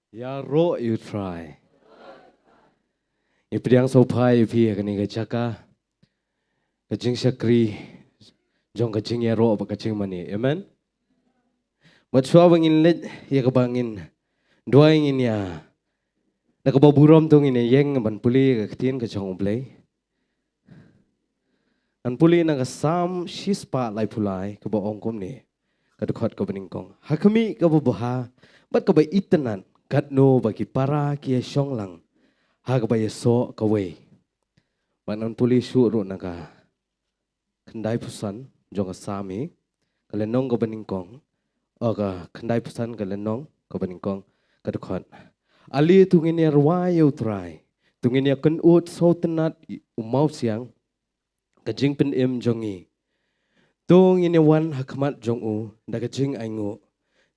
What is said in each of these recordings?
Ya ro you try. Ipriang sopai pi kani ka chaka. Kajing syakri. Jong kajing ya ro apa kajing mani. Amen. Matsua bangin let ya kabangin. Dua ingin ya. Nakababurom tong ini yang ban puli ka ketien ka jong play. An puli na sam shispa lai pulai ka ba ongkom ni. Kadukot ka beningkong. Hakami ka babaha. Bat ka ba itanan. Katno bagi para kia syong lang. Hagabaya so kaway. Manan puli syuro naka. Kendai pusan jong asami. Kalenong ka beningkong. O ka kendai pusan kalenong ka beningkong. Kadukot. Ali tungin ya ruwayo try. Tungin ya kenut so tenat umau siang. Kajing pen jongi. Tungin ya wan hakamat jong u. Da kajing aingu.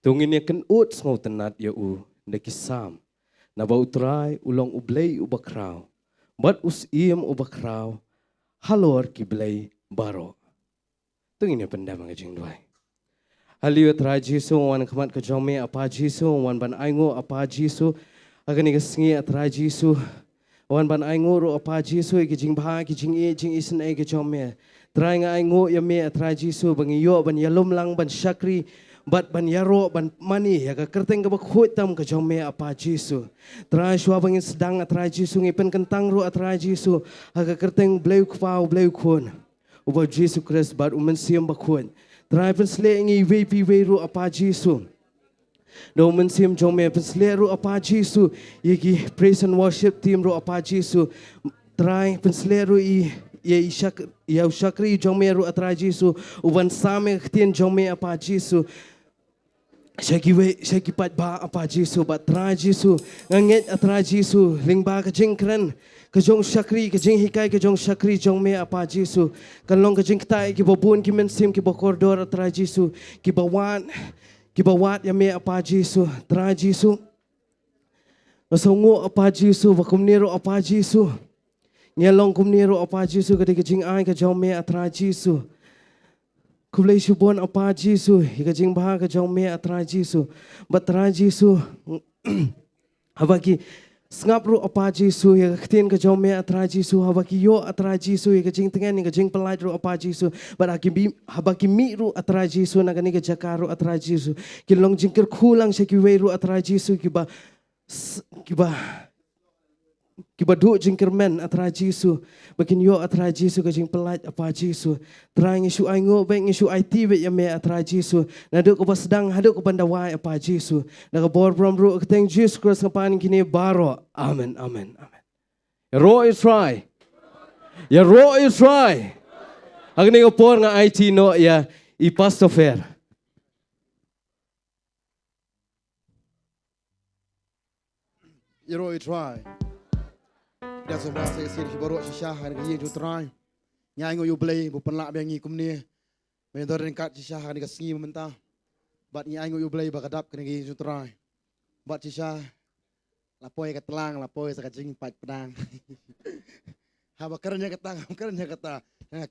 Tungin ya kenut so tenat ya u. Nakisam, nabau try ulong ublay ubakraw, bat usiem ubakraw, halor kiblay baro. Tungin ya pendam ang jing duay. Haliyo try Jisu wan kamat kajome apa Jisu wan ban aingo apa Jisu, agani kasngi try Jisu wan ban aingo ro apa Jisu ikijing bah ikijing jing isen ay kajome. Try nga aingo ya me try Jisu bangiyo ban yalom lang ban syakri. Bat ban yaro ban mani ya ka kerteng ka bakhuit tam ka jome apa Jisu. Try shwa bangin sedang atray Jisu ngipen kentang ro atray Jisu. Ha ka kerteng bleu kwau bleu kun. Uba Jisu Christ bat umensiam bakhuit. Try pensle ngi VP ro apa Jisu. Do umensiam jome pensle ro apa Jisu. Yegi praise and worship team ro apa Jisu. Try pensle ro ya usyakri jome ro atray Jisu. Uban same ktien jome apa Jisu. Syaki pat ba apa Jisu bat tra Jisu nganget atra Jisu lingba ka jingkran ka jong syakri ka jing hikai ka jong syakri jong me apa Jisu kalong ka jing tai ki bobun ki mensim ki bokordor atra Jisu ki bawat ya me apa Jisu tra Jisu masongo apa Jisu vakumniro apa Jisu ngelong kumniro apa Jisu ka jing ai ka jong me atra Jisu Kublay subon apa Jisu, ikajing baha ka jong me atra Jisu, batra Jisu, habaki ngapru apa Jisu, ikatin ka jong me atra Jisu, habaki yo atra Jisu, ikajing tengen ikajing pelaj ru apa Jisu, habaki mi ru atra Jisu, nagani ka jakaru atra Jisu, kilong jingkir kulang siya kiwe ru atra Jisu, kiba du jingkir men atra Jisu, bakin yo atra Jisu ka jing pelaj apa Jisu, terang isu aingo beng isu IT bet ya me atra Jisu, naduk ko sedang haduk ko bandawai apa Jisu, nagabor from ru keteng Jesus Christ ngapan kini baro, amen amen amen. Ya ro is try, ya ro is try, agni ko por nga IT no ya I pastor fair. Ya ro is try. Dah semua saya sini baru sisa hari ini tu try. Nyai ngoyu play bukan lak biang ngikum ni. Mentor ringkat sisa hari kesengi mentah. Bat nyai ngoyu play bakadap kena ngi tu try. Bat sisa lapoi ketelang lapoi sakajing pat pedang. Haba keranya kata.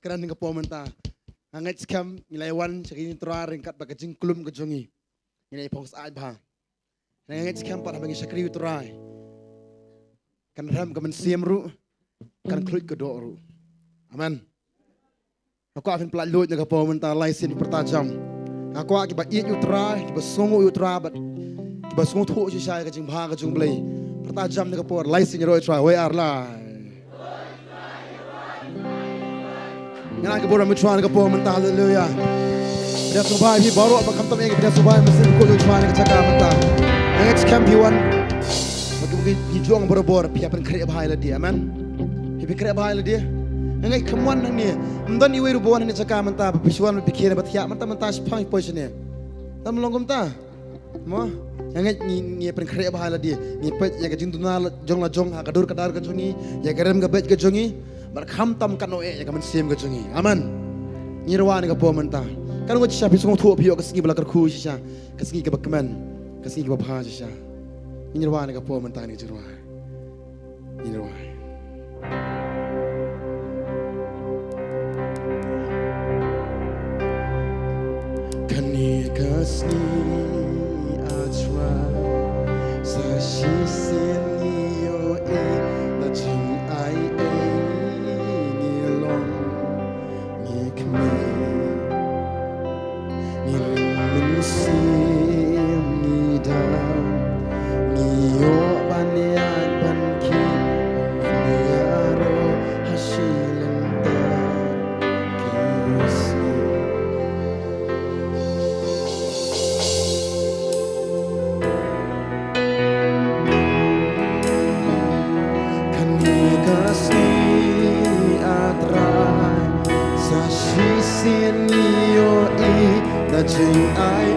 Keren dengan pom mentah. Hangat skam nilai wan sakini try ringkat bakajing kulum kejongi. Nilai pos ai bah. Hangat skam pat bagi sakri try. Kan ram kaman siam ru kan klut ke doa ru amen aku akan pelaj lut jaga pom mental laisin pertajam aku akibat iet utra akibat songo utra bat akibat songo thu sisa ka jing bha ka jung blai pertajam jaga por laisin roi try we are la ngana ke bora mitran ka pom mental haleluya dia sobai hi baru apa kam tam yang dia sobai mesin ko lut try ka jaga mental next champion mungkin hijuang bor-bor pihak penkerja bahaya dia, aman. Pihak penkerja bahaya dia. Engai kemuan ni, mendon iwe rubuan ni cakap mentah, berpisuan berpikir bertiak mentah sepang poin ni. Tam longgom ta, mo. Engai ni penkerja bahaya dia. Ni pet yang kejung tunal jong la jong, kadur kadar kejongi, yang kerem kebet kejongi, berkham tam kanoe yang kemen sim kejongi, aman. Ni ruan ni kepo mentah. Kan gua cisah pisung tu pihak kesengi belakar ku cisah, kesengi kebakman, kesengi kebabha cisah. Ini ruang yang kau mentah ini ruang. Ini ruang. Kani kasih ajwa, Touching I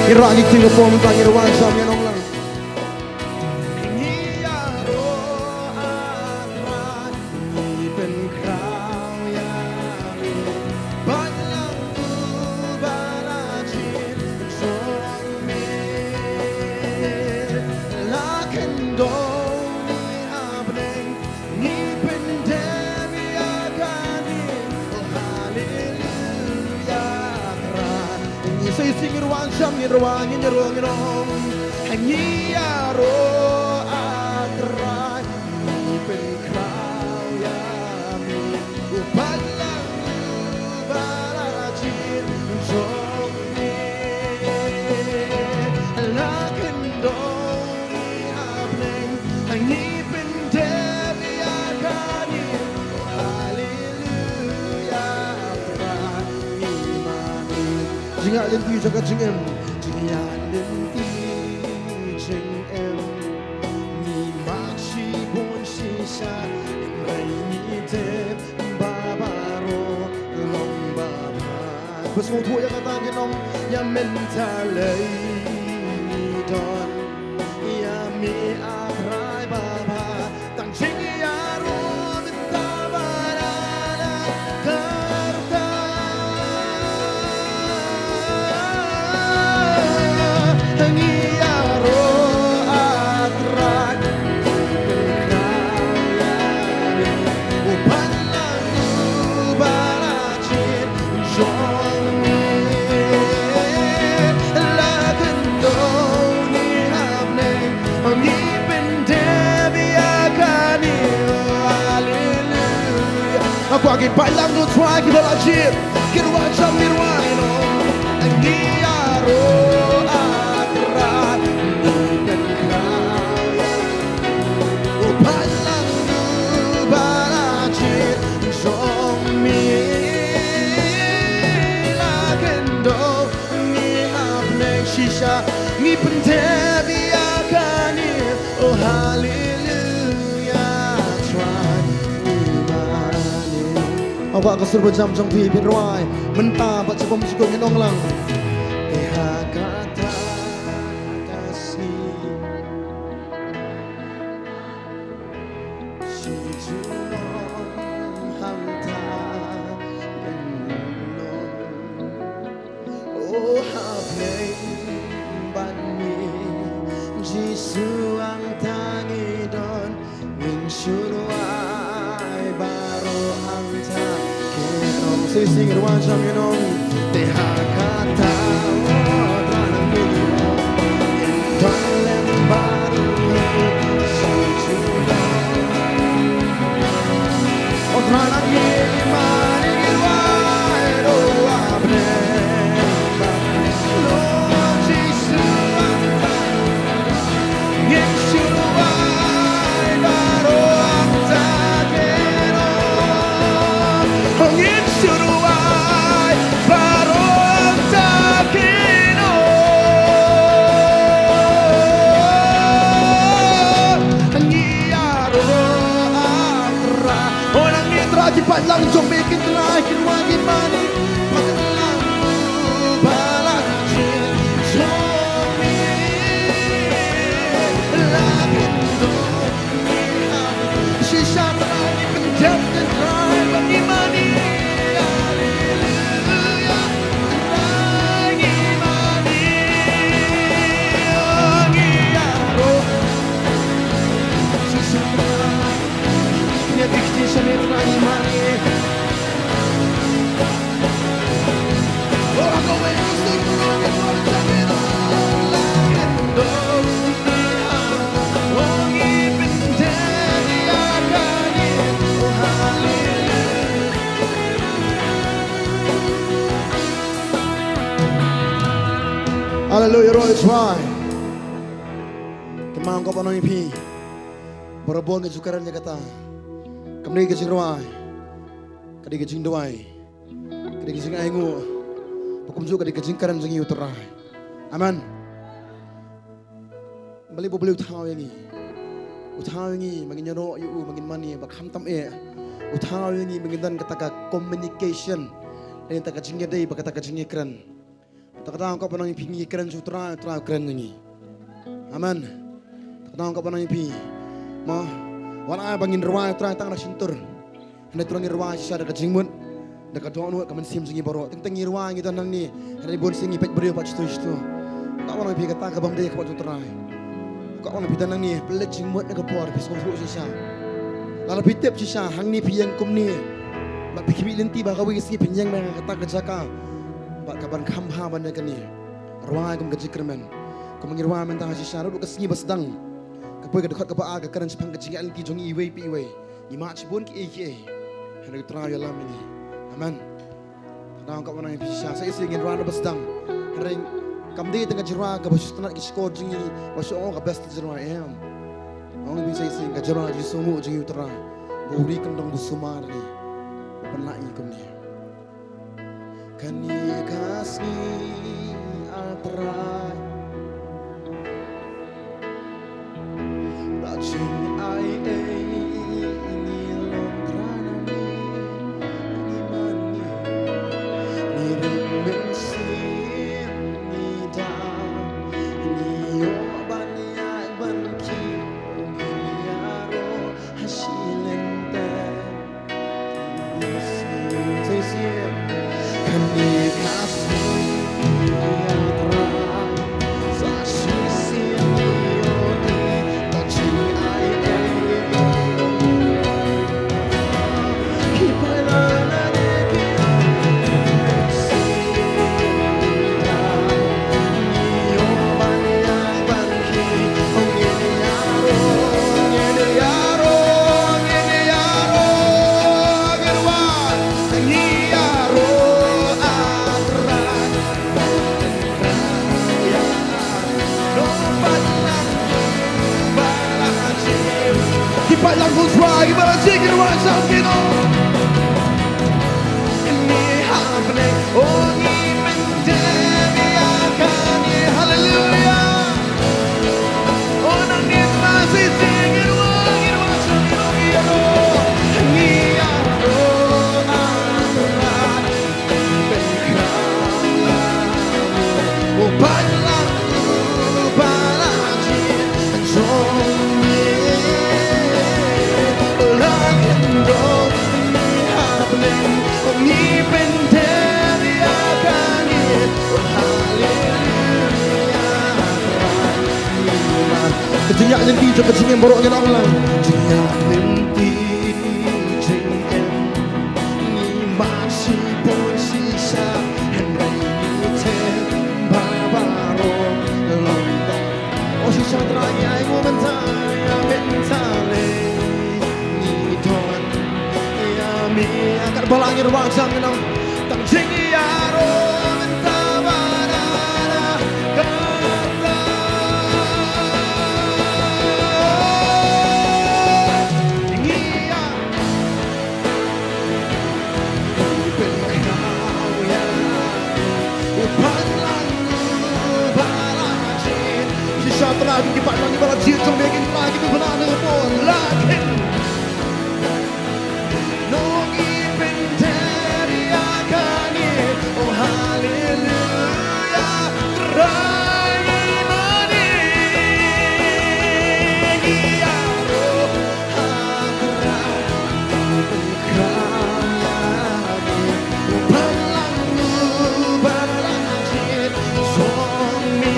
Irani tinggal pom tangir wansam yang nong lang. Ruang in ruang nong hangi aro atrai ni pen krau ya mi upalang barajin song ni la kendong ni apneng hangi pen devi agani haleluya prani mani jinga len tu jaga jingem Semua tua yang kata genong yang mentalai don yang mi akrai baba tang cing ya ro tabarana karta tangi ya ro akrai Aku akan palang tu tuai kita lajir kita wajah mirwaino angiaro akhirat dan kaya palang tu balajir somi lagendo ni apne shisha ni pentebi akani oh hallelujah try Awak kesur berjam-jam pi pirwai mentah baca pemsukur nong lang Eha kata kasih si julong hamta oh hablei bani jisu ang tangi don min syurwai baro hamta Sing it one time, you know. They have kata otra minggu, dalam baru sejuta. Otra lagi mari kiwai do abne, lo jisu Yesu wai baru amta keno, Yesu Yero try. Kemang kau panoi pi. Borobon ke sukaran dia kata. Kamni ke jingruai. Kadi ke jingduai. Kadi ke jingaingu. Bukum juga kadi ke jingkaran jingi uterai. Aman. Beli beli utau yang ni. Utau yang ni mangin nyoro yu mangin mani bakham tam utau yang ni mangin dan kata communication. Dan kata jingnya dai bakata jingnya keren. Takkan kau pernah pingi keren sutra keren yang ni. Aman. Takkan kau pernah pingi. Ma, wala bangin ruai tang nak sintur. Hendak turang ruai sisa dekat jingmun. Dekat doa nu kaman sim singi baro. Teng ruai gitu nang ni. Hendak bon singi pek beriu pak situ. Kau pernah pingi kata ke bangde ke pak sutra. Kau pernah pingi nang ni pelet jingmun dekat por pis kau sisa. Lalu pitep sisa hang ni piang kum ni. Bak pikir lenti bak kawi singi pinjang mereka kata kejaka. Bak kaban kamha banda kan ni. Ruai kum kejikermen. Kau mengirwa mentang sisa lu kesingi bersedang. Kapoi ke dekat kepa ke keren sepang kecinggal ki jongi iwe pi iwe. Ima cibun ki ki. Hendak try alam ini. Amen. Kadang kau mana bisa saya ingin rana bersedang. Hendak kamdi tengah jerah ke basu tenat ki skor jongi basu oh ke best jerah am. Orang bisa sing ke jerah di sumu jongi utara. Buri kendang busumar ni. Penai kum ni. Kani kasih atrai. Jing ai ini Nongkhryiem ini mani ni ring sim ni da ni yo banyak banki ni yaro hasilente ni sim kani kasih Lagu swag berjigir wajah kino ini hapne ongi menjadi akan haleluya onang ni masih singir wajah kino ini aro arat benkrala upalang balaji Kejinyak lenti coba jingin borok dengan Allah. Jinyak lenti jingin ni masih pun sisa hendak yutem barbaro lontong. Oh sisa teranya ibu mentale ni don ya mi akan balangir wajah menang tang jingi yaro. Lagi kita lagi berjit jombekin lagi tu benar pun lagi nongi penteri akani oh haleluya terai mani ya roh hakrai berkami balangu balajit somi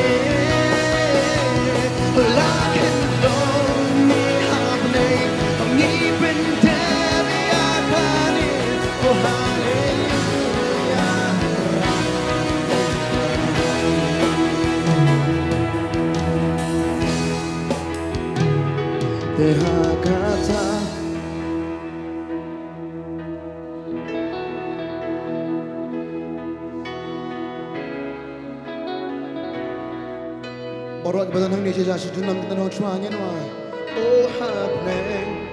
kata Baru kita tentang ni saja sejunam kita nak cuangnya nuai. Oh happening.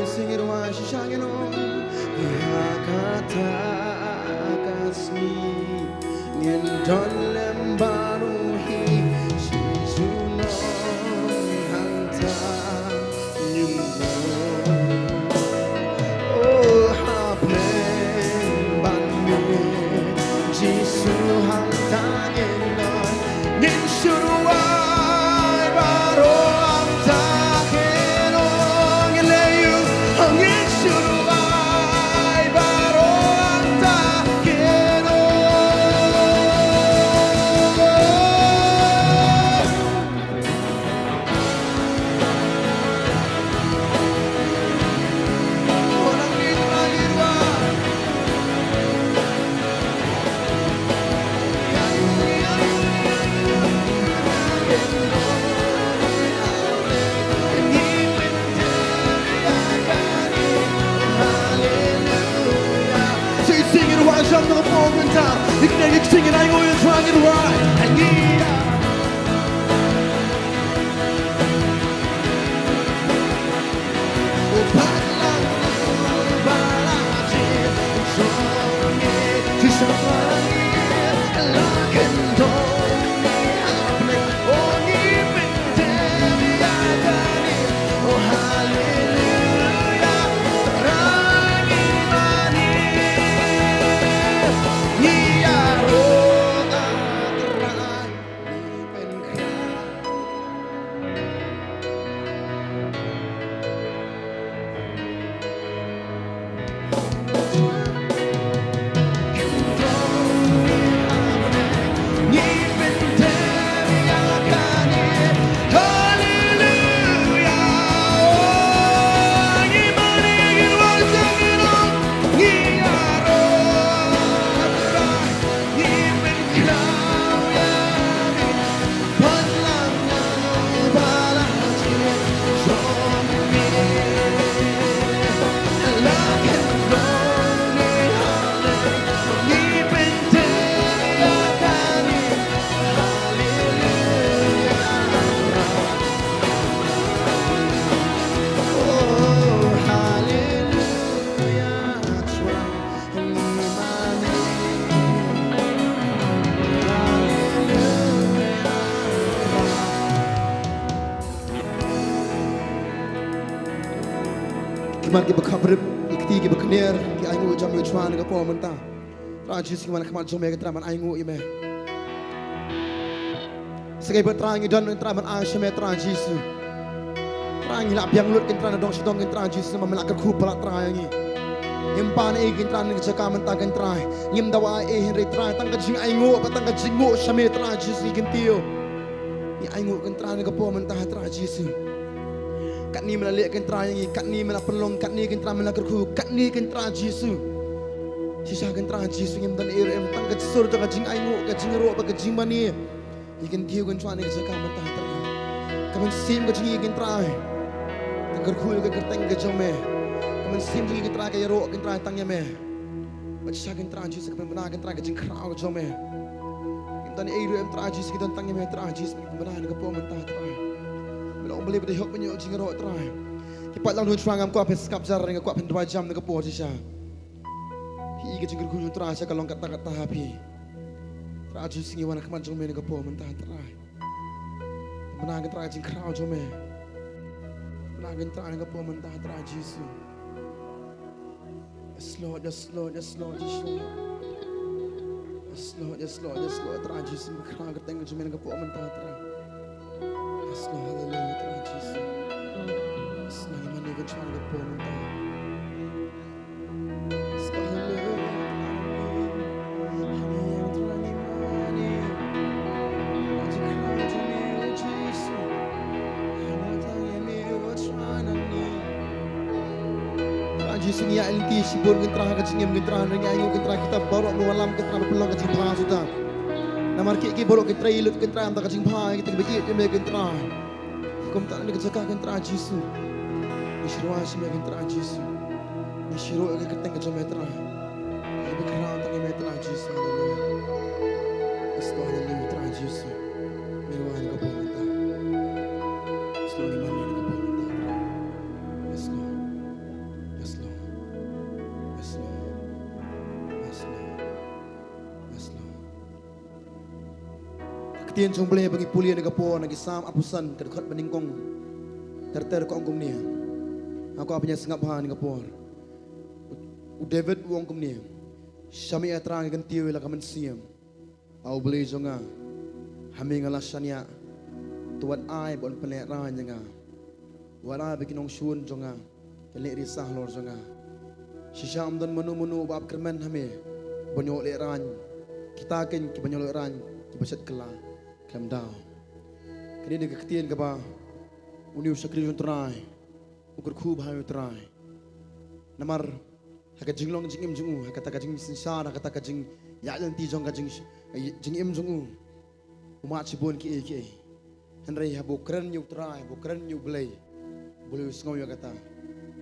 Sing it nuai sishangnya nuai. Ya kata kasmi ngendon lembaru hi sijunam hanta nyumbo. Oh happening banmi jisu hanta ngendon ngen suruai baru hanta keno ngeleyu ngen suruai baru hanta keno. Orang itu lagi dua. So you sing it right, jump to the phone and down. You can sing it, I know you're trying it right. I need ya. Kemana kita berkabar, kita berkenir, kita aingu jam yo cuan dengan pom mentah. Rajis kemana kemana jom kita teraman aingu ime. Segai berterang dan teraman asyam rajis. Terang hilap yang lut kita dong sedong kita rajis sama melakar kupalat terang. Impan kita dengan cakap mentah kita. Yim dawa Henry terang tangga jing aingu, tangga jingu syam rajis kita tio. Ni aingu kita dengan pom mentah rajis. Kat ni mana lihat kentra yang ini, kat ni mana pelong, kat ni kentra mana kerku, kat ni kentra Yesus. Sisa kentra Yesus yang dan em tang kat sur tak jing aingu, kat jing ro, kat jing mani. Ikan tiu kentra ni kat cakap mentah terang. Kaman sim kat jing kentra. Tang kerku kat kerteng kat jome. Kaman sim jing kentra kat ro, kentra tangnya me. Sisa kentra Yesus kaman benar kentra kat jing kerau kat jome. Kita ni em kentra Yesus kita tangnya me kentra Yesus benar kat pom mentah terang. Kalau boleh berdialog menyok jing roh terai. Kipat lang dua cuang am kuat peskap jar dengan kuat pen 2 jam dengan po sisa. Hi ke jing kurun terai sa kalong kata-kata hapi. Raju singi wana keman jong me dengan po mentah terai. Menang terai jing krau jong me. Menang terai dengan po mentah terai Yesus. Slow, just slow, just slow, just slow. Slow, just slow, just slow. Terai Yesus krau keteng jong me dengan po mentah terai. Slow, hallelujah, Tuhan Yesus. Slow, yang mana kau cuman lepas mentah. Slow, hallelujah, hallelujah, Tuhan yang mana. Aja kau jumlah Yesus. Hanya Tuhan yang mana cuman ni. Tuhan Yesus ni yang inti sibur kentra kecingem kentra dengan ayu kentra kita baru malam kentra berpeluang kecing bahas sudah. Namar kiki bolok kita ilut kentra antara kecing bahas kita begitu dia kentra. Kau tak nak kerjakan kentra Yesus. Nishruan si Megan Tran Jesus. Nishru ang kateng ka Jometra. Ay background ang Metra Jesus. Hallelujah. Yes Lord, hallelujah. Tran Jesus. Minuhan ka po mata. Yes Lord, imanin ka po mata. Yes Lord. Yes Lord. Yes Lord. Yes Lord. Yes Lord. Katiyan jong boleh bagi pulia nagapo nagisam apusan terdekat beningkong terter ko angkum ni. Aku apanya sengap ha nagapor. U David uang kum ni. Syami atrang ganti wala kaman siam. Au boleh jonga. Hami ngalasanya. Tuan ai bon peneran janga. Wala bikin ong syun jonga. Kelek risah lor jonga. Sisham dan menu-menu bab kerman hami. Banyol leran. Kita ken ki banyol leran ki baset kela. Kelam dau. Kini dia ketian ke ba. Uni usakri jun trai. Ukur khub hayu trai. Namar haka jinglong jingim jungu haka taka jing sinsar haka taka jing ya yang ti jong ka jingim jungu. Umat sibon ki ki. Henry habu keren yu trai, bu keren yu belai. Boleh usngau ya kata.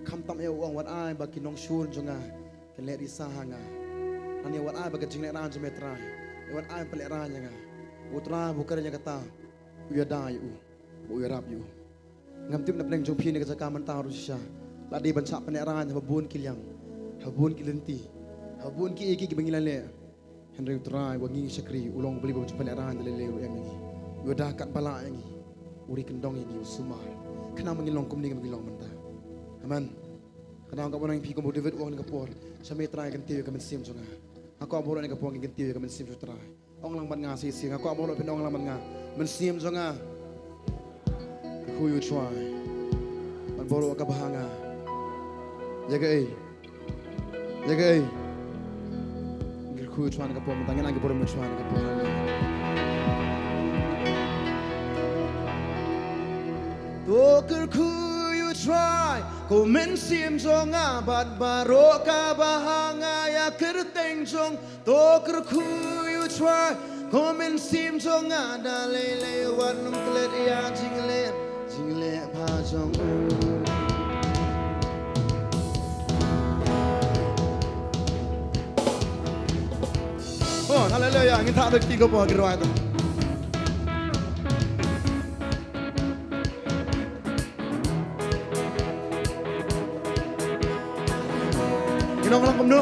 Kam tam e uang wat ai baki nong shun jonga. Kan le risah nga. Ani wat ai baki jingle ran jome trai. Wat ai pelek ran nga. Utra bu keren ya kata. Uya dai u. Uya rap yu. Ngam tip na pleng jong pi ni ka man taru sha. Ladi bancak peneran habun kilyang. Habun kilenti. Habun ki eki ki bengilan le. Henry try wangi sakri ulong beli baca peneran lele yang ni. Udah kat bala yang ni. Uri kendong ini usumar. Kena mengilong kum ni mengilong menta. Aman. Kena angkat orang pi kum David uang ni kapor. Sampai try ganti ka men sim jonga. Aku aboro ni kapor ganti ka men sim try. Ong lang ban nga sisi aku aboro pinong lang ban nga. Men sim jonga. Who you try? Manboro ka bahanga. Jaga eh. Jaga eh. Ngir who you try ka po matangin ang boro mo try ka po. Toker who you try? Komen sim jong abad baro ka bahanga ya kerteng jong. Toker who you try? Komen sim jong ada lele wan nung klet ya jingle. Jingle pa jong Oh, hallelujah. Ngin tak ada tiga po girwa ito. Ginong lang kumno.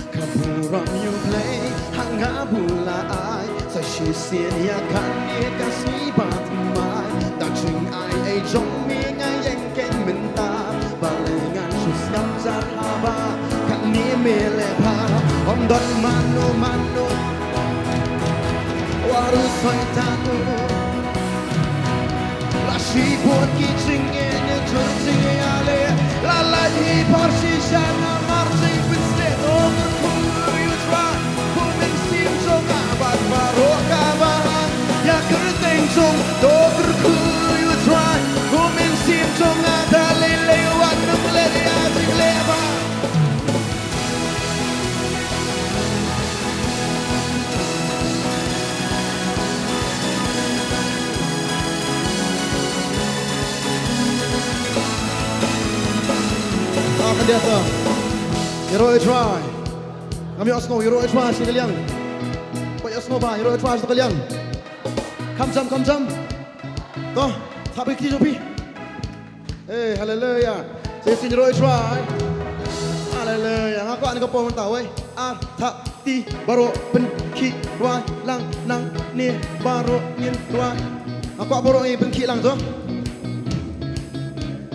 Kaburam you play hanga bulai sa shisien ya kan ye kasih batmai daching ai jong mi ngai yang ken menta balengan susap zarhaba kan ni mele pa om don mano mano waru soitanu la shi buat kicing ene jurting ale la la hi porsi sana marsi piste over you try women seem so bad baro kabahan ya kerteng song over you try women seem so ada lele wan lele ating leba akan dia tu hero try kami osno hero try sekalian kau osno ba hero try sekalian come jam toh tapi kita jopi hallelujah saya sini hero try hallelujah aku ani kau tahu ti baru benki dua lang nang ni baru nyin dua aku baru ni benki lang tu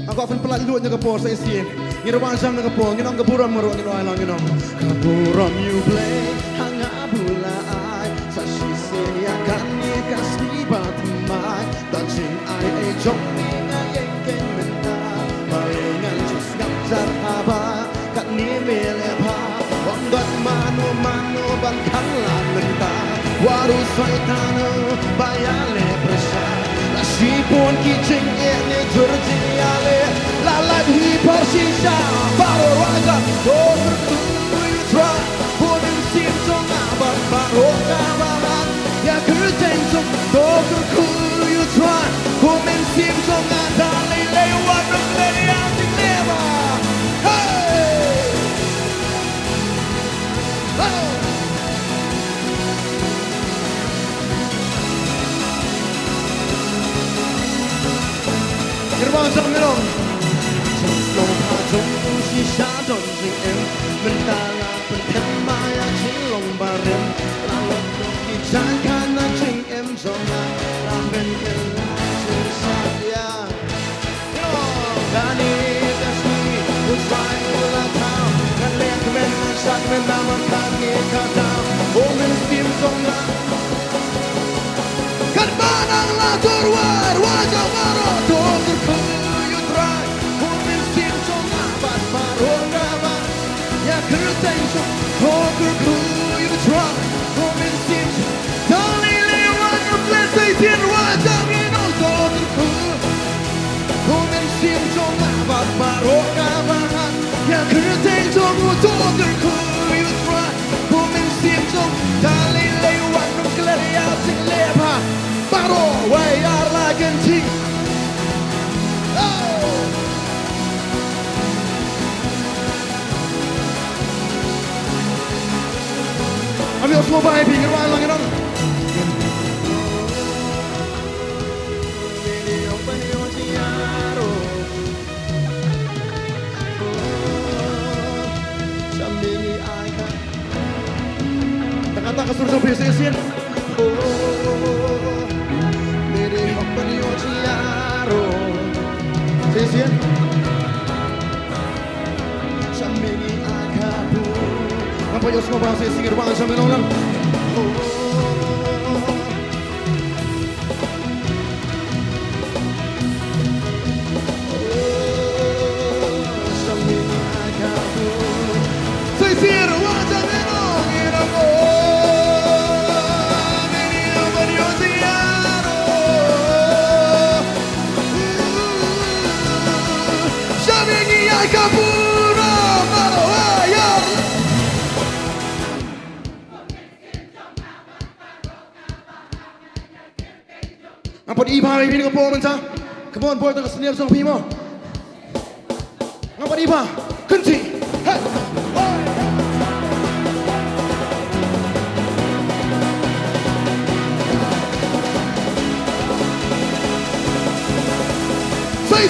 aku akan pelat luat jaga por saya sini Ngirwan jam na kapong, nginong kaburam maro, nginong lang nginong kaburam you play, hanga bulay sa sisi ya kan ni kasih batmai daching ai jong ni ngayeng ken menta balengan jus ngapjar haba kan ni mele pa wanggat mano ban kanlan menta waru soitano bayale presa la sipon kicing ene jurjiale lalat hi persisa baru raga doker you try women seem so abad baru kabahan ya kerteng so doker you try women seem so ada lele wan lele nama kami kata Omen sim songa Kan mananglah turwar wajah baru Dokter kuyut rai Omen sim songa Bat baru kabar Ya kerteng song Dokter kuyut rai Omen sim Dali lewat Blessed in wajah minum Dokter kuyut Omen sim songa Bat baru kabar Ya kerteng song Dokter kuyut rai Omen sim song Dali lewat Nongkhryiem sing lepa Baru wayar lagan ting Ambil semua baik pinggir wayar langit dong Kata ke surga bisnisin Meri hoppen yo ciaro Sisien Samini akabu Apa yo semua bahasa singir banget sampai nolan Samini akabu Sisir wajah menong iramu Kapura Maroayar Apa di iba ini ke po menca Come on boy tak senior song pimo Ngapa di iba Kunci Hey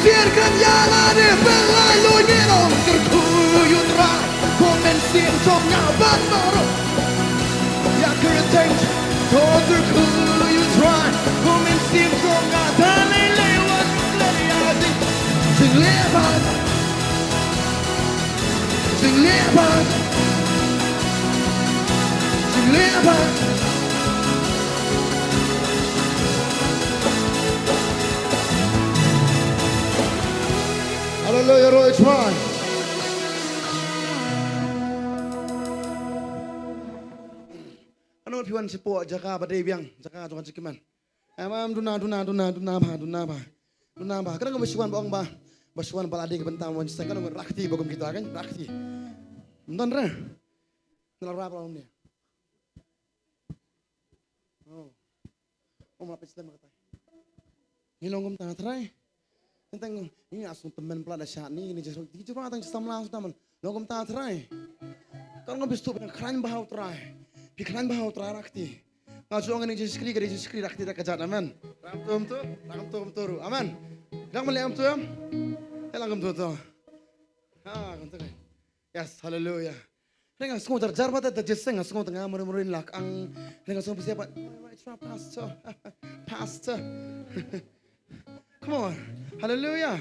Pikirkan jalan di pelalu nyenong Terkuyut rai Komen sim som nyabat baru Ya kerteng Kau terkuyut rai Komen sim som ngatali lewat Leliati Sing lebat Sing lebat Sing lebat Hallelujah, Roy Try. Ano piwan si po jaka badai biang jaka tuan cikiman. Amam duna ba. Kadang basuan bang ba. Basuan balade ke bentam wan saya kadang rakti bagum kita kan rakti. Nonton re. Nelara belum dia. Oh melapis dan berkata. Ngilongum tanah terai. Tentang ini asal teman pelada saat ini jadi orang tang sistem langsung teman logam tak terai kalau ngabis tu keren bahau terai pikran bahau terai rakti ngajong ini jadi skri rakti tak kejar aman ram tum aman dah melihat tu langam tu kontak yes hallelujah Nenga semua terjar pada terjeseng semua tengah murin lak ang nenga semua siapa pastor Come on, hallelujah.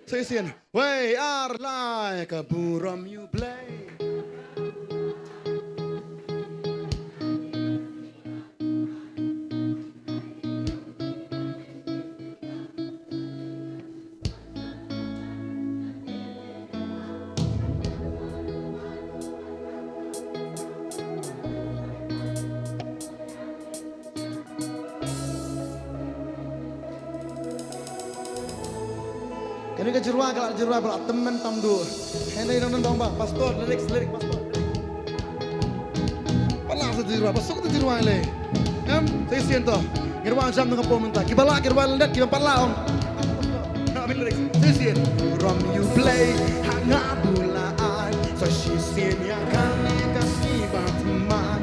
So you sing, we are like a buram you play. Ini ke jerua kalau teman tamdu. Hendak nonton domba, pastor lirik pastor. Pala sa jerua, pasok tu jerua le. Saya siento. Jerua jam dengan pemerintah. Kibala jerua lendat kibala pala om. Amin lirik. Saya siento. From you play hanga bulaan. So she sing ya kami kasih teman.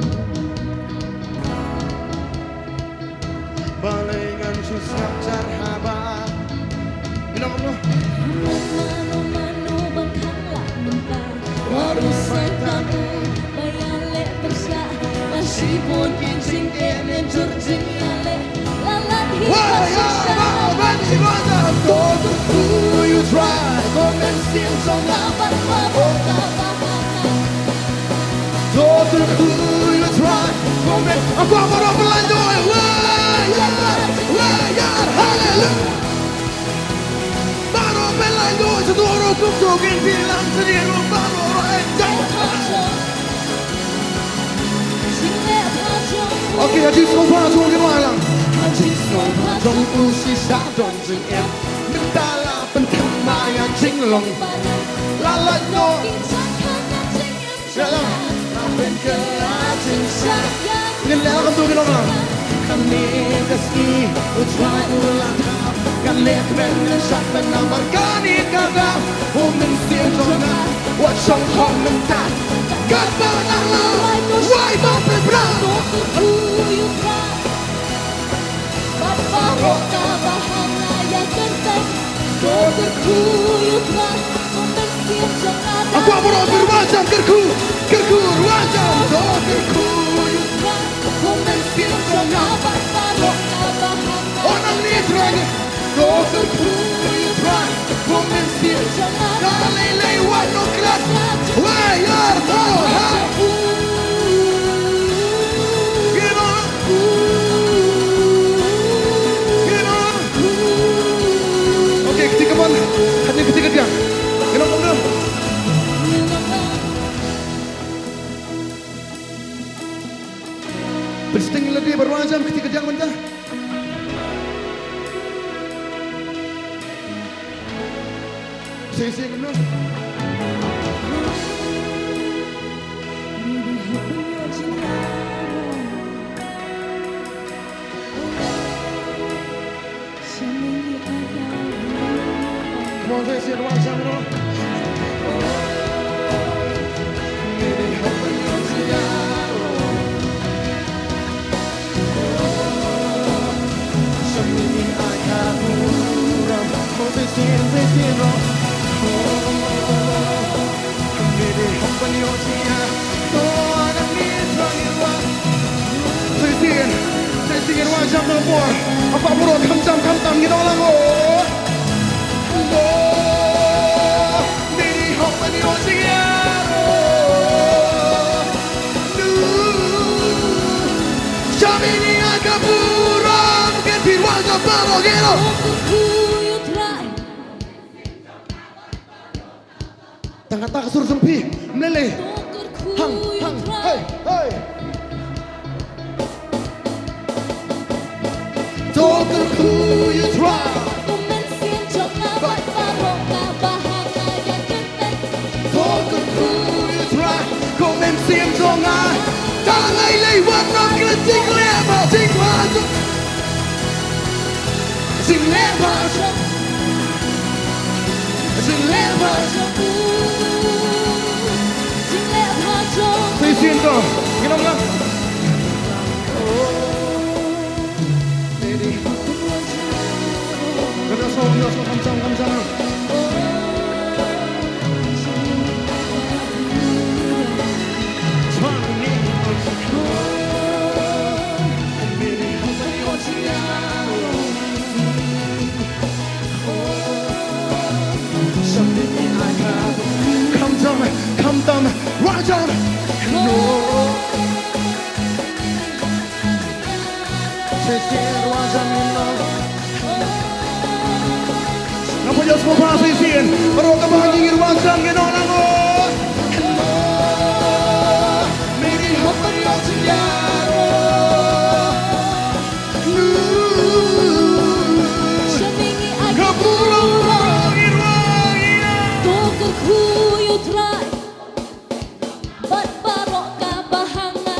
Balengan susah carhaba. Bilang Allah. Mano bangkala mentah Waru saitamu Bayale tersa Masih pun kincing kene jurjing yale Lalat hipas Banci wajah Todo who you try Komen sim song Labat mabok Aku baru melanjut. Wah, haleluya. Baru melanjut seluruh kumpulan bilang sendiri baru enjoy. OK， 要去手帕中给完了。去手帕中呼吸下段真言，能打拉本他妈呀金龙，拉拉诺，是了，拉本个拉金沙，跟两个都给弄了。看你的 ski， 我穿过了它，看脸面的沙粉那么干你干的，我们接着拿，我从后门打，干巴拉拉，外包被不让。Barokah bahana yang genteng Dogerku yutlah Membensin jangan Aku akan berwajah Gerku wajah Dogerku yutlah Membensin jangan Barokah bahana Orang ni terangnya Dogerku yutlah Membensin jangan Dalai lewat nuklat Wayar Tuhan Hanya ketika dia kenapa enggak bersetengah lebih berwajah ketika dia mentah saya kenal Mau saya siap wajah no. Ini hati yang siaro. Semini akan muram. Mau saya siap no. Ini hati yang siaro. Tuhan mitra irwa. Saya siap wajah no boy. Apa perlu kamtam gitu orang oh. Miri hoppen i oceano Shamini akapuram Get wajah parogero Tangga-tangga suruh sempi Meleleh Hang Hey Dogerku you try Xiêm cho ngài ta lấy vật nó cứ chính lẽ vào chính hóa cho chính lẽ vào cho chính lẽ vào cho chính lẽ vào cho tôi xin rồi cái đông lắm nó sâu không trong Come down, right down, no. Nampak jauh semua panas isian. Barokah bahagia wajah kita orang oh. Miri hoppen yang siaro. Kapurang irwangina. Dogerku yutrai. Barokah bahana.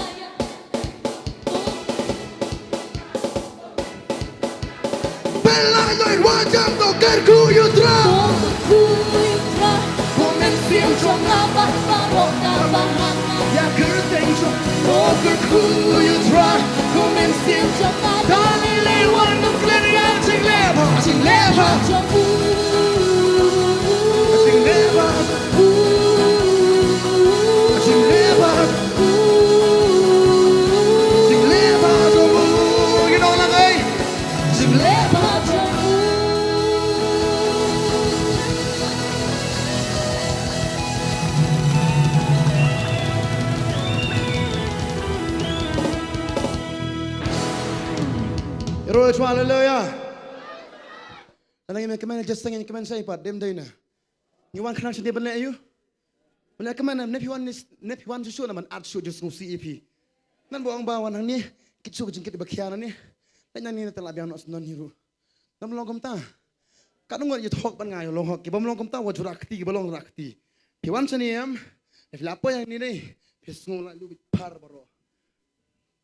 Belai wajah dogerku yutrai. Siêm cho ngã bắt barokah bahana. Ya kerteng cho dogerku yutrai. Komen siêm cho ngã. Dali lewan nuklir yang sing leva. Sing leva. Sing leva. Sing leva. Sing leva. You know lang ay. Sing leva. Hero try hallelujah. Nang kemen just singing kemen say pat dem day na. You want connection dia benar you? Benar kemen nepiwan susu na man art show just ngusi EP. Nan buang bawan hang ni kitsu jengkit bakian ni. Dan ni telah biang nak non hero. Nam long kom ta. Kadang ngot you talk ban ngai long hok. Kibam long kom ta wa jurakti kibalong rakti. Piwan seniam. Apa yang ni ni? Pisngu la lu par baro.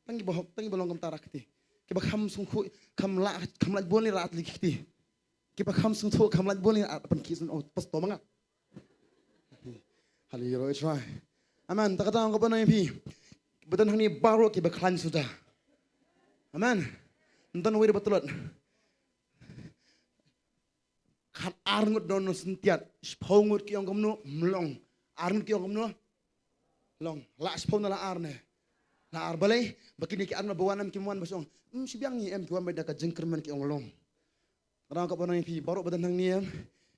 Tangi bahok tangi balong kom ta rakti. Kiba kham sung khu kham la bon ni rat likti. Kiba kham sung thu kham la bon ni pan kisun oh pas to manga. Hallelujah try. Aman tak kata ko pa na pi. Bedan hang ni baro kiba klan sudah. Aman. Nton wei betulot. Khat arngut don sentiat. Spongut ki ong komno mlong. Arngut ki ong komno long. La spon la arne. La ar balai bakini ki arna bawanam ki muan basong. Sibiang ni em ki wan beda ka jengkerman ki ong long. Kadang ko pa na pi baro bedan hang ni em.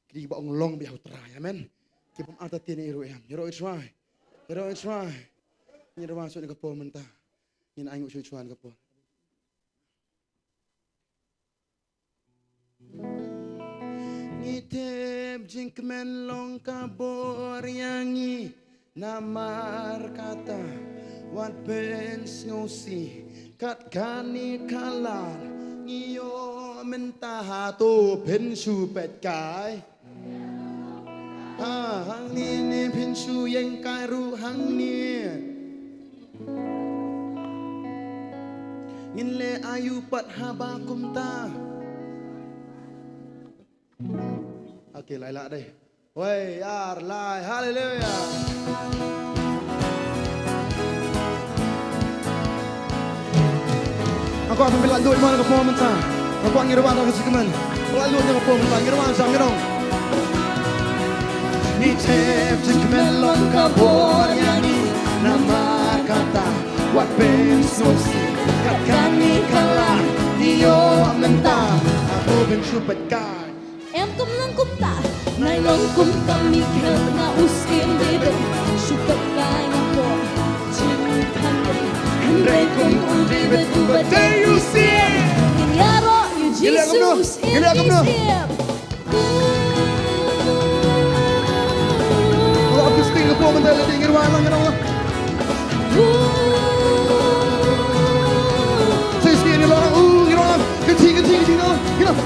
Ki ba ong long bi hautra. Amen. Ki pom ata tiene iro em. Iro try. Iro try. Ni ro masuk ni ka po menta. Ni aing usui chuan ka po. Ngitep jingkmen long kabor yangi namar kata wat ben ngosi kat kani kalar ngiyo mentah tu pen su pet kai hang ni pen su yang kai ru hang ni ngin le ayu pat haba kum ta. Okey, lailak deh. Woi, yar, lai, haleluya. Aku akan bilang dulu mana ke moment ta. Aku angin ruang aku sikeman. Lalu ni ke moment ta, angin ruang sang ngirong. Ni tep sikeman long kabor yangi nama kata wat ben sosi kat kami kalah niyo mentah aku ben super guy. Em cũng lăng cũng tạ, nay long cũng tâm mi kêu nga usim bebe, super guy nga po, chinh thanh đây, anh đây cũng undi bet Bantei usim, kinyaro you Jesus in this year. Kalau aku sting po Bantei lagi ngirwan lang ngirong. Say skin ngirong, ngirong, kecil no, ngirong.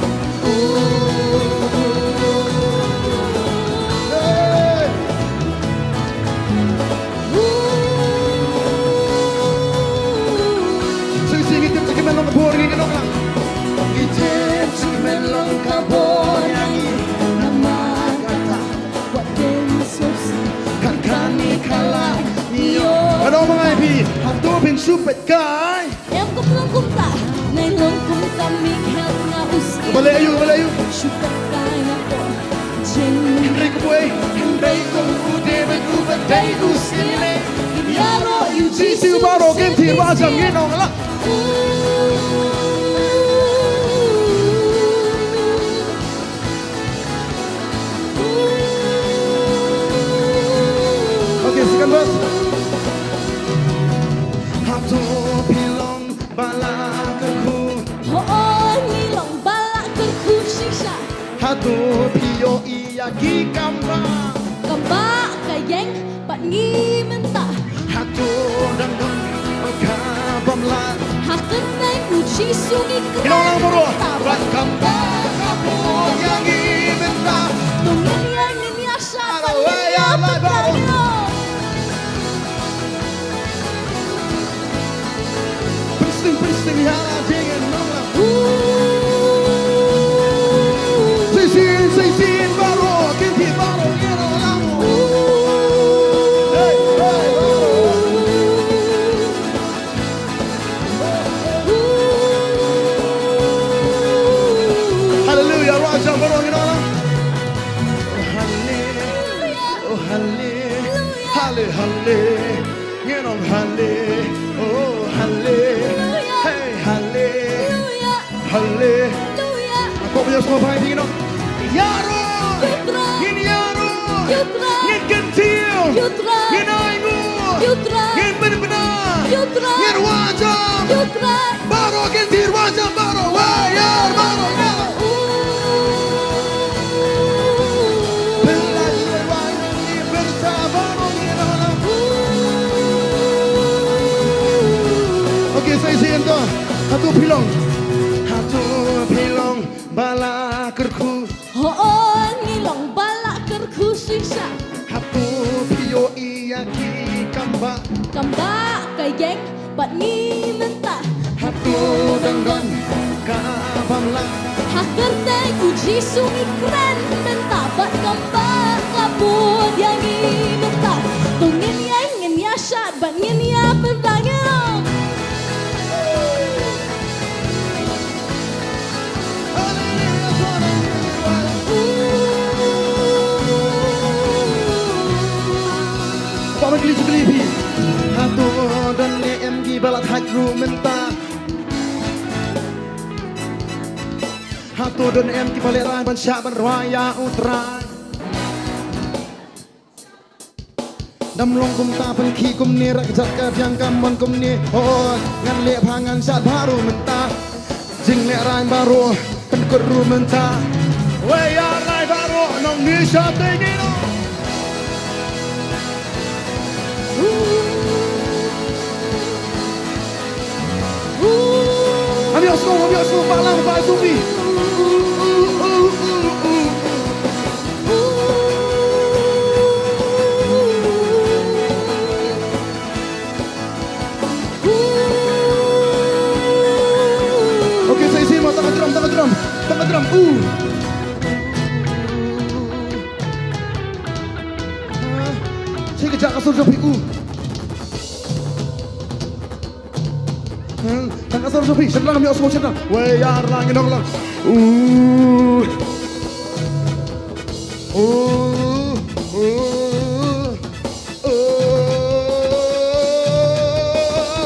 Ano mga IP? Hantu pin super guy. Em cũng lăng cũng tạ, nay long cũng tâm mi kêu nga usim. Balayu. Super guy nga po, chinh. Henry kubuay, Henry kung ude beku Bantei usim. Kinyaro you Si Jesus baro in kinti this wajam year. nginong ala. Okay, second verse. Hatu pilong balakaku. Oh, ni long balak kerku sisa. Hatu pio iyaki kamba. Kamba kayeng pat ngi menta. Hatu dangdung kabamlan. Haken nai uji sungi Ilang bro. kera. Rat kamba kapo yang ibenta. Tungin yang ini asa Halo, ya, lai, bro. Pristing ya dengan nama. Seisin baro kinti baro ngero lamu. Hey. Hallelujah, raja baro ngero lamu. Oh halle. Ngero halle. Oh halle. Hey halle. Aku punya semua baik ni no. Yaro. Ngin yaro. Ngin kentil. Ngin aingu. Ngin benar-benar. Ngin wajah. Baro kentil wajah baro. hatu pilong bala kerku Hoon ngilong balak kerku sisa hatu pio iya ki kamba Kamba kay geng pat ni mentah hatu danggan ka bamla Hakerte uji sungi keren mentah Bat kamba kabut yang ni mentah Tungin yang ngin ya syat bat ngin ya pentangin Pak geli hatu dan em gi balat hajru mentah hatu dan em gi balik rai ban syak ban raya utrai đâm long kum ta pen khi kum ni rak jat ka yang kam mon kum ni oh ngan le phangan sat baru mentah jing le rai baru pen kur ru mentah we ya rai baru nong ni sha te ni no Ami osno palang pa subi Oke, saya isi mau tangan drum. Saya kejak kasur jopi tangan kasur jopi, sedang kami osmo sedang. Wayar langit dong lang.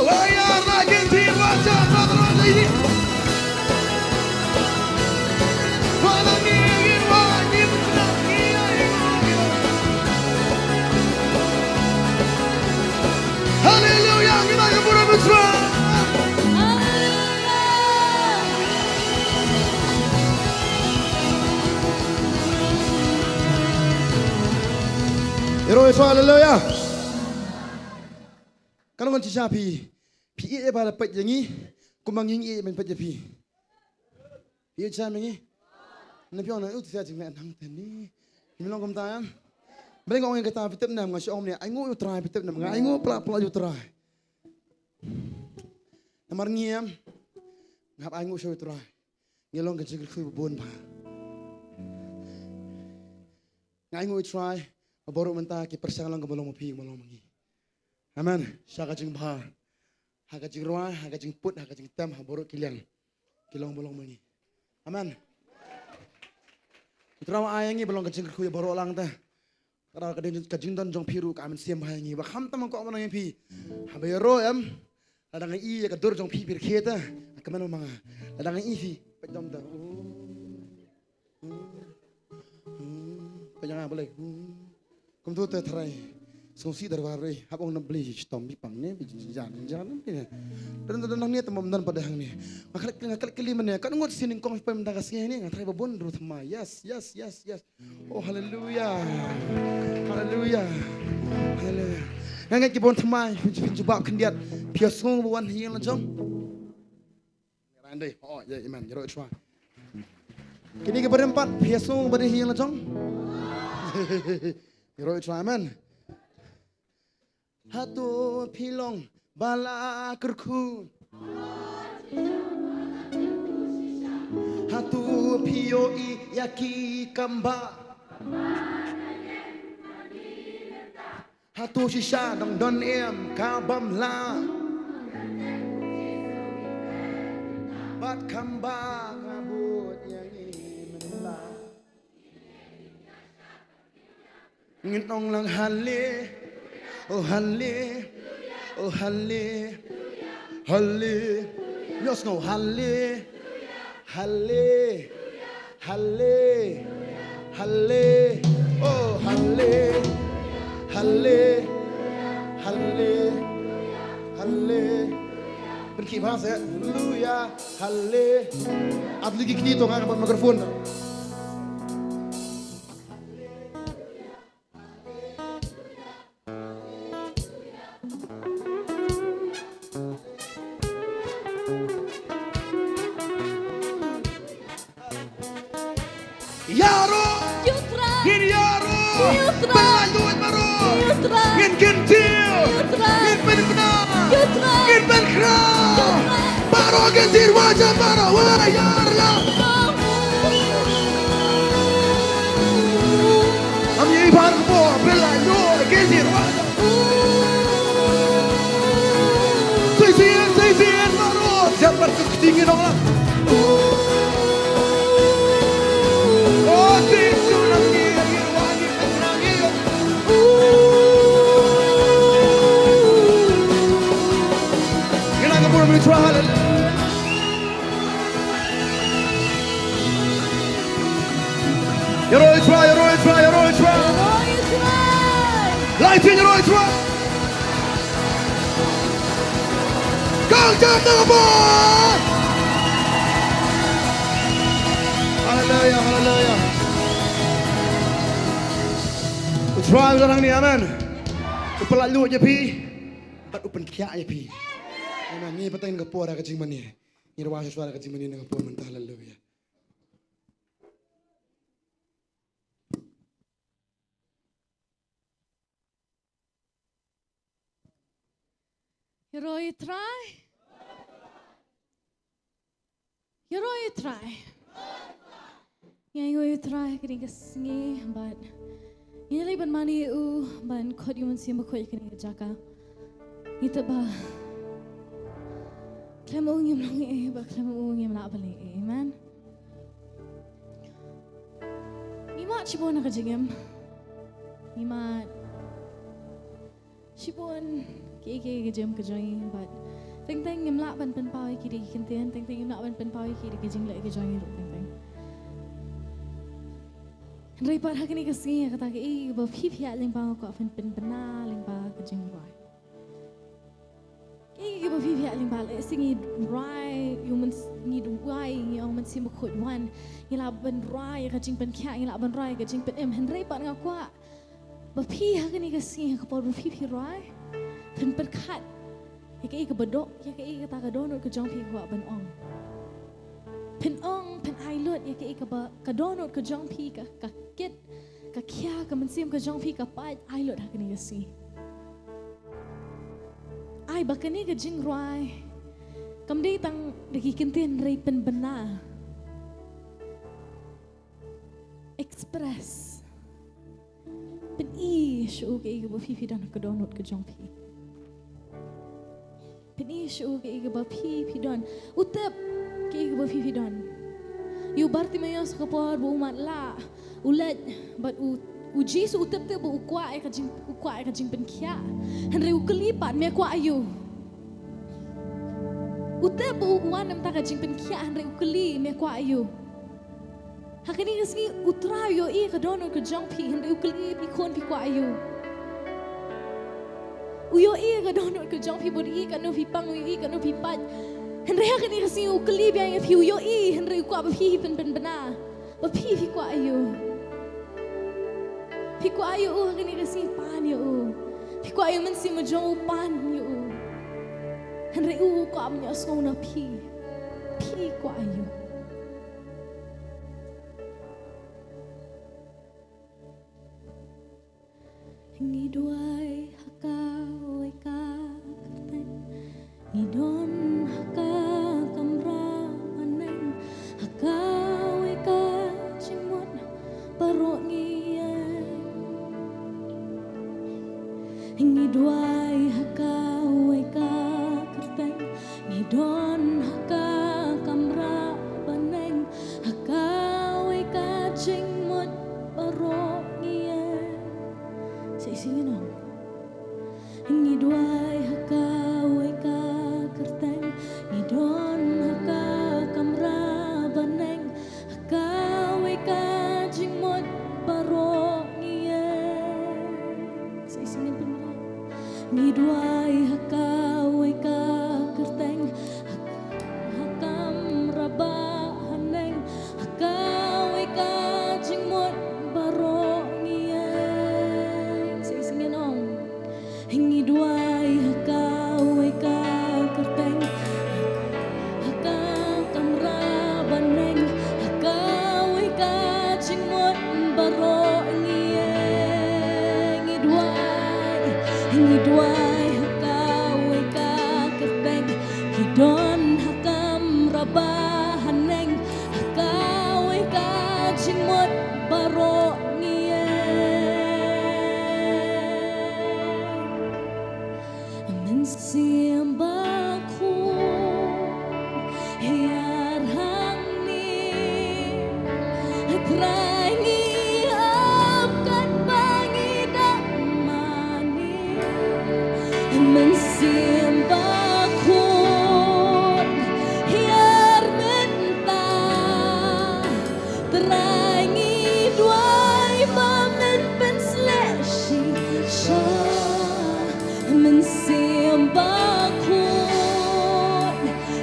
Wayar langit di wajah saudara ini. Hallelujah, kita akan berdoa. Hallelujah. Kalau kan cisha pi e ba pet yang ni, kumang yang e men pet pi. Pi cha mengi. Na pi ona ut sia jing na nang ten ni. Milong kom ta. Bring ngong kata pitep nam ngasih om ni. Ai ngu utrai pitep nam ngai ngu pla utrai. Namar ngiem. Ngap ai ngu show utrai. Ngelong kan jing khu bon ba. Ngai ngu utrai. Baru mentah ki persialan ke belum pi belum mengi. Amen. Syaka jing bahar. Haka jing ruai, haka jing put, haka jing tem, baru kiliang. Kilong belum mengi. Amen. Trawa ayangi belum kajing kuya baru lang ta. Kalau kajing don jong piru ka amen siam bayangi. Ba kham tamang ko manang pi. Habayro em. Ladang i ka dur jong pi pir kheta. Kaman manga. Ladang i fi pajam ta. Pajang boleh. Kum tu terterai, songsi darwari, habang nak beli stom bipang ni, jangan ni. Dan ni temam dan pada hang ni. Ngakal kali mana? Kan ngot sini kong pem dagas ni, ngatai babon Nongthymmai. Yes. Oh hallelujah. Ngangai kibon Nongthymmai, pinjubak kendiat, piasong buan hiang lajong. Randai, oh ya iman, jero itwa. Kini ke berempat, piasong beri hiang lajong. Jero itwa, amen. Hatu pilong bala kerku hatu pio i yaki kamba hatu shisha dong don em kabam la bat kamba ngabut yang ini mentah ngitong lang hale. Oh halle, oh halle, halle, let's go halle, halle, halle, halle, oh halle, halle, halle, halle. Pergi bahasa, haleluya, halle. Abdi gigi itu nggak dapat mikrofon. till. Ngin pen benar. Ngin pen kerap. Baru getir wajah baru wayarlah. Am ye ibar bo bela no getir wajah. Saya baru siapa ketinggian orang. Oh, tisu nangi wangi nangi. Kita nak pura try hallelujah. You're try. Light in your try. Kang jam dengan bos. Hallelujah. Try orang ni, amen. Upelat lu je pi, bat upen kia je pi. Amen. Ni patang dengan pora kecing mani. Ni rawah suara kecing mani dengan pora mentah. Hallelujah. You try. You try. Kini kesengi, but ini lagi ban mani ban kau dimun siapa kau kini kerjakan. Itu bah. Kamu ingin melongi, bah kamu ingin melak balik, amen. Mimat cipon nak kerjakan. Mimat cipon. Kiki jam kerjain, but teng ngemlak ban penpau kiri kintian, teng ngemlak ban penpau kiri kejing lek kerjain ru teng. Henry pat hak ni kesini kata ke ba phi leng ba ko pen bena leng ba kejing rai. Ki ba phi leng ba le singi rai human ni du wai ni ong man sim khot wan ni la ban rai kejing pen kya ni la ban rai kejing pen Henry pat ngakwa ba phi hak ni kesini ka pa ba phi rai. Pen berkat, ya ke bedok, ya ke kata kadonor ke jong pi kuat ben ong. Pen ailut, ya ke kadonor ke jong pi ka kit, ka kia ka mensim ke jong pi ka pat ailut hak ni kasi. Ai bakani ke jing ruai, kam dei tang deki kintin rei pen bena. Express. Pen syu ke bo fi dan kadonor ke jong pi. Penishu ke iga bapi pidon, utep ke iga bapi pidon. You berarti mayas kapor bu umat la, ulet, but uji su utep te bu ukwa kajing penkia. Henry ukelipat me kwa ayu. Utep bu uwan nam ta kajing penkia Henry ukeli me kwa ayu. Hakini kasi utrayo i kadono ke jong pi Henry ukeli pi kon pi kwa ayu. Uyo ka dono ke jong pi bodi ka no pi pang uyo ka no pi pat Henry ka ni kasi ukli biang pi uyo Henry kwa ba pi pen bena ba pi kwa ayo ka ni kasi pan yo pi kwa ayo man si mo jong pan yo Henry kwa mo so na pi kwa ayo Hingi duai hakau eka kerten Ngidon haka kamra maneng Hakau eka cimot parok ngien Hingi duai hakau eka kerten Ngidon haka kamra maneng Hakau eka cimot parok ngien Singing on. Hingi duai hakau eka kerteng, ngidon haka kamra baneng, hakau eka jingmot parok ngien. Singing benar. Hingi duai hakau eka kerteng, hakam raba haneng, hakau eka jingmot parok Hingi duai hakau eka kerteng Hakau kamra baneng Hakau eka cingmot baro Hingi duai Mensiambaku Hiar hangni Terangi apkan bangi damani Mensiambaku Hiar mentah Terangi duai mamen penslesi Syah Mensiambaku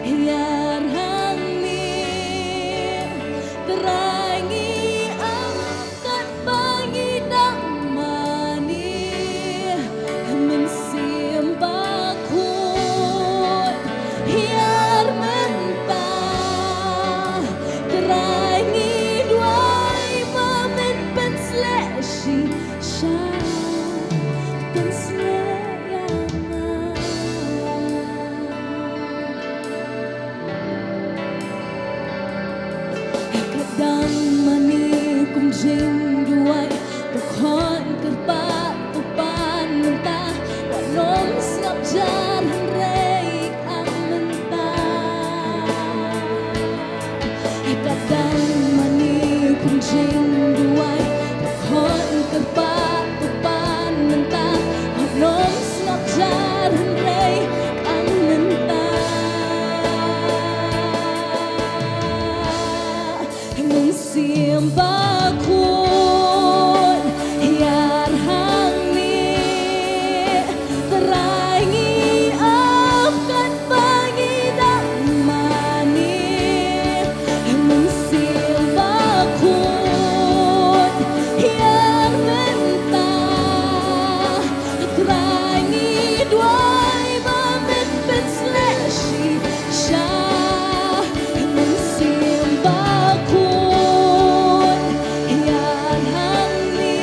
Hiar hangni Terangi angkat bangi damani Mensiambaku Hiar mentah Terangi duai mamen penslesi Syah Kadang mani kumjing duai Tukon kerpat tupan mentah Wanom siap jalan reik ang mentah Kadang mani kumjing duai Tukon kerpat tupan mentah Wanom siap jalan reik ang mentah Mensiambaku Hiar hangni Terangi apkan bangi damani Mensiambaku Hiar mentah Terangi duai mamen penslesi Syah Mensiambaku Hiar hangni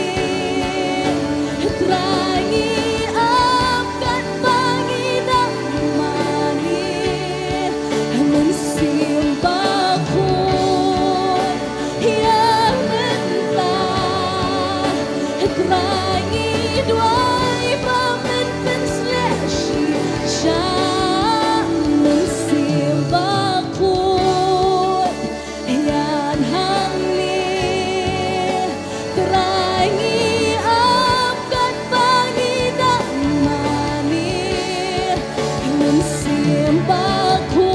Terangi apkan bangi damani Mensiambaku Hiar mentah Terangi duai mamen penslesi Syah Mensiambaku Hiar hangni Terangi apkan bangi damani Mensiambaku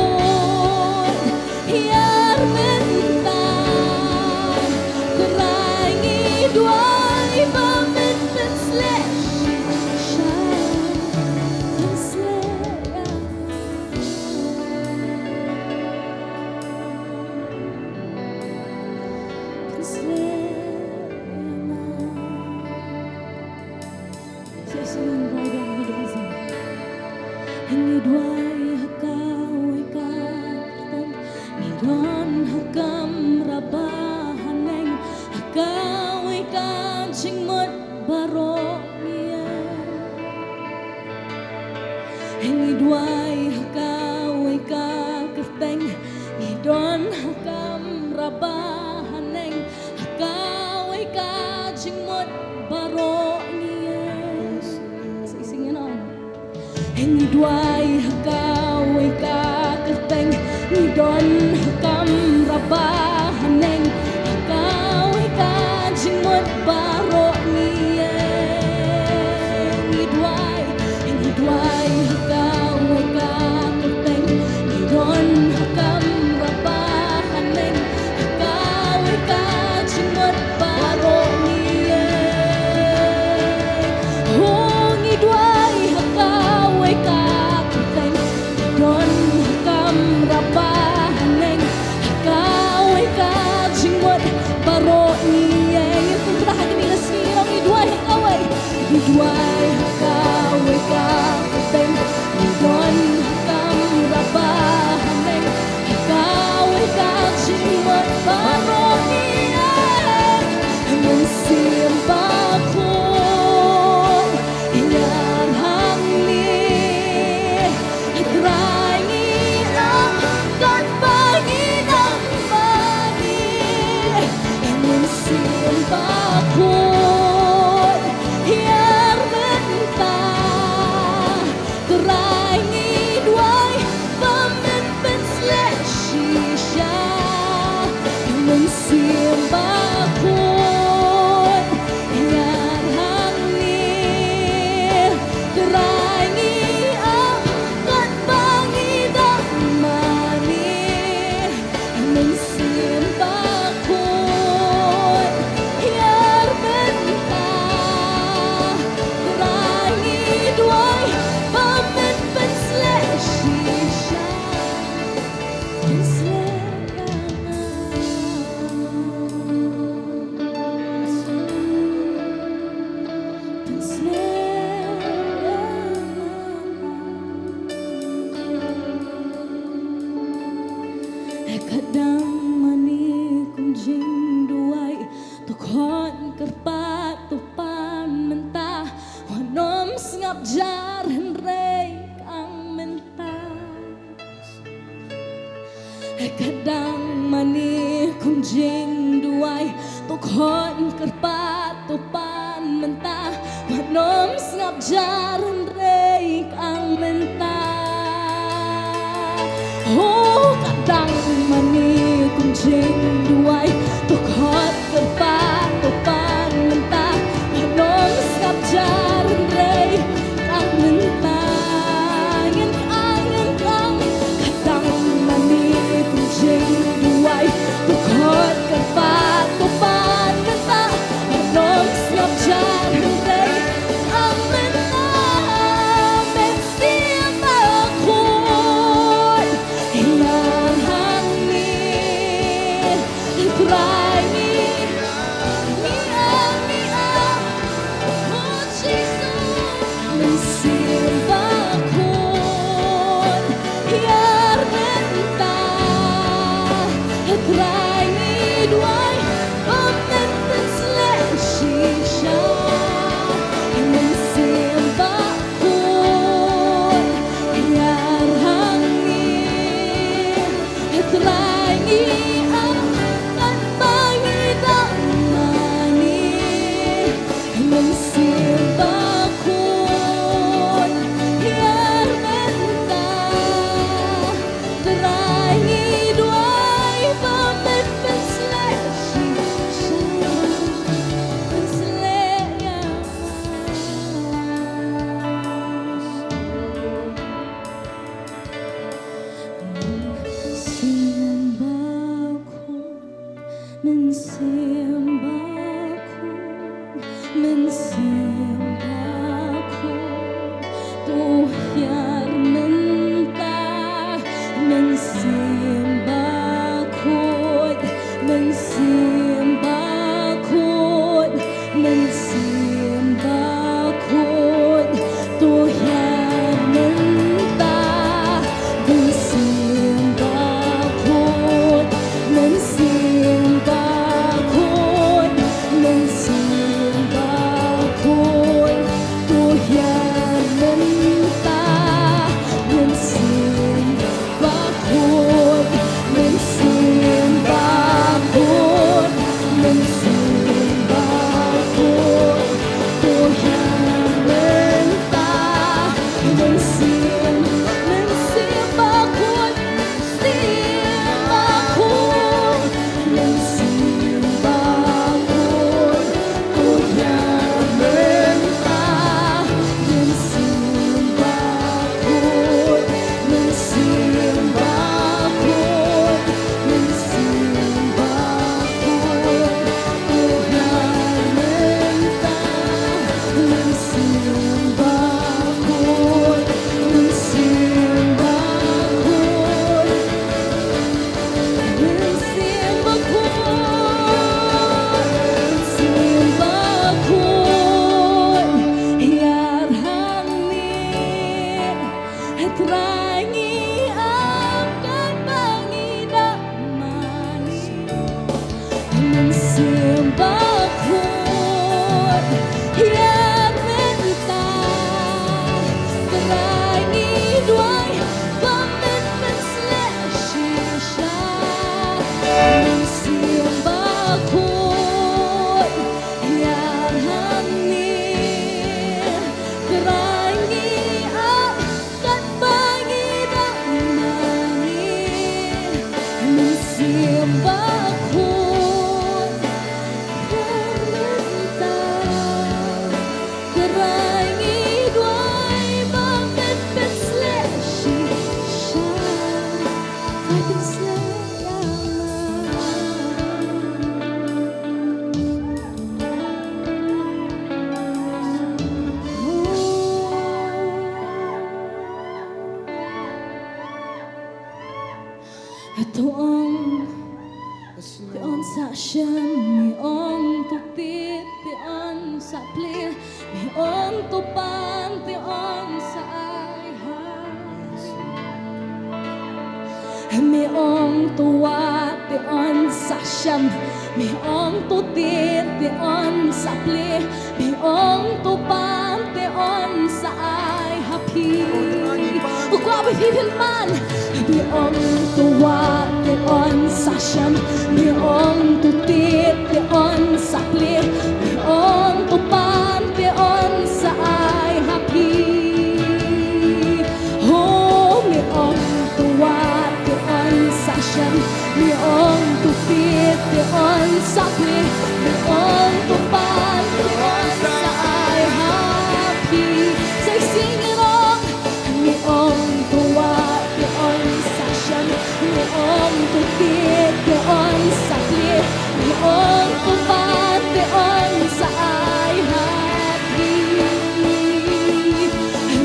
Hiar mentah Terangi duai mamen penslesi Syah Hanya duai hakau ikatan Midon hakam rabahaneng Hakau ikan cingmut baronia Hanya duai hakau ikatan Midon hakam rabahaneng Hakau ikan cingmut baronia Sing-singin on Hini duai hakau ikakateng Nidon hakam rabahaneng Hakau ikajingmut baro niye Hini duai hakau ikakateng Nidon hakam rabahaneng Hakau ikajingmut baro niye Hongi duai hakau ikakateng Don hakam rabahaneng ngap jaran rey ang mentas kadang mani kung jing duay tukhon karpa tupan mentah manom ngap jaran rey ang mentas oh kadang mani kung jing duay tukhon karpa tupan mentah manom ngap jaran rey ang mentas angin kang kadang mani kung jing duay tukhon karpa tupan mentah manom ngap jaran rey ang mentas bensim ako ilang hangin cry me oh Jesus bensim ako yar mentah cry me duai pamenten slashisha bensim ako yar hangin cry me akan pangitang mani bensim ako yar mentah cry me duai pamenten slashisha Tuong Tion sa shem mi ong tu tip tion sa ple mi ong tu pan tion sa ai ha mi ong tu wa tion sa shem mi ong tu tip tion sa ple mi ong tu pan tion on sa ai happy Ugwa ba hipin man Bi ong tuwa Bi on sa siyam Bi ong tutit Bi on sa pli Bi ong tupan Bi on sa ai happy Oh mi ong tuwa Bi on sa siyam Bi ong tutit Bi on sa pli Bi ong tupan Bi on sa ai happy Say sing along Mi ong tuwa Bi on sa siyam Mi ong tutit Bi on sa pli Mi ong tupan Bi on sa ai happy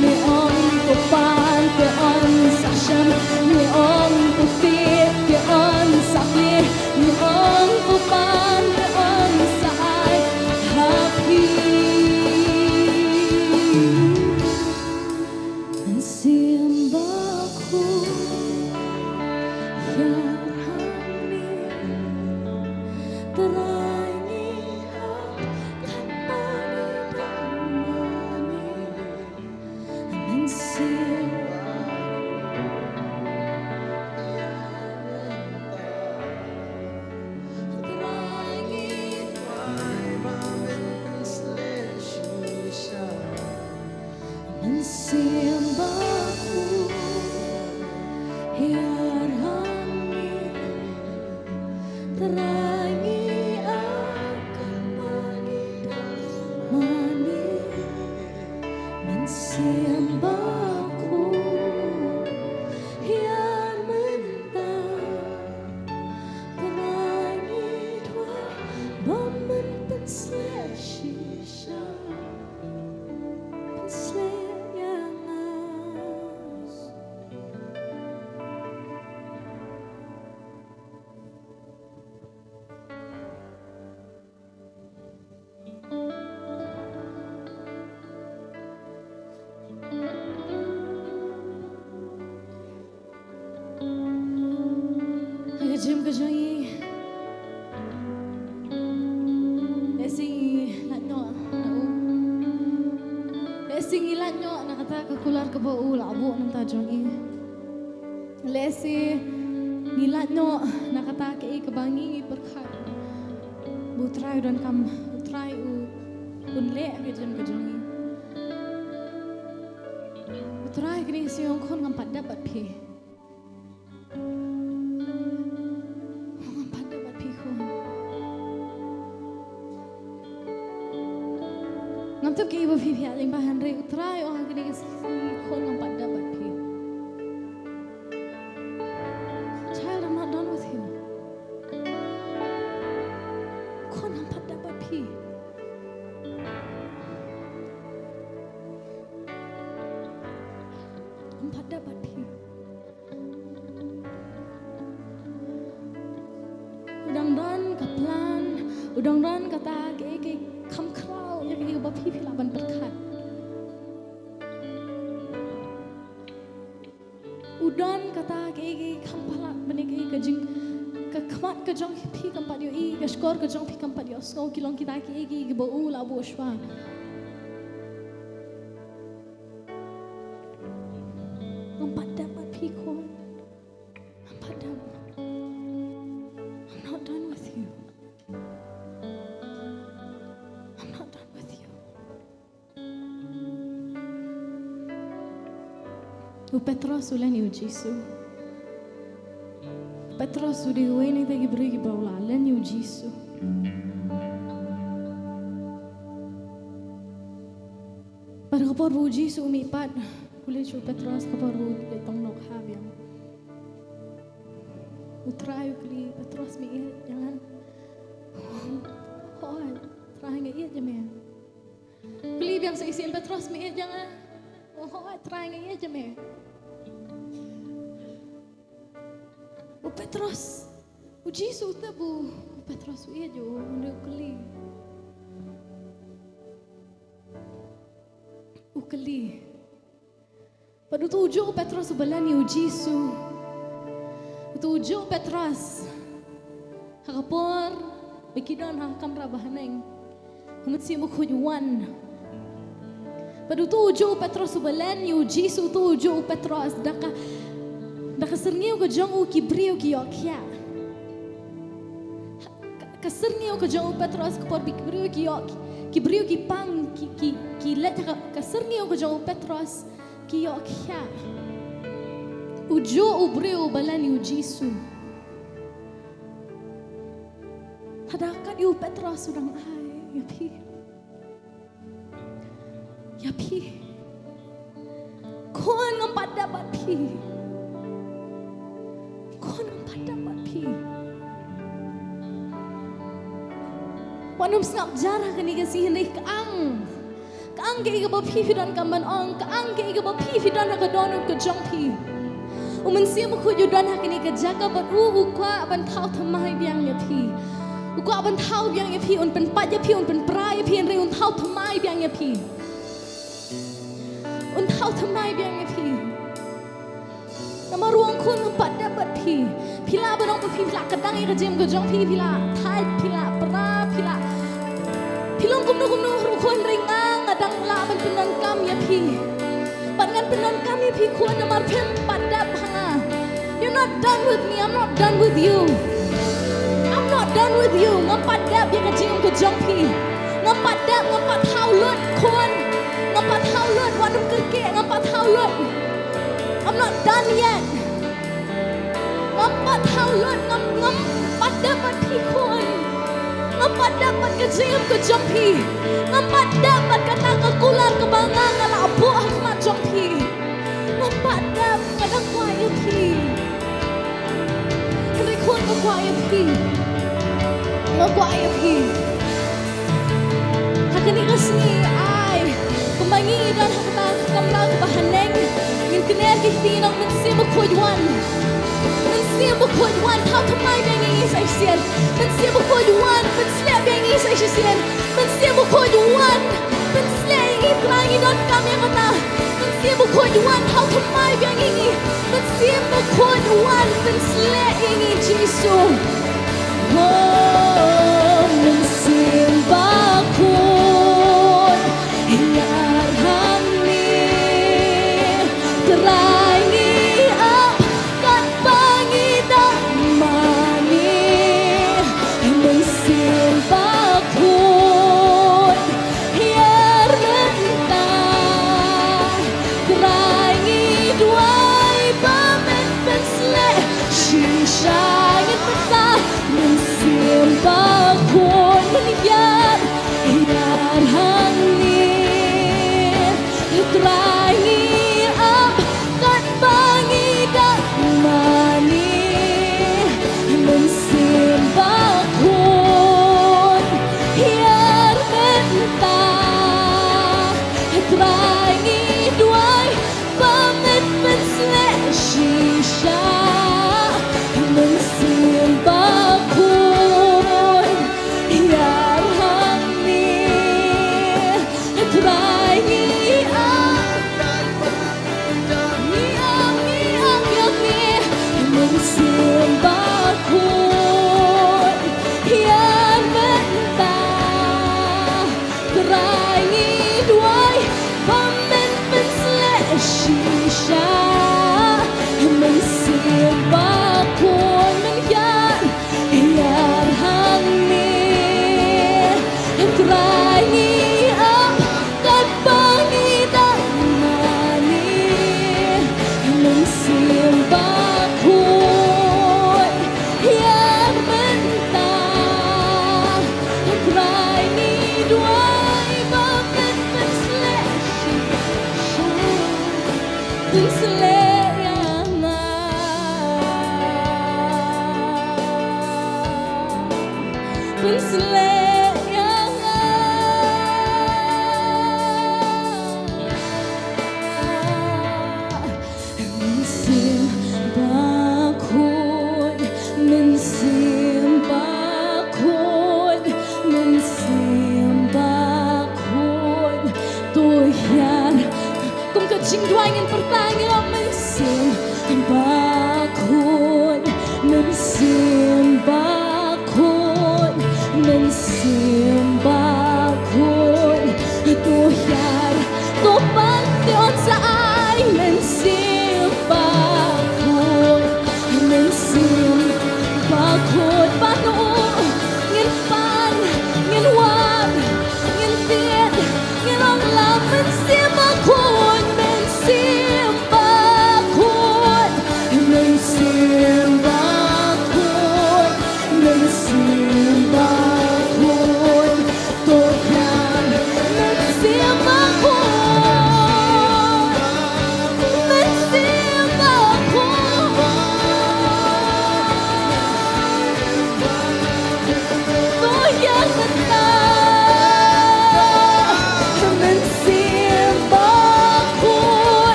Mi ong tupan Bi on sa siyam Mi ong tutit Bi on sa pli Mi ong tupan Bi on sa ai happy Ang simbaku yang hani terangi akan menemani Ang simbaku yang hani terangi akan menemani Ang simbaku yang mentang terangi dua momen penslesia pensleyangas Agajim kajangi Lesing lanyo Lesing ilanyo nakata kakular ka ba labo ng tajangi Lesi nilanyo nakata ka ikabangi perkat Butray dan kam butray unle agajim kajangi Butray kini siyong kon ngampat dapat pi Ngamtuk ke ibu pipi aling bahan rei utrai orang kini si kon ngampat dapat pi. Child, I'm not done with you. Kon ngampat dapat pi. Ngampat dapat pi. Udang dan kaplan, udang dan kata ke kam krau yang ibu pipi laban berkat. Udan kata ke kampala beniki kajing kamat kajong pi kampat yo I kaskor kajong pi kampat yo skau kilong kita ke bau labu shwa. Kampat dapat pi ko. Kampat dapat. I'm not done with you. I'm not done with you. O Petros ulan yo Jesu. Petros udi wene tagi brigi baula len yo Jesu. Pada kapor bu Jesu umipat boleh cu Petros kapor bu letong Nongkhryiem. Utrai kli Petros mi jangan. Oh, try ngait je me. Kli biang seisin Petros mi jangan. Oh, try ngait je me. O Petros, o Jesu tabu, o Petros ia jo ndu kli. O kli. Padu tuju Petros balani o Jesu. Tuju Petros. Hakapor bikidon ha kamra bahaneng. Humat si mo kujuan. Padu tu uju Petros ubalen yu Jisu tu uju Petros daka serngeu ko jong u kibriu ki yokya. Ka serngeu ko jong u Petros ko por kibriu ki yok kibriu ki pang ki let ka serngeu ko jong u Petros ki yokya. Uju ubriu ubalen yu Jisu. Hadakat yu Petros urang ai ya pi. Ya pi, kon ngampat dapat pi, kon ngampat dapat pi. Wanum snap jarah kani kasi hendak kaang ke iga bapi fidan kaman ong, kaang ke iga bapi fidan ka donut ke jong pi. Umensi mo ko yudan kani ka jaga bat ukwa ban thau thamai biang ya pi. Ukwa ban thau biang ya pi un pen pat ya pi un pen pra ya pi re un thau thamai biang ya pi. Untau thamai biang pi. Nama ruang kun empat dapat pi. Pila berong pi pila kadang ika jem ke jong pi pila thai pila pra pila. Pilong kumno rukun ringang adang la ban penan kam ya pi. Bangan penan kam ya pi kuan nama pem padap hanga. You're not done with me. I'm not done with you. I'm not done with you. Ngampat dap ya ke jem ke jong pi. Ngampat dap ngampat haulut kuan. Ngampat haulut wadum kerke ngampat haulut. I'm not done yet. Ngampat haulut ngampat dapat pikun. Ngampat dapat kejem ke jompi. Ngampat dapat kata kekular kebangan ala abu ahmad jompi. Ngampat dapat kadang kuaya pi. Hendak kun kuaya pi. Kuaya pi. Hakani kasni Kumbangi dan hakta kamlang bahaneng Ngin kiner kihtinang mensim bukhoywan Mensim bukhoywan Thao thamai biang isay siyan Mensim bukhoywan Menslep biang isay siyan Mensim bukhoywan Menslep ibrangin don kami kata Mensim bukhoywan Thao thamai biang ingi Mensim bukhoywan Menslep ingi Jisu Oh mensim bakun Hiar hamni terangi up kat bangi damani mensim bakun hiar mentah terangi duai pamen pensle shisha ingin mentah mensim bakun menhiar hiar hamni terangi up kat bangi damani mensim bakun hiar mentah terangi duai pamet pensle shisha mensim bakun hiar hamni terangi mensim bakun hiar mentah terangi duai pamen pensle shisha mensim bakun menhiar hiar hamni terangi up kat bangi damani mensim bakun hiar mentah terangi duai pamen pensle pensle pensle mensim bakun mensim bakun mensim bakun tuhan kum kecing dua ingin pertanyaan mensim bakun mensim bakun mensim bakun tuhan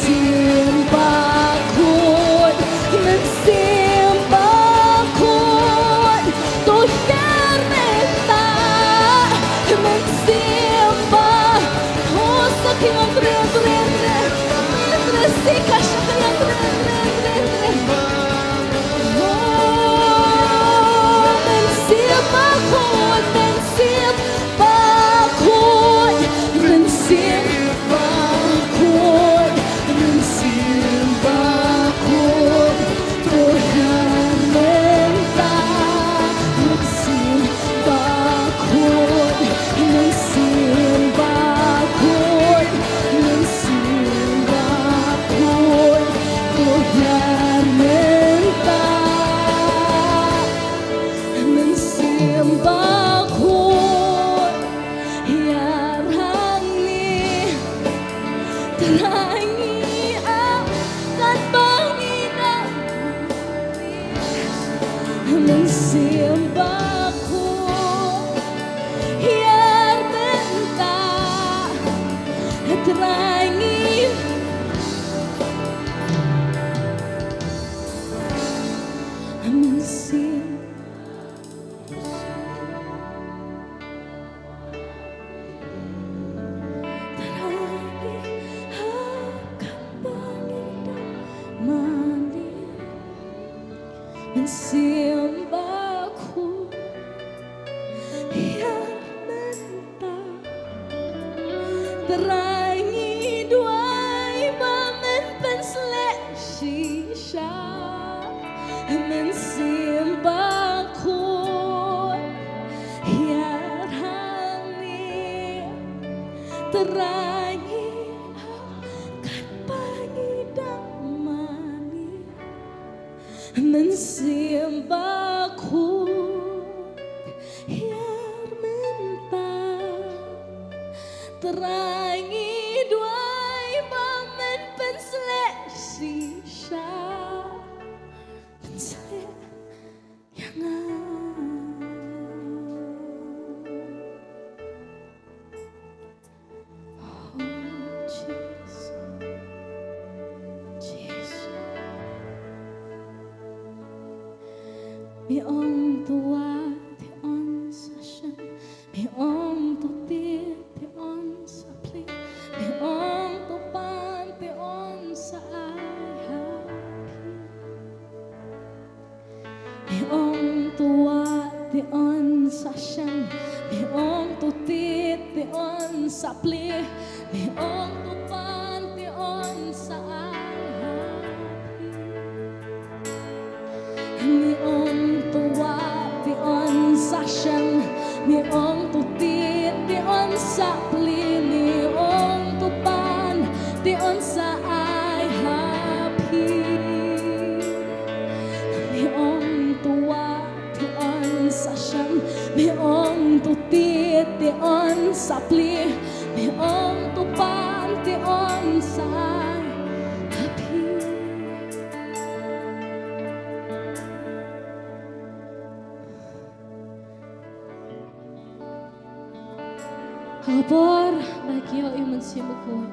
Mensimbah kun, mensimbah kun, Tuhan renta, mensimbah, oh sakingan tren, sikah sakingan tren, oh mensimbah kun, mensimbah kun, mensimbah kun, mensimbah kun, Tuhan renta, mensimbah kun, mensimbah kun, mensimbah kun, Tuhan renta, mensimbah kun, ya rangi, terangi akan banginan, mensimbah kun, ya renta, terangi, mensimbah. Mensimbahku yang mentah, terangi duai bamen penslek shisha, mensimbahku yang hani, terangi akan pangidang mani, mensimbahku yang mentah, terangi duai bamen penslek shisha, penslek yang oh Jesus, Jesus. Mi om tua te on sashan, mi om to te on sa pli, mi om to pan te on sa ai happy, mi om tua te on sashan, mi om to te on sa pli, mi om to pan te on sa ai happy. Mi om tua ti on sashan, mi om tu ti on sa pli, mi om tu pan ti on sa ai happy. Mi om tua ti on sashan, mi om tu ti on sa pli, mi om tu pan ti on sa ai happy. Habor bagi yang mensimbahku,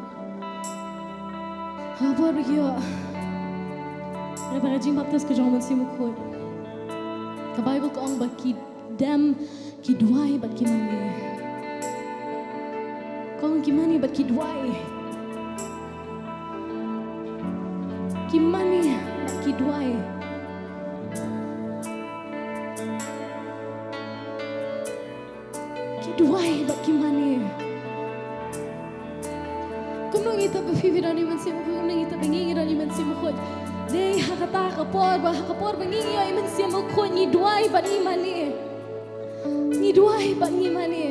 habor bagi daripada jing baptis ke jangan mensimbahku. Ke Bible ke orang bagi dem kiduai bagi mani, kong gimana bagi kiduai, gimana bagi kiduai. Kiduai bagi mana? Kung nung ita pafifiran ni mensimu, kung nung ita pengingiran ni mensimu kod, deh hakata hakapor pengingiran ni mensimu kod ni duai bagi mana? Ni duai bagi mana?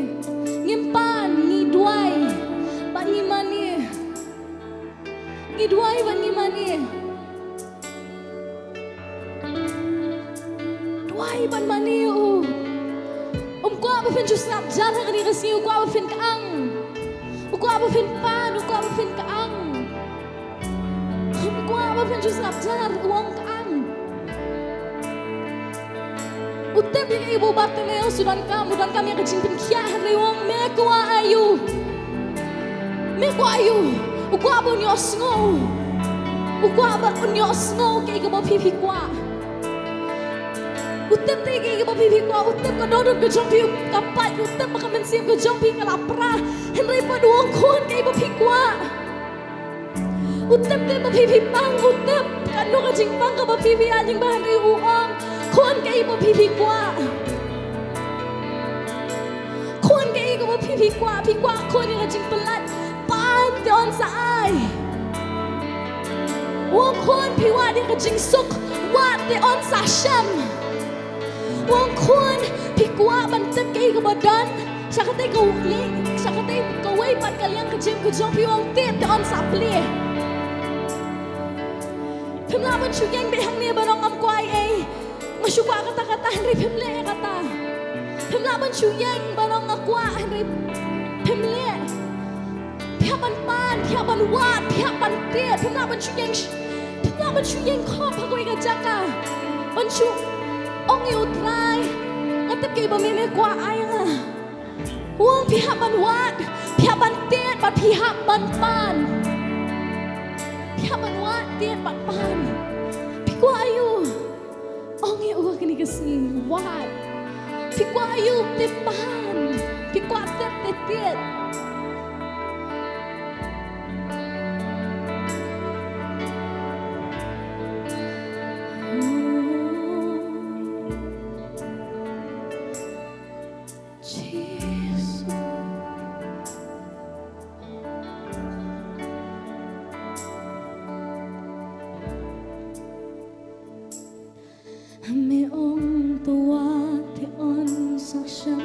Ngimpan ni duai bagi mana? Ni duai bagi mana? Duai bagi mana? Ko apa fin just snap jalan hari kasi ko apa fin kaang, ko apa fin pan, ko apa fin kaang, ko apa fin just snap jalan uang kaang. Utte bili ibu bate meo sudan kami kecing pengkiah hari uang me ko ayu, ko apa nyos ngo. qua ba unyo snow ke ke ba phi qua utep te ke ba phi qua utep ka do ka jong phi ka pai utep ka men sim ka jong phi ka la pra henry pa duong khon ke ba phi qua utep te ba phi pang utep ka no ka jing pang ka ba phi a jing ba henry u ong khon ke ba phi qua khon ke ka ba phi qua khon ka jing pelat pan te on sa ai wong khon phi wa de ka jing suk wa te on sa sham wong khon phi qua ban tep ke ka ba dan sa ka te ka li sa ka te ka wei pat ka liang ka jim ka jong phi wong te on sa ple phim la ban chu yang be hang ne ba rong am kwai ai ma chu kwa kata kata henry phim le kata phim la ban chu yang ba rong akwa henry phim le phia ban pan phia ban wat phia ban te phim la ban chu yang kho pa koi ka jaka ban chu ong yu trai ngatep ke ba me kwa ai nga wong phia ban wat phia ban te ba phia ban pan phia ban wat te ban pan phi kwa ayu ong yu ka ni ka sin wat phi kwa ayu te pan phi kwa te te me ong to wa te on sa sham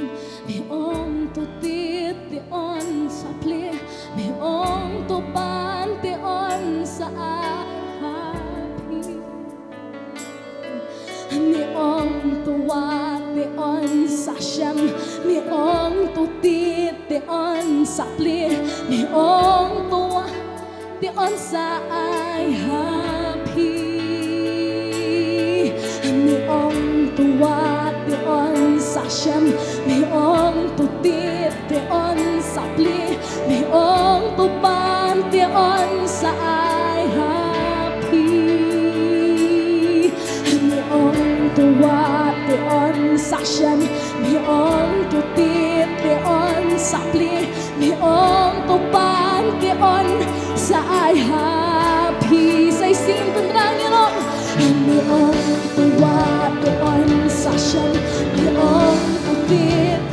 me ong to ti te on sa ple me ong to ban te on sa happy me ong to wa te on sa sham me ong to ti te on sa ple me ong to wa te on sa ai happy me ong to wa te on sa sham me ong to ti te on sa ple me ong to ban te on sa ai happy me ong to wa te on sa sham me ong to ti te on sa ple me ong to ban te on sa ai happy say sim tung rang yelong me ong to wa te on sa sham me ong to ti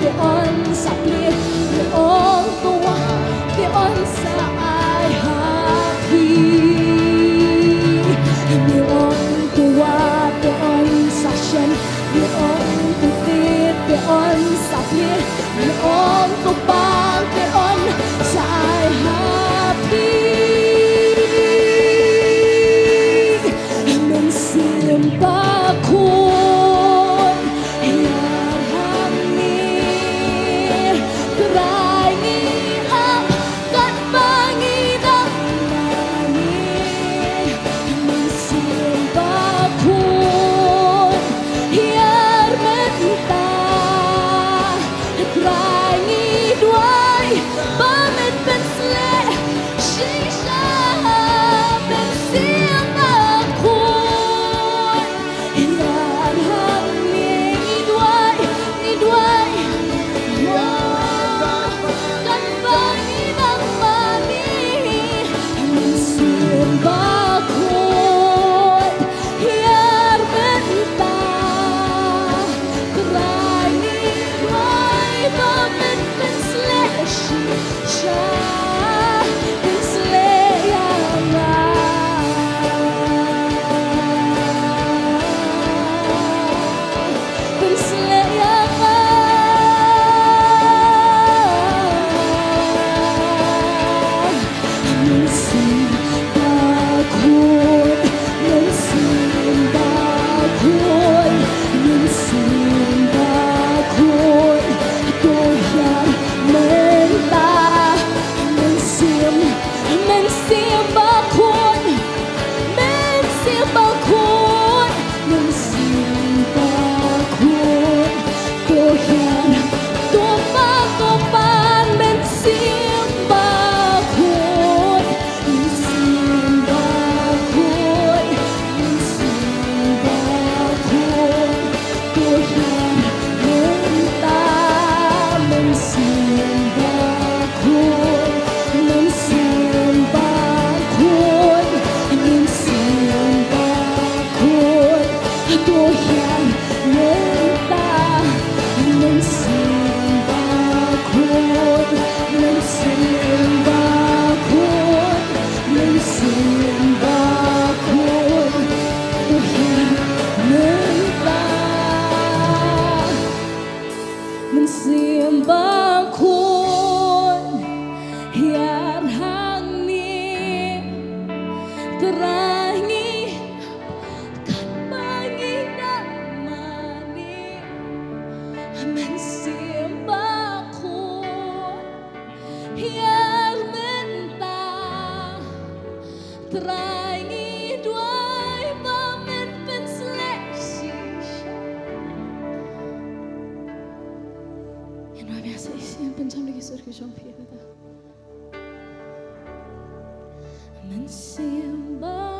te on sa ple me ong to wa te on sa ai happy me ong to wa te on sa sham me ong to ti te on sa ple me ong to ba te on sa ai happy Sim pa khôn yang ham ni งี้ด้วยว่ามันเป็นสเลสิยังไงbiasa isian pencam lagi surga jompi kata mensiambaku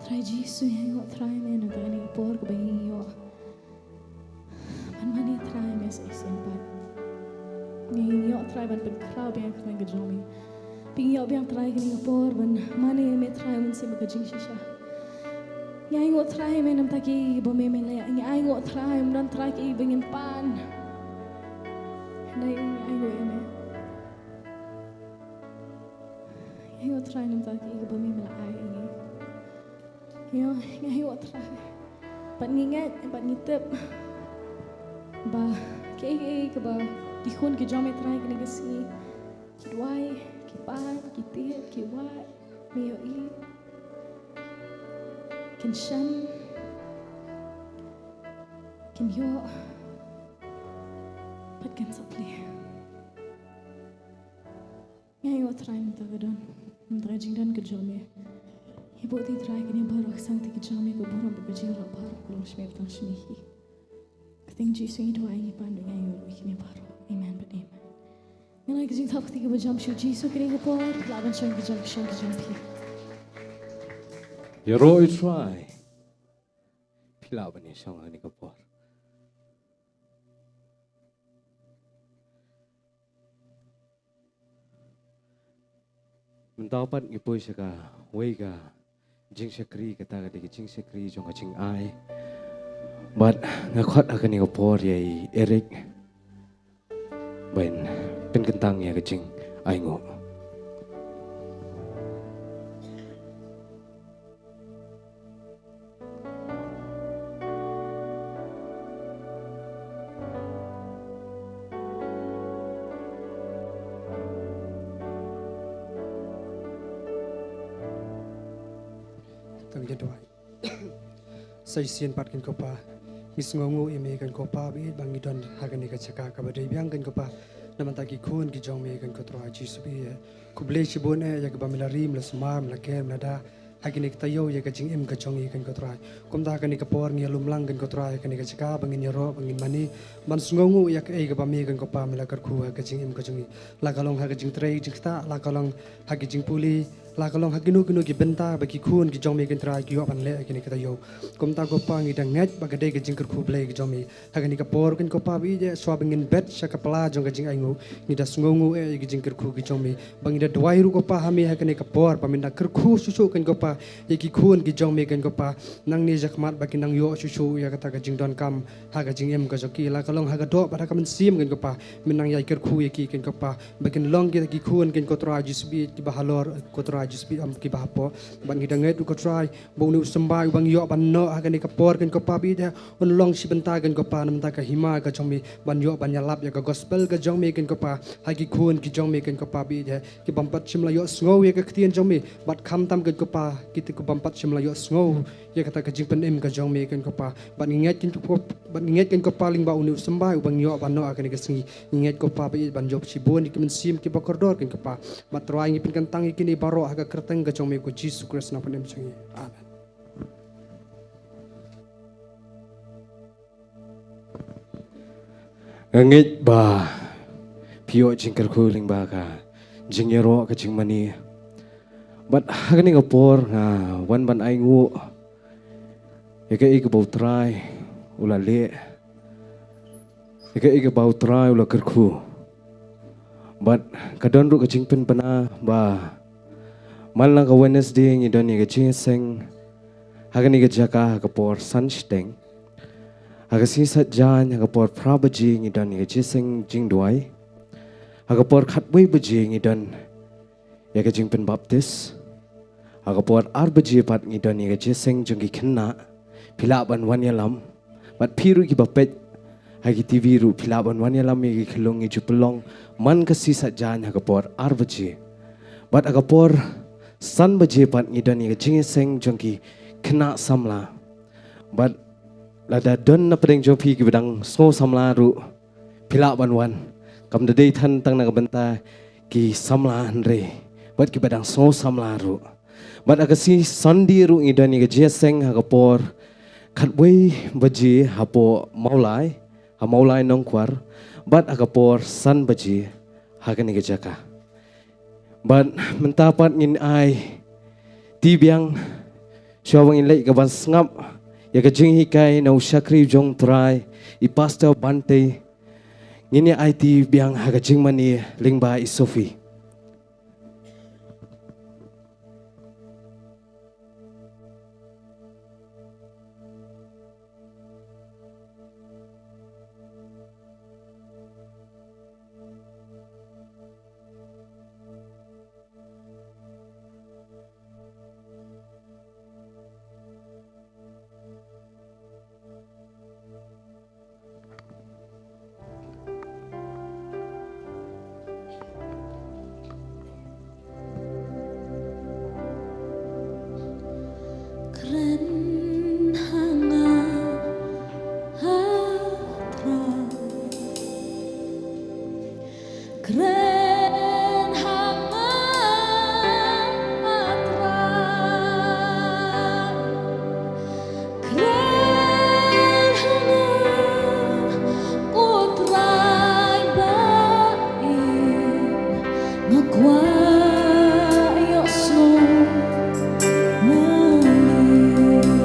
Try Jesus yang kau try mana tak ni por ke bagi yo. Man try mes isimpat. Ni yo try ban berkrau biang kena gejomi. Ping yo biang try kini por ban mana me try man si magajing shisha. Yang kau try mana tak ki bome mele. Yang kau try man try ki bingin pan. Dai yang kau eme. Yang kau try man tak ki bome mele ai ini. Yo, ngahi wat try. Pat ngingat, pat ngitep. Ba, ke ba dihun ke jam try ke negasi. Kidwai, kipat, kitit, kiwat, mio i. Kin shan. Kin yo. Pat kan sapli. Ngahi wat try minta gadon. Minta jingdan ke jam. Ibu ti try kini baru sang ti kejami ko burung bekerja orang baru kalau semir tang semihi. Keting Yesus ini doa ini pandunya yo kini baru. Amen but amen. Ngai kejing tak ti ke jam shu Yesus kini ko por laban sang kejam pi. Yero I try. Pila bani sang ani ko por. Mentapat ngipoi saka wega jing sekri kata kata jing sekri jong jing ai but ngakot akan ni kopor yai Eric ben penkentang ya jing ai ngo Saya sian pat kan kopa, misngongu ime kan kopa bi bangi don hagan ni kacaka kabadai biang kan kopa, naman taki kun ki jong me kan kotro aji subi kuble cibon ya ke bamilari melasmar melake melada hagan ni katayo ya ke jing im ka jong kan kotro kumta hagan ni kapor ni lumlang kan kotro hagan ni kacaka bangin yaro bangin mani man sngongu ya ke bami kan kopa melakar ku hagan jing im ka jong lakalong hagan jing trei jing ta lakalong hagan jing puli lakalong haginu ki benta bagi kun ki jong me kan tra ki apan le kini kata yo kom ta ko pa ngi dang ngat bagade ke jing ku ble ki jong me hagani ka por kan ko pa bi je swa bengin bet sha ka pala jong ka jing aingu ni da sngongu ki jing ku ki jong me bangi da dwai ru ko pa hami hagani ka por pa min da ku susu kan ko pa ye ki kun ki jong me kan ko pa nang ni jakmat bagi nang yo susu ya kata ka jing don kam haga jing em ka joki lakalong haga do pada ka min sim kan ko pa min nang ya ku ye ki kan ko pa bagin long ki kun kan ko tra jisbi ki bahalor ko tra just be kibapo ban kita ngai tu ko try bong nu sembai bang yo ban no akan ni kapor kan ko pa bi da on long si benta kan ko pa nam ta ka hima ka jong mi ban yo ban yalap ya ka gospel ka jong mi kan ko pa hai ki khun ki jong mi kan ko pa bi da ki bampat chim la yo sngo ye ka ktien jong mi bat kham tam kan ko pa ki te ko bampat chim la yo sngo ye kata ka jing pen em ka jong mi kan ko pa ban ngai kin ko ban ngai kan ko pa ling ba unu sembai bang yo ban no akan ni ka singi ngai ko pa bi ban job si bon ki men sim ki ba kordor kan ko pa matrai ngi pin kan tangi kini baro aga kerteng ka jong mi ko Jesus Christ na panem changi amen. Ngit ba pio jingkar kuling ba ka jingero ka jingmani but hagani ka por nga wan ban ai ngu eka ik bau try ula le eka ik bau try ula kerku but kadon ru ka jingpen pana ba malna ka Wednesday ngi don ka jingseng hagani ka jaka ka por sunsteng Agasi sat jan agapor prabaji ngidan ya jiseng jing duai agapor khatwei baji ngidan ya ka jing pen baptis agapor arbaji pat ngidan ya jiseng jongki khenna philaban wanyalam bat phiru ki bapet hagi tv ru philaban wanyalam ya ki khlong ngi jupelong man ka si sat jan agapor arbaji bat agapor san baji pat ngidan ya jiseng jongki khenna samla bat lada don na pedeng jopi ki bedang so samla ru pila banwan kam de dei than tang na banta ki samla andre bat ki bedang so samla ru bat agasi sandi ru ngidan ni ge seng ha kapor khatwei baji hapo maulai nongkwar bat agapor san baji ha ga ni ge jaka bat mentapat ngin ai ti biang shawang in lei ka ban ngap ya ka jing hikai na ushakri jong try I pastor Bantei ngini IT biang haga jing mani lingba I Sophie Keren hangat hatra Keren hangat hatra Keren hangat kutrai baik Ngakwa yosno Nongkhryiem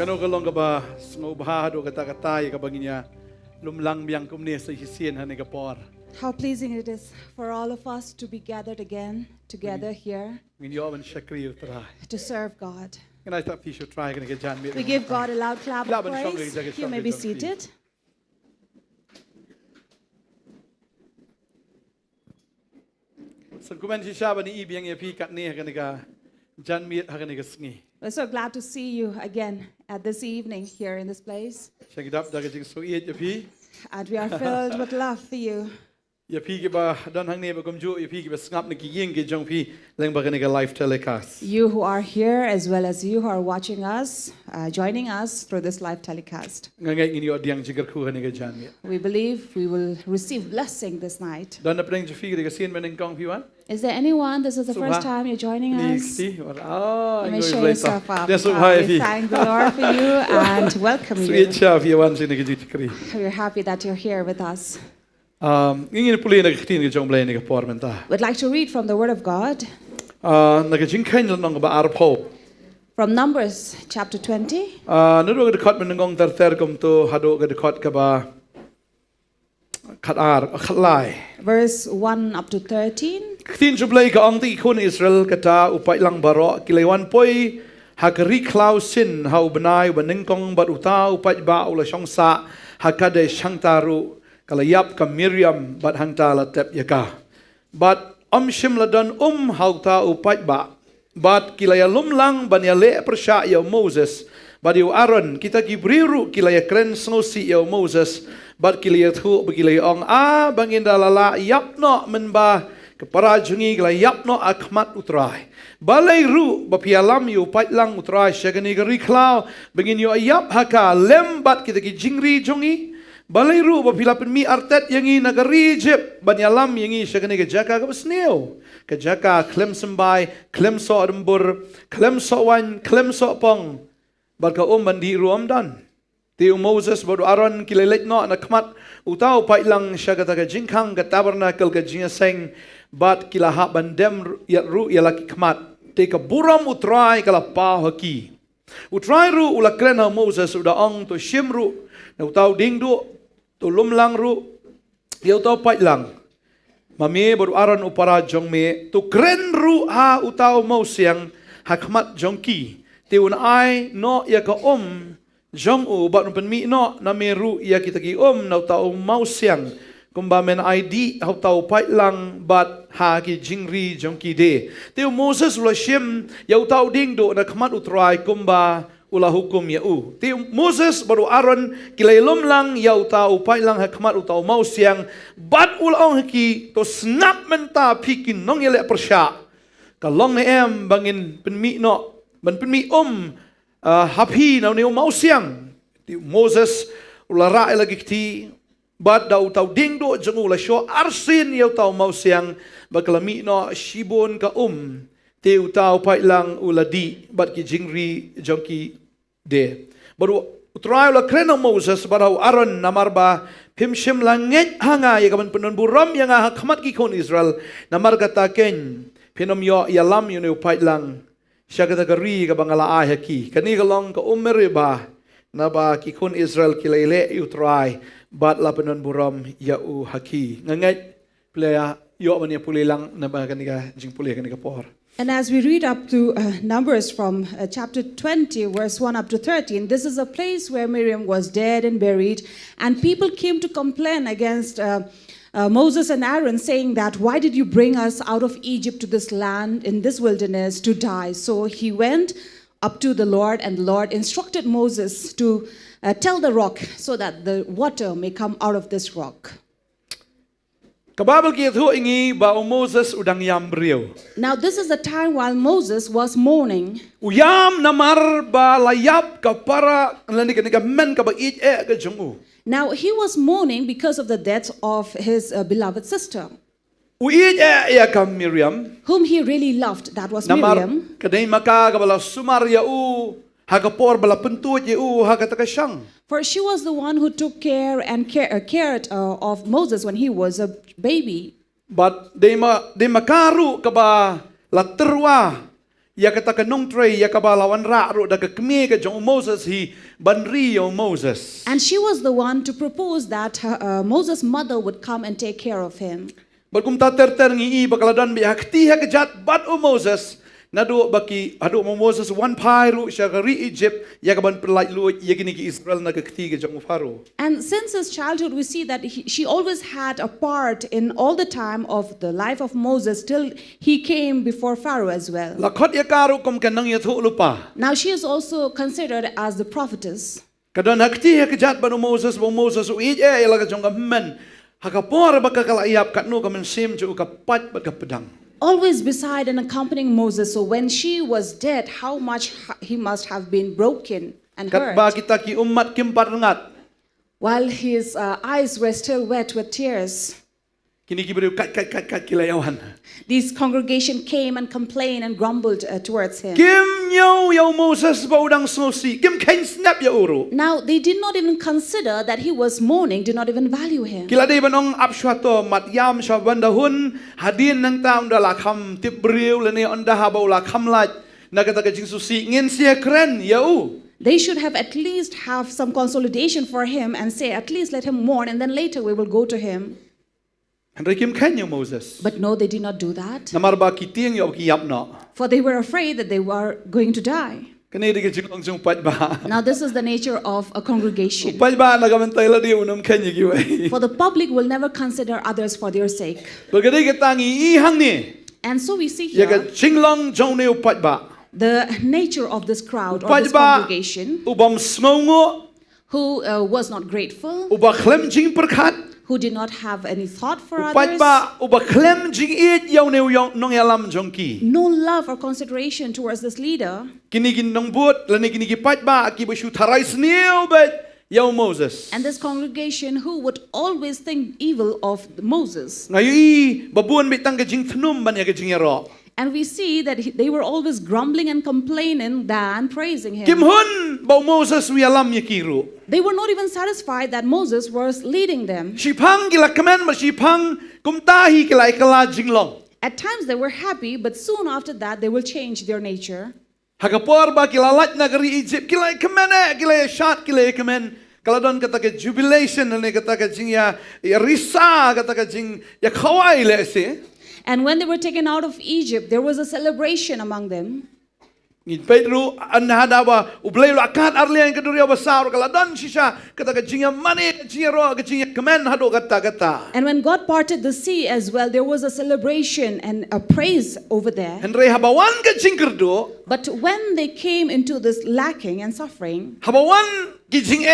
Ngano kalong ka ba ngubha do kata katay ka banginya lumlang biyang kumne sa hisien hani ka por. How pleasing it is for all of us to be gathered again together here Nginyo man shakri utray. to serve God. Can I start you try can get Jan We give God a loud clap Clap of and song praise. exactly, You may song be exactly. seated. Sa kuman si Shaba ni ibiyang yapi kat ni kan ka Jan miet hakan ka sngi. We're so glad to see you again at this evening here in this place. Shagidap daga jing so iet yapi. And we are filled with love for you. Yapi ki ba don hang ne ba kumju yapi ki ba ngap ni ki ying ki jong pi leng ba kan ka live telecast. You who are here, as well as you who are watching us, joining us through this live telecast. Ngangai nginyo diang jigar ku kan ka Jan miet. We believe we will receive blessing this night. Don na preng jafi ka sien men kong pi wan. Is there anyone, this is the first time you're joining Ni us? ti war ah You may show yourself up. Dia so We hai pi. thank the Lord for you and welcome Sweet you. chef ya wan sin ka jitikri. We're happy that you're here with us. Ingin puli na kitin ka jong blay ni ka por menta. We'd like to read from the Word of God Na ka jing kain lang ba arpo. from Numbers chapter 20, Nado ka dekot men ngong ter kum to hado ka dekot ka ba khatlai. verse 1 up to 13. Kitin jublay ka ang ti kun Israel kata upay lang baro kilaywan poy hakari klausin hau benai benengkong bat uta upay ba ula shongsa hakade shangtaru kalayap ka Miriam bat hangta latep yaka. Bat shim ladan hau ta upay ba bat kilaya lumlang banyale persya ya Moses bat yu Aaron kita gibriru kilaya kren sngosi ya Moses bat kilaya thu begilaya ong bangin dalala yapno menba kepara jungi kala yapno akmat utrai balai ru bapialam yu paitlang utrai syagani gari klau begin yu ayap haka lembat kita ki jingri jungi balai ru bapilapin mi artet yangi nagari jep banyalam yangi syagani ke jaka ke besneu ke jaka klem sembai klem so adembur klem so wan klem so pong barka bandi ruam dan Tiu Moses bodo Aaron kilelet no nakmat utau paitlang syagata ka jingkang ka tabernakel ka jingaseng bat kilaha bandem ya ru ya laki kmat te ka buram utrai kala pa haki utrai ru ula krena Moses uda ong to shimru na utau dingdu to lumlang ru ya utau paitlang mami bodo Aaron upara jongme to kren ru ha utau Mosiang hakmat jongki te un ai no ya ka Jong bat numpen mi no na meru ya kita ki na tau mau siang kumba men ID hau tau pai lang bat ha ki jingri jong ki de teu Moses ula shim ya tau ding do na khamat utrai kumba ula hukum ya teu Moses baru Aaron kilai lom lang ya tau pai lang ha khamat utau mau siang bat ula ong ki to snap menta pikin nong yele persya kalong ne bangin pen mi no ban pen mi happy na neu mau siang Moses ulara lagi kti bad dau tau ding do jeng ula sho arsin yau tau mau siang baklami no shibon ka teu tau pai lang ula di bad ki jingri jongki de baru utrai ula krena Moses barau Aaron namarba pimshim langet hanga ya kaman penon buram yang hakmat ki kon Israel namar kata ken pinom yo yalam yo neu pai lang syagata kari ka bangala ahaki kani kalong ka umeriba na ba kikun Israel kilele utrai bat lapanon buram ya haki ngangai playa yo man ya pulilang na ba kani ka jing puli kani ka por. And as we read up to Numbers from chapter 20, verse 1 up to 13, this is a place where Miriam was dead and buried, and people came to complain against Moses and Aaron, saying that, why did you bring us out of Egypt to this land in this wilderness to die? So he went up to the Lord, and the Lord instructed Moses to tell the rock so that the water may come out of this rock. Kababal ki thu ingi ba Moses udang yam brio. Now this is the time while Moses was mourning. Uyam namar ba layap kapara lani kani ka men ka ba ka jungu. Now he was mourning because of the death of his beloved sister, ya ka Miriam whom he really loved. That was namar Miriam. kadai maka ka bala sumar ya hagapor bala pentut ya hagataka syang. For she was the one who took care and cared of Moses when he was a baby. But de makaru ka ba laterwa ya kata ke Nongthymmai ya kabalawan ra ro da ke kme ke jong Moses hi banri yo Moses. And she was the one to propose that Moses' mother would come and take care of him. But kum ta ter ngi I bakaladan bi hakti ha ke jat bat o Moses nadu baki adu mo Moses one pai ru shagari Egypt ya ka ban pelai lu ya gini ki Israel na ke kti ke jong Pharaoh. And since his childhood, we see that she always had a part in all the time of the life of Moses till he came before Pharaoh as well. La khot ya karu kum ke nang ya thu lupa. Now she is also considered as the prophetess. Kadon hakti ha ke jat ban o Moses u ya la ka jong ka men ha ka por ba ka kala iap kat nu ka men sim ju ka pat ba ka pedang. Always beside and accompanying Moses. So when she was dead, how much he must have been broken and Kat ba hurt. kita ki umat kim parangat. While his eyes were still wet with tears. Kini ki beriu kat kilayawan. This congregation came and complained and grumbled towards him. Kim yo Moses ba udang sosi. Kim kain snap ya uru. Now they did not even consider that he was mourning, did not even value him. Kila day banong apswato mat yam sha bandahun hadin nang ta unda la kham tip beriu le ne onda ha ba la kham la na kata ka jing susi ngin sia kren ya u. They should have at least have some consolidation for him and say, at least let him mourn and then later we will go to him. Henry Kim kain yo Moses. But no, they did not do that. Namar ba ki tiang yo ki yap no. For they were afraid that they were going to die. Kani de ke jing jong pat ba. Now this is the nature of a congregation. Pat ba na gamentay la di unum kain gi wei. For the public will never consider others for their sake. Bagade ke tangi I hang ni. And so we see Ya here ka Shillong jong ne pat ba. the nature of this crowd or Pat this ba congregation ubam sngongo who was not grateful, uba klem jing perkat. who did not have any thought for Pat others, ba uba klem jing it yaw ne nong yalam jong ki. no love or consideration towards this leader. Kini gin nong but lani kini ki pat ba ki bashu tharai sneu bet yaw Moses. And this congregation who would always think evil of Moses. Ngayon I babuan bitang ka jing thnum ban ya ka jing yaro. And we see that they were always grumbling and complaining than praising him. Kim hun ba Moses wi alam ya kiru. They were not even satisfied that Moses was leading them. Shipang gila kamen ma shipang kumtahi kilai kala jinglong. At times they were happy, but soon after that they will change their nature. Hagapor ba kilalat na kari Egypt kilai kamen kilai shot kilai kamen. Kaladon kata ka jubilation ne kata ka jing ya risa kata ka jing ya khawai le se. And when they were taken out of Egypt, there was a celebration among them. Ngin Pedro an hada ba ublay lo akat arlian ka duriya basar kaladon shisha kata ka jing ya mani ka jing ya ro ka jing ya kamen hado kata. And when God parted the sea as well, there was a celebration and a praise over there. Henry habawan ka jing kerdo But when they came into this lacking and suffering, habawan ki jing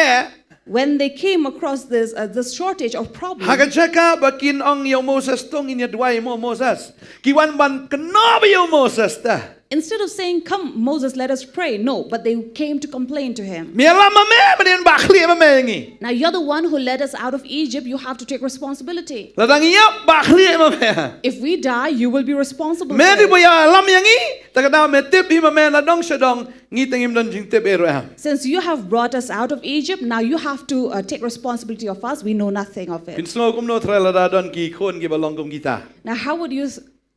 when they came across this shortage of problems, Hagajaka bakin ong yo Moses tong inya duai mo Moses. Kiwan ban kenobi yo Moses ta. instead of saying, "Come, Moses, let us pray," no, but they came to complain to him. Miala mame badin bakhli mame ngi. Now you're the one who led us out of Egypt. You have to take responsibility. Ladang iya bakhli mame. If we die, you will be responsible. Me For di it. boya lam yangi. Tagada me tip hi mame ladong shadong ngi tengim don jing tip ero am. Since you have brought us out of Egypt, now you have to take responsibility of us. We know nothing of it. Kinsno kum no tra ladadon ki khon ki balong kum kita. Now, how would you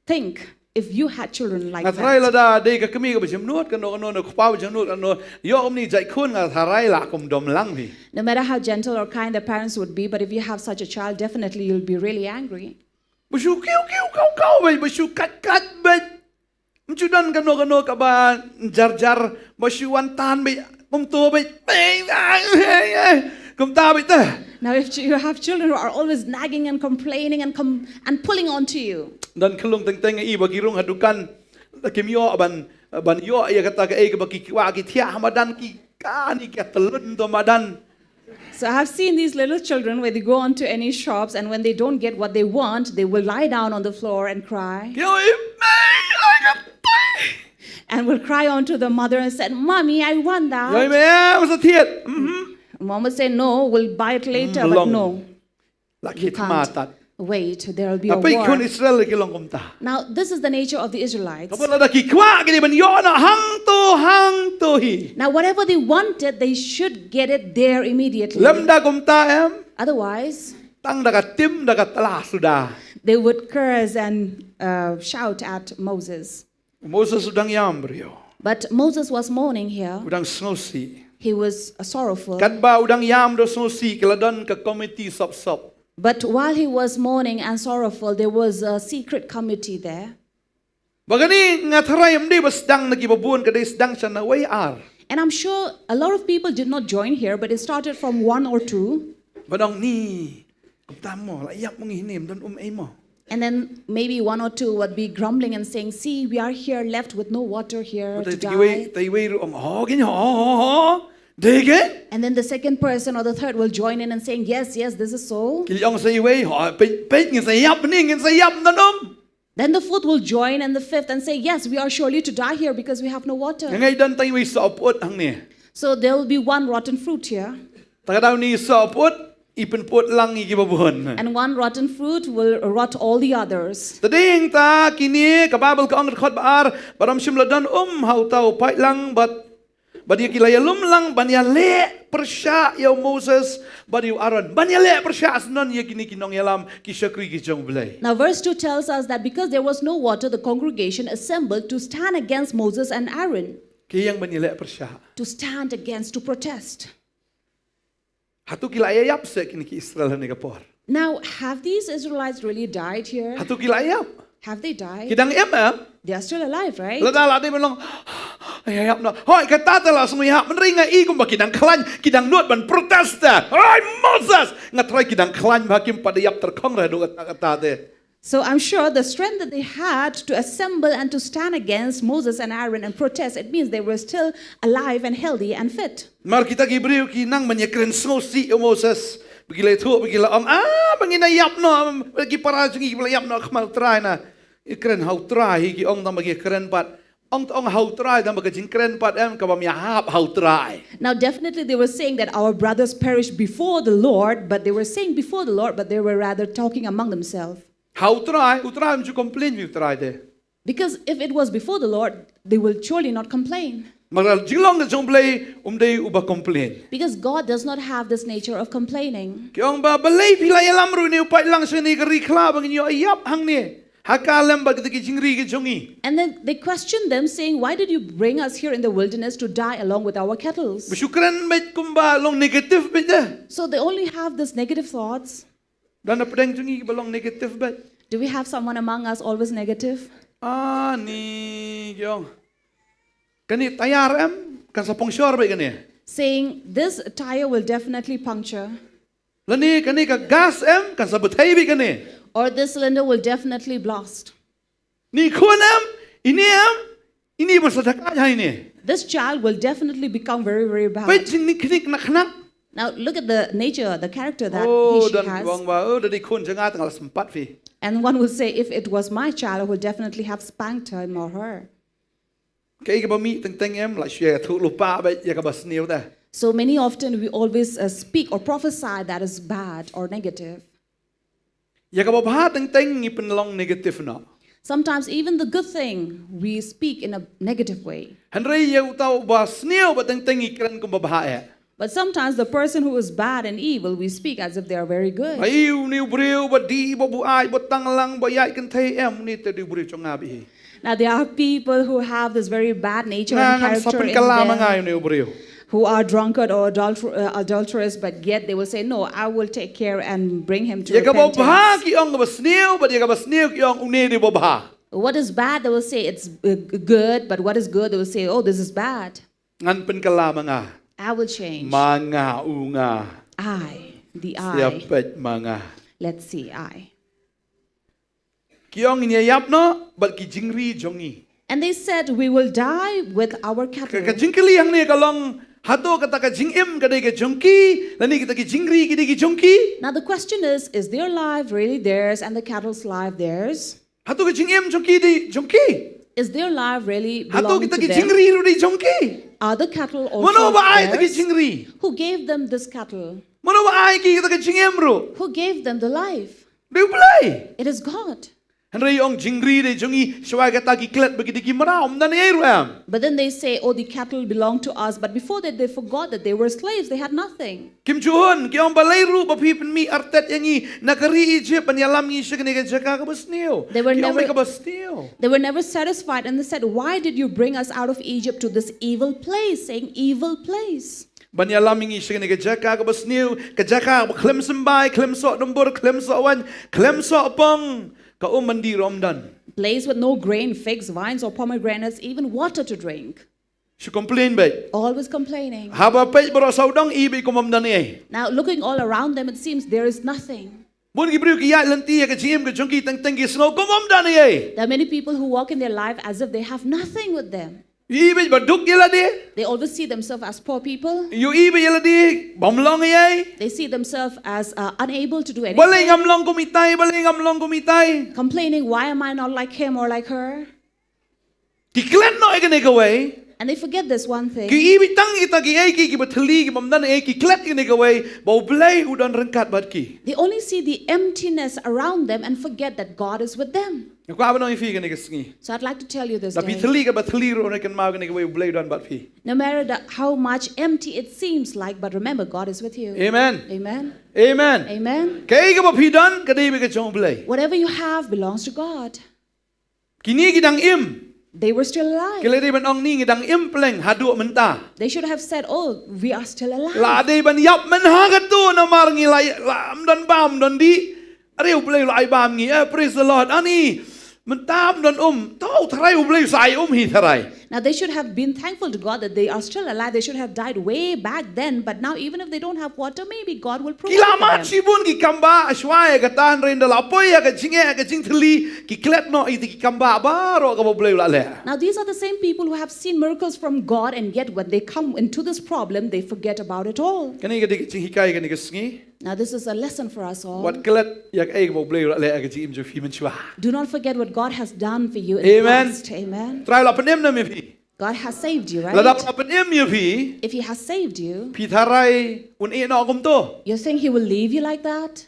think if you had children like Ngatrai that? lada de ka kemi ka bajim nuot kano no khpa bajim nuot no yo omni jai khon ngatrai la kum dom lang bi. No matter how gentle or kind the parents would be, but if you have such a child, definitely you'll be really angry. Bashu kau bai bashu kat bai. Mchudan kano ka ba jar bashu wan tan bai kum to bai kum ta bai ta. Now, if you have children who are always nagging and complaining and pulling on to you, Dan kelung teng I bagi rung hadukan kim yo ban yo ya kata ka ka bagi wa ki thia hamadan ki ka ni ka telun to madan. so I have seen these little children where they go on to any shops and when they don't get what they want, they will lie down on the floor and cry. Yo I got And will cry on to the mother and say, "Mommy, I want Yo that." me was a thiet. Mom will say, "No, we'll buy it later," but Long. no. La You kit can't. matat. Wait, there will be a Apa ikon war. Israel ki long kum ta. Now, this is the nature of the Israelites. Kapala da ki kwa ki ban yo na hang to hi. Now, whatever they wanted, they should get it there immediately. Lemda kum ta em Otherwise, tang da ka tim da ka telah sudah. they would curse and shout at Moses. Moses udang yam brio. But Moses was mourning here. Udang snosi. He was sorrowful. Kat ba udang yam do snosi keladon ke komiti sop. But while he was mourning and sorrowful, there was a secret committee there. Bagani ngatrayam di basdang nagibabun kadai sedang siya na way ar. And I'm sure a lot of people did not join here, but it started from 1 or 2. Badang ni kumtamo layap mong hinim don mo. And then maybe 1 or 2 would be grumbling and saying, see, we are here left with no water here to die. And then the second person or the third will join in and saying, yes, this is so. Then the fourth will join and the fifth and say, yes, we are surely to die here because we have no water. So there will be one rotten fruit here. And one rotten fruit will rot all the others. Tading ta kini ka Bible ka ang record baar baram simladan hautaw pai lang but ya kilaya lang banya le persya ya Moses badiu Aaron banya le persya asnon ya kini kinong yalam kisakri kijong belai. Now verse 2 tells us that because there was no water, the congregation assembled to stand against Moses and Aaron. Kiyang banya le persya. To stand against, to protest. Hatu kilayap se kini ki Israel ni kapor. Now, have these Israelites really died here? Hatu kilayap. Have they died? Kidang They are still alive, right? Lada de melong ayap no. Hoy kata tala sumihap menringa i kumba kidang klan kidang nuat ban protesta. Hoy Moses ngatrai kidang klan hakim padayap terkong rado kata de. So I'm sure the strength that they had to assemble and to stand against Moses and Aaron and protest, it means they were still alive and healthy and fit. Mar kita gibriu kinang manyakren snosi Moses. Bigila itu bigila manginayap no bagi para jungi bilayap no kmal try na. Ikren how try higi ong tam bagi kren pat. Ong how try tam bagi kren pat kabam yahap how try. Now definitely they were saying that our brothers perished before the Lord, but they were saying before the Lord, but they were rather talking among themselves. How try? Who try? You complain? You try there. Because if it was before the Lord, they will surely not complain. Magal jilong na jomplay day uba complain. Because God does not have this nature of complaining. Kyong ba balay pilay alam ru ni upai lang sa ni kari kla bang inyo ayap hang ni. Hakalam ba kita kijingri kijongi. And then they questioned them saying, why did you bring us here in the wilderness to die along with our cattle? Besyukran bet kumba long negative bet dah. So they only have this negative thoughts. Dan pedang jungi balong negative bet. Do we have someone among us always negative? Ni kyong. Kani tayar kan sa pungsyor ba kani? Saying this tire will definitely puncture. Lani kani ka gas kan sa butay ba kani? Or this cylinder will definitely blast. Ni kuan ini bersedekah ini. This child will definitely become very, very bad. Baik ni kini nak. Now look at the nature, the character that she has. Dari kun jangan tengah sempat fi. And one will say, if it was my child, I would definitely have spanked him or her. Kaya ka ba mi teng like share tu lupa ba ya ka ba snew dah. So many often we always speak or prophesy that is bad or negative. Ya ka ba bah teng ni penlong negatif na. Sometimes even the good thing we speak in a negative way. Henry ya utau ba snew ba teng ikran kum ba bah. But sometimes the person who is bad and evil, we speak as if they are very good. Ayu ni breu ba di ba bu ai ba tang lang ba yai kan thai ni te di breu chong abi. Now there are people who have this very bad nature and character in them, who are drunkard or adulterous, but yet they will say, no, I will take care and bring him to repentance. What is bad, they will say it's good, but what is good, they will say, oh, this is bad. I will change. I, the I. Let's see, I. And they said, we will die with our cattle. Now the question is their life really theirs and the cattle's life theirs? Is their life really belonging to them? Are the cattle also theirs? Who gave them this cattle? Who gave them the life? It is God. Henry ong jingri de jungi shwa kata ki klet bagi ki mara dan e ruam. But then they say, oh, the cattle belong to us. But before that, they forgot that they were slaves. They had nothing. Kim Chuhon ki ong balay ru ba pipen mi artet yangi nakari Egypt an yalam ngi shigni ga jaka ka basneo. They were never- ka basneo. They were never satisfied. And they said, why did you bring us out of Egypt to this evil place? Saying, evil place. Ban yalam ngi shigni ga jaka ka basneo ka jaka ba klem sambai klem so nombor klem so wan klem so pong ka mandi romdan. Place with no grain, figs, vines, or pomegranates, even water to drink. She complain ba. Always complaining. Haba pe bro saudang ibi ko mamdan e. Now, looking all around them, it seems there is nothing. Bun ki bru ki ya lanti ka jim ka junki tang tang ki snow ko mamdan e. There are many people who walk in their life as if they have nothing with them. Ibi ba duk yela de. They always see themselves as poor people. You ibi yela de bomlong e. They see themselves as unable to do Balay anything. ngam long kumitay. Complaining, why am I not like him or like her? Kiklen no ikane kaway. And they forget this one thing. Ki ibi tang kita ki eki ki batali ki mamdan e ki klet ikane kaway. Bau blay udan rengkat bat ki. They only see the emptiness around them and forget that God is with them. Ko aba no ifi ikane kasingi. So I'd like to tell you this Tapi day, tali ka batali ro ne kan mau ikane kaway blay udan bat pi. no matter how much empty it seems like, but remember, God is with you. Amen. Amen. Amen. Amen. Kay ka ba pidan kadai bi ka chong blay. Whatever you have belongs to God. Kini gidang im. They were still alive. Kile di ban ong ni gidang im pleng hadu menta. They should have said, oh, we are still alive. La de ban yap men hagat tu na mar ngi la am dan bam dan di. Ariu blay la ai bam ngi. Praise the Lord. Ani mentam dan tau tharai blay sai hi tharai. Now, they should have been thankful to God that they are still alive. They should have died way back then. But now, even if they don't have water, maybe God will provide Kila for mat them. sibun ki kamba ashwai ka tan rin da la poi ka jing thli ki klet no iti ki kamba ba ro ka blay la le. Now, these are the same people who have seen miracles from God, and yet when they come into this problem, they forget about it all. Kani ka dik jing hikai kani ka sngi. Now, this is a lesson for us all. Wat klet yak ai ka blay la le ka jing jo fi men chwa. Do not forget what God has done for you in Amen. the past. Amen. Try la penem na mi fi. God has saved you, La dap right? la penem mi fi. If He has saved you, Pi tharai un e no kum to. you think He will leave you like that?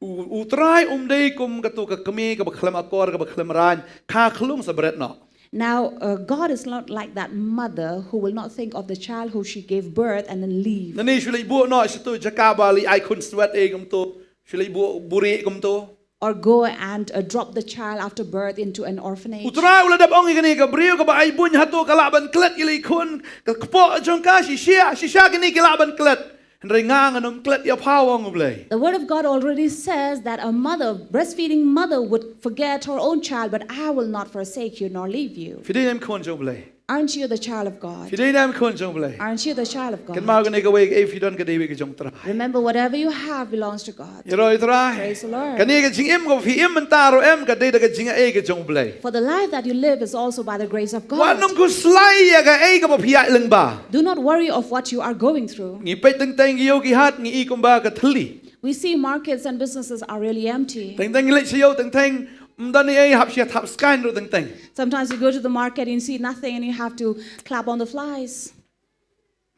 U try dei kum ka tu ka kami ka bakhlem akor ka bakhlem ran kha khlung sa bret no. Now, God is not like that mother who will not think of the child who she gave birth and then leave. Nani shulai bu no situ jakabali ai kun swat e kum to. Shulai bu buri kum to. Or go and drop the child after birth into an orphanage. Utra ula dap ong igani ka brio ka ba ai bun hatu ka laban klet ilai kun ka kpo jong ka shisha kini ka laban klet. Hendrai ngang anum klet ya pawong ublay. The word of God already says that a mother, breastfeeding mother, would forget her own child, but I will not forsake you nor leave you. Fidei nam kun jong blay. Aren't you the child of God? Fidei nam kun jong blay. Aren't you the child of Kan mau God? gani ka wei e fidon ka dewi ka jong tra. Remember, whatever you have belongs to God. Yero itra. Praise the Lord. Kani ka jing im ko fi im mentaro em ka dei da ka jing e ka jong blay. For the life that you live is also by the grace of God. Wanum ko slai ya ka e ka ba pia leng ba. Do not worry of what you are going through. Ngi pe teng teng yo ki hat ngi i kum ba ka thli. We see markets and businesses are really empty. Teng teng le siyo teng teng mdan e hap sia thap sky ro teng teng. Sometimes you go to the market and you see nothing and you have to clap on the flies.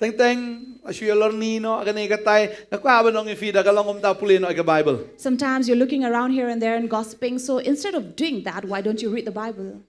Teng teng asu lor ni no agani ka tai ka kwa ba nong fi da ka long ta puli no ka Bible. Sometimes you're looking around here and there and gossiping. So instead of doing that, why don't you read the Bible?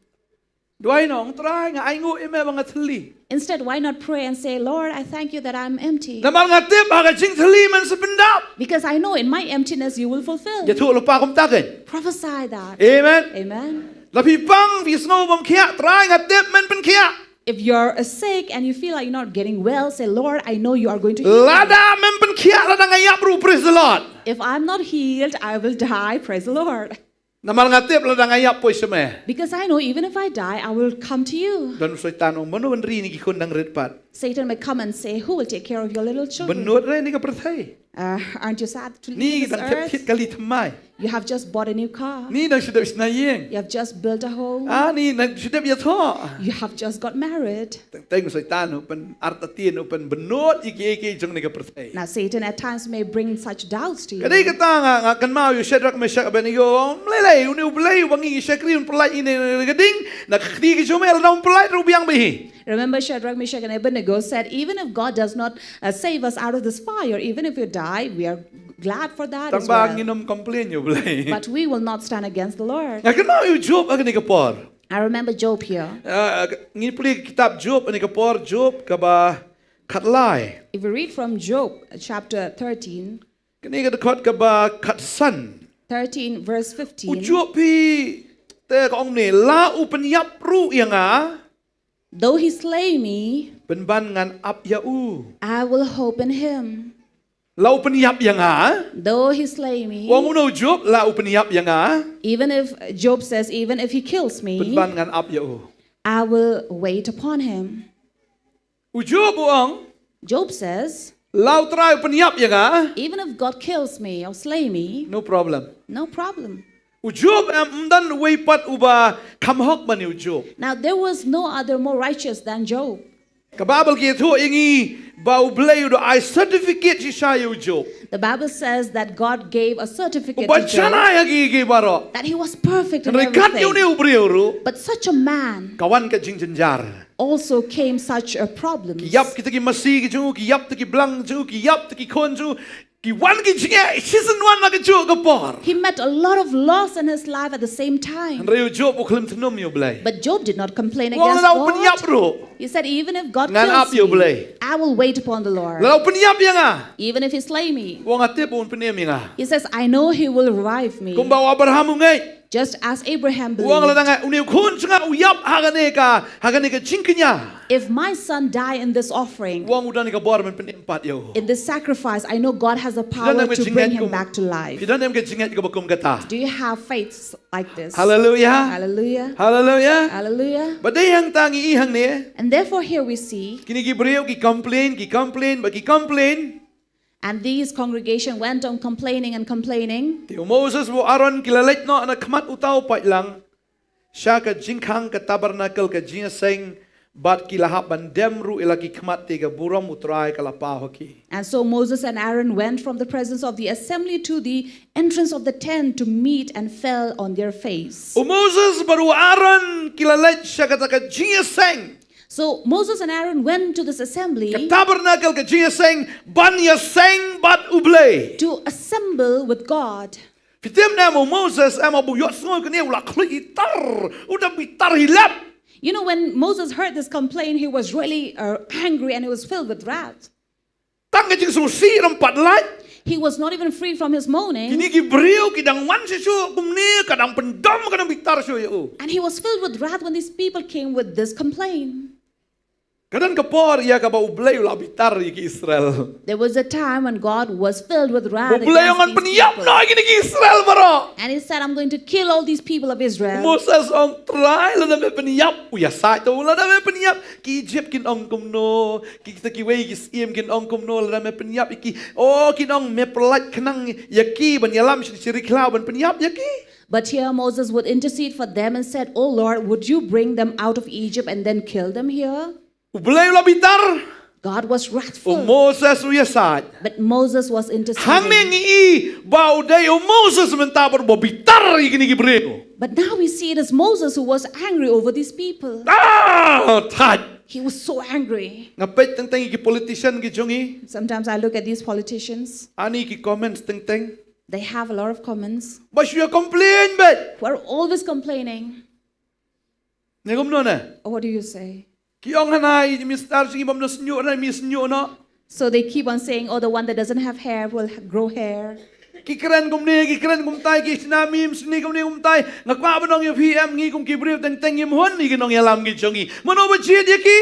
Duai nong try nga ai ngu ime ba nga thli. Instead, why not pray and say, Lord, I thank you that I'm empty. Namal nga tip ha ka jing thli man sa pendap. Because I know in my emptiness you will fulfill. Ya tu lo pa kum taken. Prophesy that. Amen. Amen. La pi pang fi snow bam kia try nga tip man pen kia. If you're sick and you feel like you're not getting well, say, Lord, I know you are going to heal me. Lada men pen kia la nga yap ru praise the Lord. If I'm not healed, I will die. Praise the Lord. Namal nga tip la nga yap po isame. Because I know even if I die, I will come to you. Dan soitan ong manu ri ni ki kun dang red pat. Satan may come and say, who will take care of your little children? Benut re ni ka prathai. Aren't you sad to Ni leave this dang tip earth? hit kali thamai. You have just bought a new car. Ni dang sedap snayeng. You have just built a home. Ah ni nang sedap ya tho. You have just got married. Teng soitan open artatien open benut iki jong ni ka prathai. Now, Satan at times may bring such doubts to you. Kadai kata nga kan mau yu Shadrach Meshach Abednego lelai uni ulai wangi shakri un pelai ini gading nak khdi ki jomel daun pelai ru biang behi. Remember, Shadrach, Meshach, and Abednego said, even if God does not save us out of this fire, even if we die, we are glad for that Tang as bang well. inom complain yo blay. But we will not stand against the Lord. Kenapa you Job agak ni kapor? I remember Job here. Ngi puli kitab Job ni kapor Job kaba katlai. If we read from Job chapter 13, Kini kadakot kaba katsan. 13 verse 15. Job pi te kong ni la upenyap ru yang Though he slay me, benban ngan ap yau. I will hope in him. La upenyap yang Though he slay me, Wang uno Job la upenyap yang even if Job says, even if he kills me, benban ngan ap yau. I will wait upon him. Job uang Job says, lau try upenyap yang even if God kills me or slay me, no problem. no problem. Job dan weipat uba kamhok mani Job. Now there was no other more righteous than Job. Kababel gitu ingi bau blay udah I certificate si saya Job. The Bible says that God gave a certificate to Baca Job na gi baro. that he was perfect in Rekat yo ni everything. ubriuru. But such a man Kawan ke jing jenjar. also came such a problem. Kiyap kita ki masih ki ju, kiyap ki blang ju, kiyap ki kon ju, ki wan ki jinge season 1 na ke ju kapor. He met a lot of loss in his life at the same time. Reu Job uklim tenum yo blay. But Job did not complain Wong against lau penyap God. ru. He said, even if God Ngan ap yo kills blay. me, I will wait upon the Lord. Lau penyap yang Even if he slay me. Wong ate pun penyam yang He says, I know he will revive me. Kung bawa Abraham ngai. Just as Abraham Wong la believed. ngai uniu kun sunga uyap hagane ka jingkenya. If my son die in this offering, Wong udah ni ka bor men penempat yo. in this sacrifice, I know God has the power to bring him back to life. Kita nem ke jingat ka bakum kata. Do you have faith like this? Hallelujah. Hallelujah. Hallelujah. Hallelujah. Badai yang tangi ihang ni. And therefore here we see, Kini ki beriau ki complain, bagi complain. and these congregation went on complaining and complaining. Tio Moses wo Aaron kilalit no anak kamat utaw pa lang. Siya ka jingkang ka tabernacle ka jingaseng bat kilahap bandem ru ilaki kamat tiga buram utray kalapaho ki. And so Moses and Aaron went from the presence of the assembly to the entrance of the tent to meet and fell on their face. O Moses baru Aaron kilalit siya kata ka jingaseng. So Moses and Aaron went to this assembly Ka tabernacle ka jingaseng banya seng bat ublay. to assemble with God. Fitem na mo Moses ama buyot sungoy kani ula klitar udah bitar hilap. You know, when Moses heard this complaint, he was really angry and he was filled with wrath. Tang ka jing susi rampat lat. He was not even free from his moaning. Kini ki beriau kidang wan sesu kumni kadang pendam kadang bitar so yo. And he was filled with wrath when these people came with this complaint. Kadang kapor ia ka ba ublay ula bitar ki Israel. There was a time when God was filled with wrath Ublay ang against these peniap people. na kini ki Israel baro. And he said, I'm going to kill all these people of Israel. Moses ong try la na me peniap uya sa to la na me peniap ki Egypt kin ong kumno ki kita ki wei ki sim kin ong kumno la na me peniap iki oh kin ong me pelat kenang yaki ban yalam siri klau ban peniap yaki. But here Moses would intercede for them and said, Oh Lord, would you bring them out of Egypt and then kill them here? Ublay ula bitar. God was O wrathful. Moses uya sa. But Moses was Hangning interceding. i bau day o Moses mentabor bo bitar kini ki beriau. But now we see it as Moses who was angry over these people. Tad. He was so angry. Ngapit tentang ki politician ki jongi. Sometimes I look at these politicians. Ani ki comments tentang. They have a lot of comments. But you complain bet. Who are always complaining. Ngom no na. What do you say? Ki ong hanai Mr. Singi bam no senyo na mis senyo no. So they keep on saying, oh, the one that doesn't have hair will grow hair. Ki keren kum ni ki keren kum tai ki sinami sini kum ni kum tai ngakwa ba nong yo PM ngi kum ki brief tentang yim hon ni ki nong yalam ki jongi. Mano ba jid ki?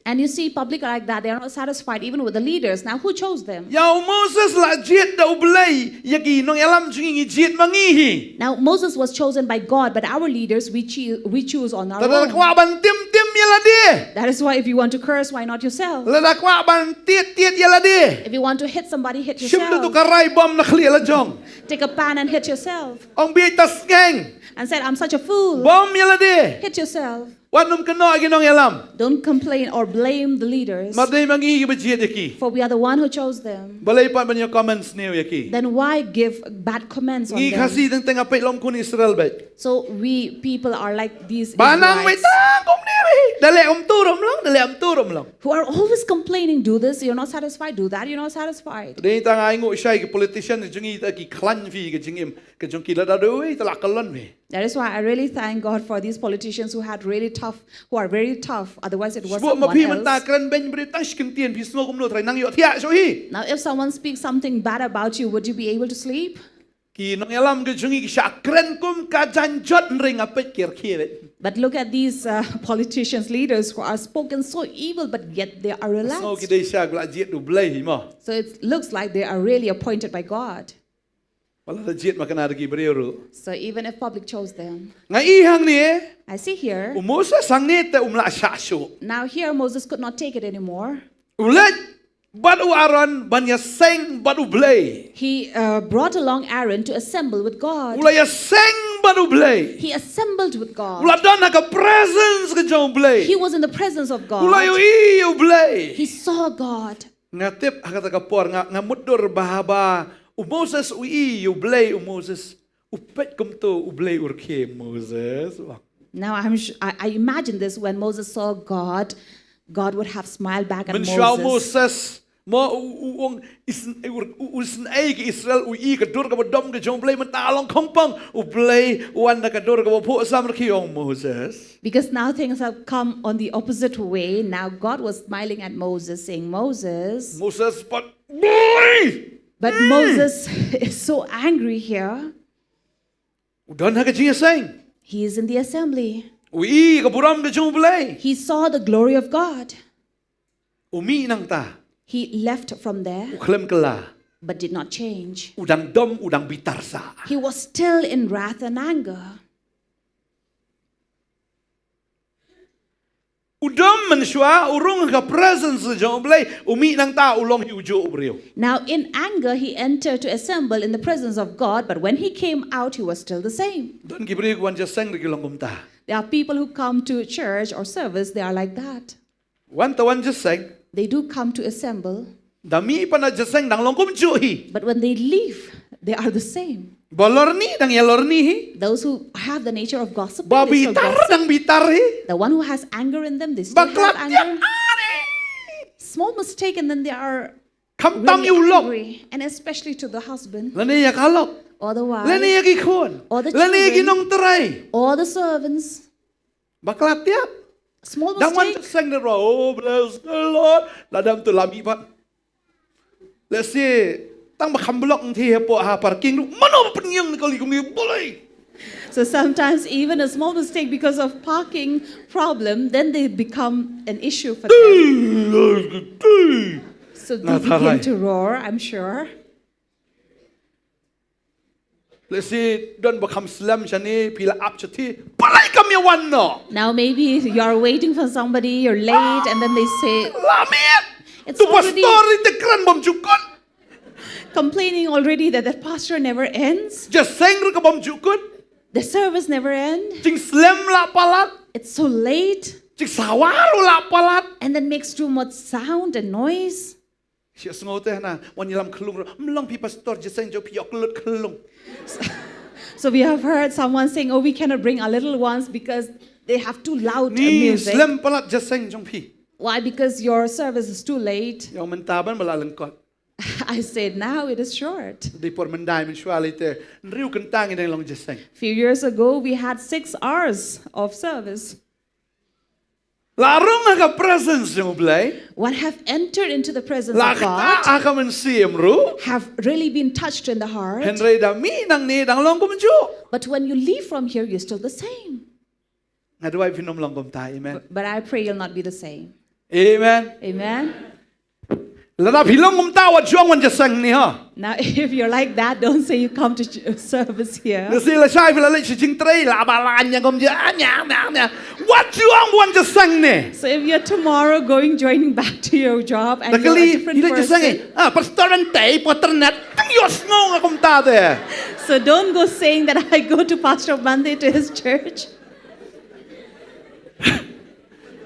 And you see public like that, they are not satisfied even with the leaders. Now who chose them? Ya Moses la jid da ublay yaki nong yalam jongi jid mangihi. Now Moses was chosen by God, but our leaders we choose on our Tada own. kwa ban tim yala de. That is why if you want to curse, why not yourself? La kwa ban tiet yala de. If you want to hit somebody, hit Shimdo tu yourself. karai bom na khli la jong. Take a pan and hit yourself. Ong bi tas geng. And said, I'm such a fool. Bom yala de. Hit yourself. Wan num kano agi nong yalam. Don't complain or blame the leaders, Madai mangi bajiat yaki. for we are the one who chose them. Balay pa banyo comments niyo yaki. Then why give bad comments on Ngi them? kasi teng teng apay lom kun Israel bet. So we people are like these Banang Israelites wetang kom ni. Dale turum lang. who are always complaining, do this, you're not satisfied, do that, you're not satisfied. Dei tang ai ngo shai ke politician jungi ta ki klan fi ke jingim ke jong ki la da doi ta la kalon me. That is why I really thank God for these politicians who are very tough. Otherwise, it was Sebab ma pi someone menta else. kran ben beri tash kin tien pi sngo kum no trai nang yo thia so hi. Now, if someone speaks something bad about you, would you be able to sleep? Ki nong yalam ke jungi ki sha kran kum ka jan jot ring apet kir kiret. But look at these politicians, leaders who are spoken so evil, but yet they are Sngo relaxed. ki dei sha gla jiet du blai hi mo. So it looks like they are really appointed by God. Wala da jiet makana da ki beri ru. So even if public chose them, Ngai i hang ni I see here. umusa sang ni te umla sha shu. Now here Moses could not take it anymore. Ulet badu Aaron banya seng badu blai. He brought along Aaron to assemble with God. Ula ya seng badu blai. He assembled with God. Ula dan ka presence ke jong blai. He was in the presence of Ula yo God. i yo blai. He saw God. Ngatip hakata ka por nga mudur bahaba Moses ui u blai Moses upet kum to u blai urke Moses. Now I imagine this when Moses saw God, God would have smiled back at Men shau Moses. Moses mo uong isn ai ki Israel ui ka dur ka dom ka jong blai man ta long kompang u blai wan ka dur ka po sam ki ong Moses. Because now things have come on the opposite way. Now God was smiling at Moses, saying, Moses. Moses but boy But Moses is so angry here. udan ha ka jinga sang He is in the assembly. ui ka buram ka jong blai He saw the glory of God. umi nang ta He left from there, u klem kala but did not change. udang dom udang bitar sa. He was still in wrath and anger. Udam menshua urung ka presence jong blai umi nang ta ulong hi ujo ubrio. Now, in anger, he entered to assemble in the presence of God, but when he came out, he was still the same. Don gibri wan just sang ri long kumta. There are people who come to church or service, they are like that. Wan ta wan just sang They do come to assemble, dami pa na just sang dang long kum ju hi. but when they leave, they are the same. Bolor ni dang yalor ni hi. Those who have the nature of gossip, Ba they still bitar gossip. dang bitar hi. The one who has anger in them, they still have Baklat tiap anger. ari. Small mistake, and then they are Kam tam really yulok. angry, and especially to the husband Lani ya kalok. or the Lani wife ya gikon. or the Lani ya children ginong terai. or the servants. Baklat tiap. Small Dang wan mistake. just sang the oh bless the Lord. Ladam tu lami pa. Let's see. Tang bakam blok ng tihe po ha parking lu mano penyang ni kali kumi boleh. So sometimes even a small mistake because of parking problem, then they become an issue for them. So they begin to roar, I'm sure. Let's see don bakam slam shani pila up chati palai kami wan no. Now maybe you're waiting for somebody, you're late, and then they say, Lamit. It's Tu already- pastor te kran bom jukon. complaining already that the pastor never ends, Just sang ru ka bom jukon. the service never ends, Cing slam la palat. it's so late, Cing sawaru la palat. and then makes too much sound and noise. Siya sengaw teh na wan yalam kelung melong pi pastor just sang jo piok lut kelung. So we have heard someone saying, oh, we cannot bring our little ones because they have too loud Ni music. slam palat just sang jong pi. Why? Because your service is too late. Yang mentaban malalengkot. I said, now it is short. Di por mendai mensualite nriu kentang in long just sang. A few years ago, we had 6 hours of service. Larung aga presence jong blai. What have entered into the presence La of kita God aga mensiem ru. have really been touched in the heart. Henry da mi nang ni dang long kum ju. But when you leave from here, you're still the same. Ngaduai pinom long kum ta amen. But I pray you'll not be the same. Amen. Amen. Lada pilong kum ta wa juang wan just sang ni ha. Now, if you're like that, don't say you come to service here. Le si la sai pila le si jing trei la balan yang kum ja nya. What juang wan just sang ni. So if you're tomorrow joining back to your job and you're a Nakali different ila just sang person, eh. Ah pastor Bantei Potternet tang yos ngong kum ta de. so don't go saying that I go to Pastor Bantei to his church.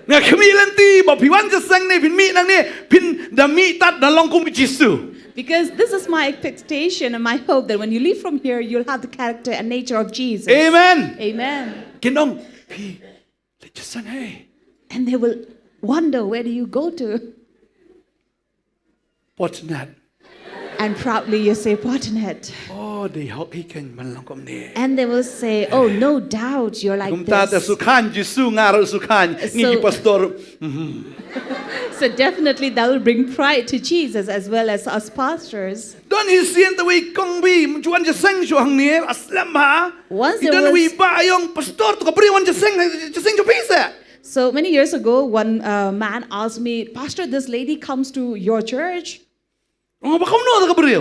Nga kami lanti ba piwan jasang ni pin mi nang ni pin da mi tat da long kum Jisu. Because this is my expectation and my hope that when you leave from here, you'll have the character and nature of Jesus. Amen. Amen. Kinong pi le jasang hey. And they will wonder, where do you go to? Potternet. And proudly you say, Potternet. Oh, they hok hi ken man long kum ni. And they will say, oh, no doubt you're like Kum ta ta this. sukhan Jisu ngaro sukhan ngi pastor. So definitely that will bring pride to Jesus as well as us pastors. Don hi sien ta wi kong bi juan jasang shu hang ni aslam ha. Once there Idan wi was, ba yong pastor to ka pri wan jasang jo pisa. so many years ago, one man asked me, Pastor, this lady comes to your church. Ngo ba no ta ka pri.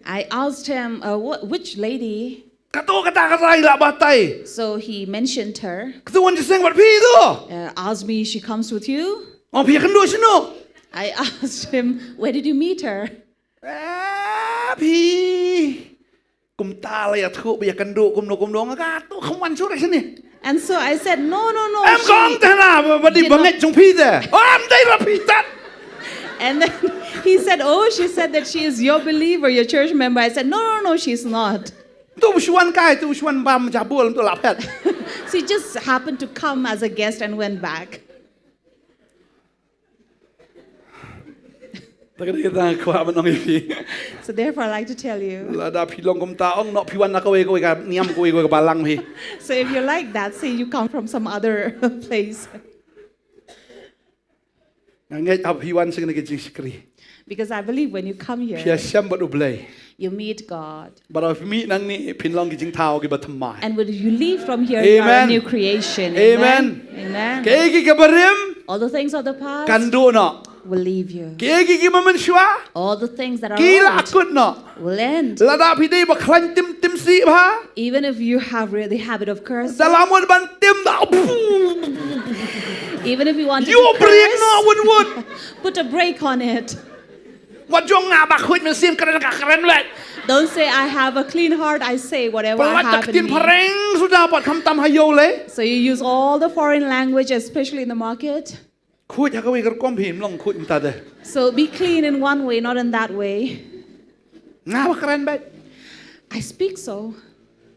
I asked him, which lady? Kato kata karai la batai. So he mentioned her, Kato wan jasang wat pi to. asked me, she comes with you? Oh pi kan do sino. I asked him, where did you meet her? Pi. Kum ta la ya thu bi kan do kum no ka to không wan chu ra sini. And so I said, no. Em kong ta na ba di did not- banget chung pi de. Oh am dai ra pi tat. And then he said, oh, she said that she is your believer, your church member. I said, no, she's not. Tu shuan kai tu shuan bam jabul tu la pet. She just happened to come as a guest and went back. Ta ka kita ko ba nong pi. So therefore, I like to tell you. La da pi long kum ta ong no pi wan na ko ka niam ko ka balang pi. So if you're like that, say you come from some other place. Ngai ap pi wan sing na ke jiskri. Because I believe when you come Pia here, syam ba ublay. you meet God. Ba ra mi nang ni pin long ki jing tao ki ba thamai. And when you leave from here, you are a Amen. new creation. Amen. Amen. Ke ki ka barim All the things of the past kan do no. will leave you. Ke ki mamen shwa. All the things that are Ki la old akut no. will end. La da pi dei ba khlan tim si ba. Even if you have the habit of cursing, Dalam wan ban tim da. even if you want to You break curse, no wood. put a break on it. Wat jong nga ba khut men sim karen ka karen let. Don't say, I have a clean heart. I say whatever I Palat have tak in tin me. pareng sudah pat kham tam hayo le. So you use all the foreign language, especially in the market. Khut ha ka wi kar kom phim long khut ta de. So be clean in one way, not in that way. Nga ba karen bet. I speak so.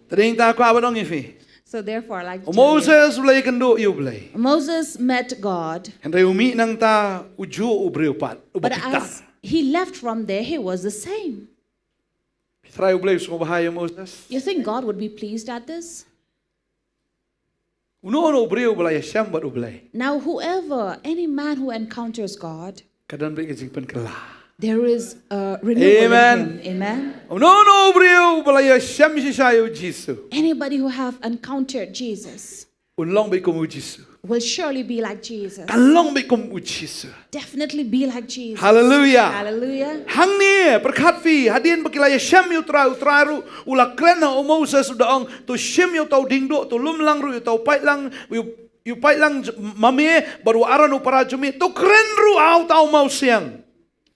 Tading ta kwa ba dong ifi. So therefore, I like to tell you. Moses blay kan do you blay. Moses met God, Henry umi nang ta uju ubreu pat. but Ubapita. as he left from there, he was the same. Try ublay so bahaya Moses. You think God would be pleased at this? Uno ubreu blay syam bat ublay. Now, any man who encounters God, Kadan bek jing pen kala. there is a renewal Amen. in him. Amen. Uno ubreu blay syam si sayo Jisu. Anybody who have encountered Jesus Unlong bek kum Jisu. will surely be like Jesus. Kalong bek kum Jisu. Definitely be like Jesus. Hallelujah. Hallelujah. Hang ni berkat fi hadin bakilaya syam yu traru ula krena o Moses udaong tu syam yu tau dingdo tu lumlang ru yu tau pai lang yu pai lang mame baru aranu para jumi tu kren ru au tau mau siang.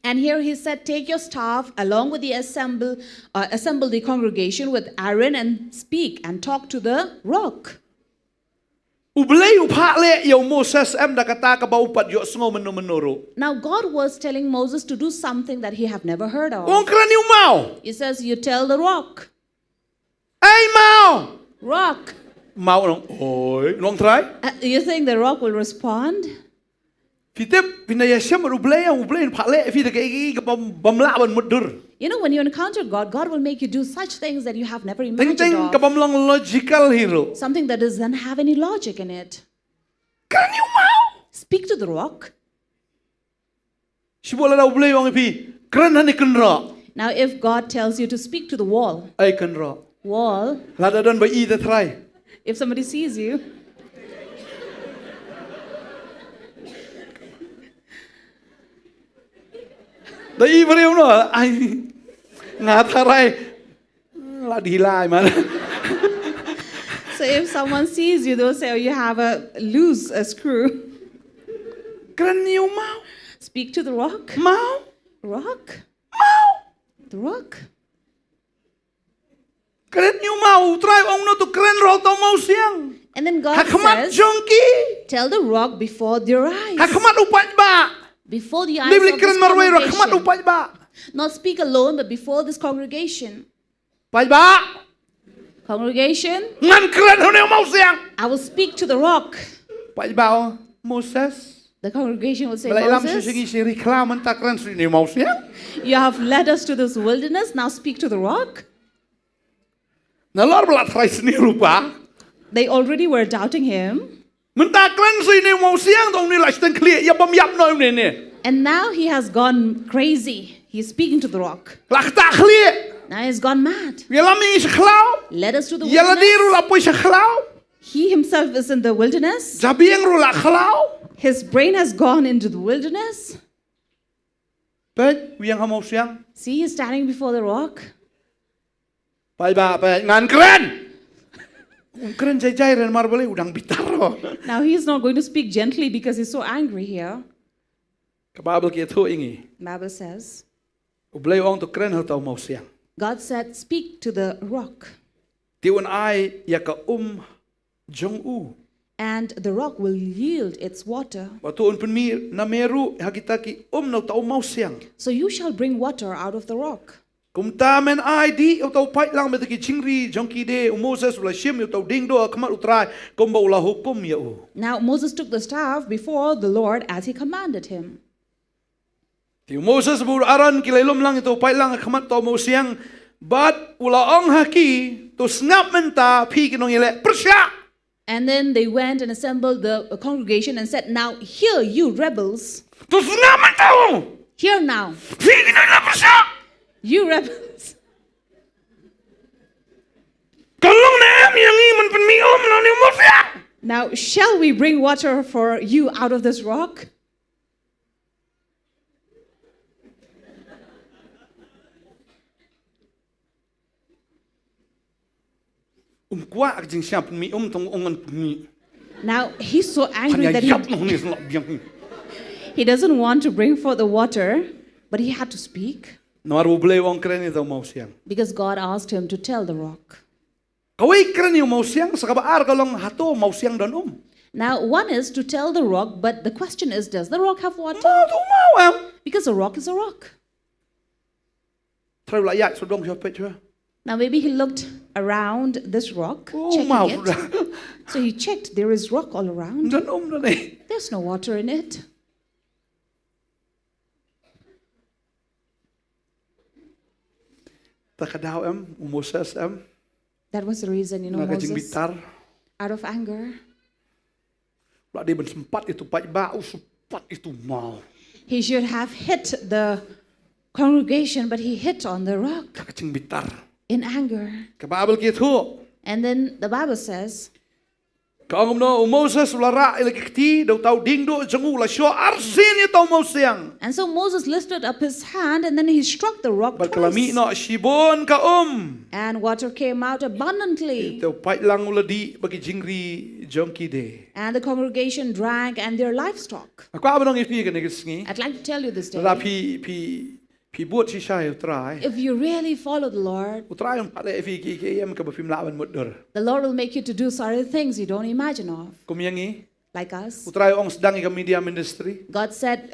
And here he said, take your staff along with the assemble the congregation with Aaron and speak and talk to the rock. Ublay upak le yo Moses em da kata ka bau pat yo sngo menuru. Now God was telling Moses to do something that he have never heard of. Wong kren yu mau. He says, you tell the rock, Ai mau. rock. Mau nong oi nong try. You think the rock will respond? Fitep pinaya syam ublay pak le fi da ka bamla ban mudur. You know, when you encounter God, God will make you do such things that you have never Ting imagined ting ka of. bamlang logical hero. Something that doesn't have any logic in it. Kren yu mau. Speak to the rock. Sibola da ublay wong pi. Kren hani kenra. Now, if God tells you to speak to the wall, Ai kenra. wall, Lada dan ba i da try. if somebody sees you, Da i beriu no. Ai ngatarai. La dilai man. so if someone sees you, they'll say, oh, you have a screw. Kren yu mau. Speak to the rock. Mau. Rock? Mau. The rock. Kren yu mau. Try ong no tu kren ro tau mau siang. And then God Hakmat says, jongki. Tell the rock before their eyes. Hakamat upat ba? Before the eyes Bibli of keren this marway ro hakamat congregation. upat ba? Not speak alone, but before this congregation. Upat ba? Congregation, Ngan keren hone mau siang. I will speak to the rock. Upat ba Moses? The congregation will say, Balai lam Moses, susungi si reklam tak keren suri ni mau siang. you have led us to this wilderness. Now speak to the rock. Nalor belat rai seni rupa. They already were doubting him. Mentak keren suri ni mau siang tong ni lah sedang clear ya bam yap no ni. And now he has gone crazy. He's speaking to the rock. Lah tak clear. Now he's gone mad. Ya lami seklau. Led us to the Ya ladiru wilderness. lah poi seklau. He himself is in the wilderness. Jabiang ru lah klau. His brain has gone into the wilderness. Pej, wiang hamau siang. See, he's standing before the rock. Pai ba, pej, ngan keren. Keren jai ren mar boleh udang bitaro. Now he's not going to speak gently because he's so angry here. Kababel kia tu ingi. Bible says, Ublay ong tu keren hal tau mau siang. God said, speak to the rock, Tiwan ai ya ka jong u. and the rock will yield its water. Batu un penmi na meru hakita ki no tau mau siang. So you shall bring water out of the rock. Kumta men ai di u tau pai lang metaki chingri jongki de Moses ula shim u tau ding do kamat utrai komba ula hukum ya u. Now Moses took the staff before the Lord as he commanded him. Ti Moses bur aran kilailom lang itu pai lang kamat tau mau siang bat ula ong haki tu snap menta pi kinong ile persya. And then they went and assembled the congregation and said, now hear you rebels, Tu snap menta hear now, pi kinong ile persya. you rebels. Kalong na yang iman penmi lang ni mau siang. Now shall we bring water for you out of this rock? Kuat jing siap penmi tong ongan penmi. Now he's so angry Hanya that yap nong ni selap biang. he doesn't want to bring forth the water, but he had to speak Nawar boleh wong keren itu mau siang. because God asked him to tell the rock. Kawai keren yung mau siang sakabaar kalong hato mau siang dan Now one is to tell the rock, but the question is, does the rock have water? Mau tu mau Because a rock is a rock. Try layak sodong siapa cua. Now maybe he looked around this rock, Oh checking mau it. dah. So he checked, there is rock all around. Dan dah ni. There's no water in it. Tak kadaw Moses That was the reason, Ngakajing Moses, bitar. out of anger, Lah dia sempat itu pai bau sempat itu mau. he should have hit the congregation, but he hit on the rock Kakacing bitar. in anger. Kababel gitu. And then the Bible says, Kaong no Moses ulara ilakiti daw tau ding do jengu la syo arsin itu mau siang. and so Moses lifted up his hand and then he struck the rock Berkelami twice. no shibon ka And water came out abundantly. Itu pai lang uladi bagi jingri jongki de. And the congregation drank and their livestock. Aku apa dong ipi kan ngi. I'd like to tell you this day. Lah pi buat si saya utrai. If you really follow the Lord, Utrai ang pala ipi ki em ka bafim lawan mudur. the Lord will make you to do certain things you don't imagine of, Kumiyangi like us. utrai ong sedang ka media ministry. God said,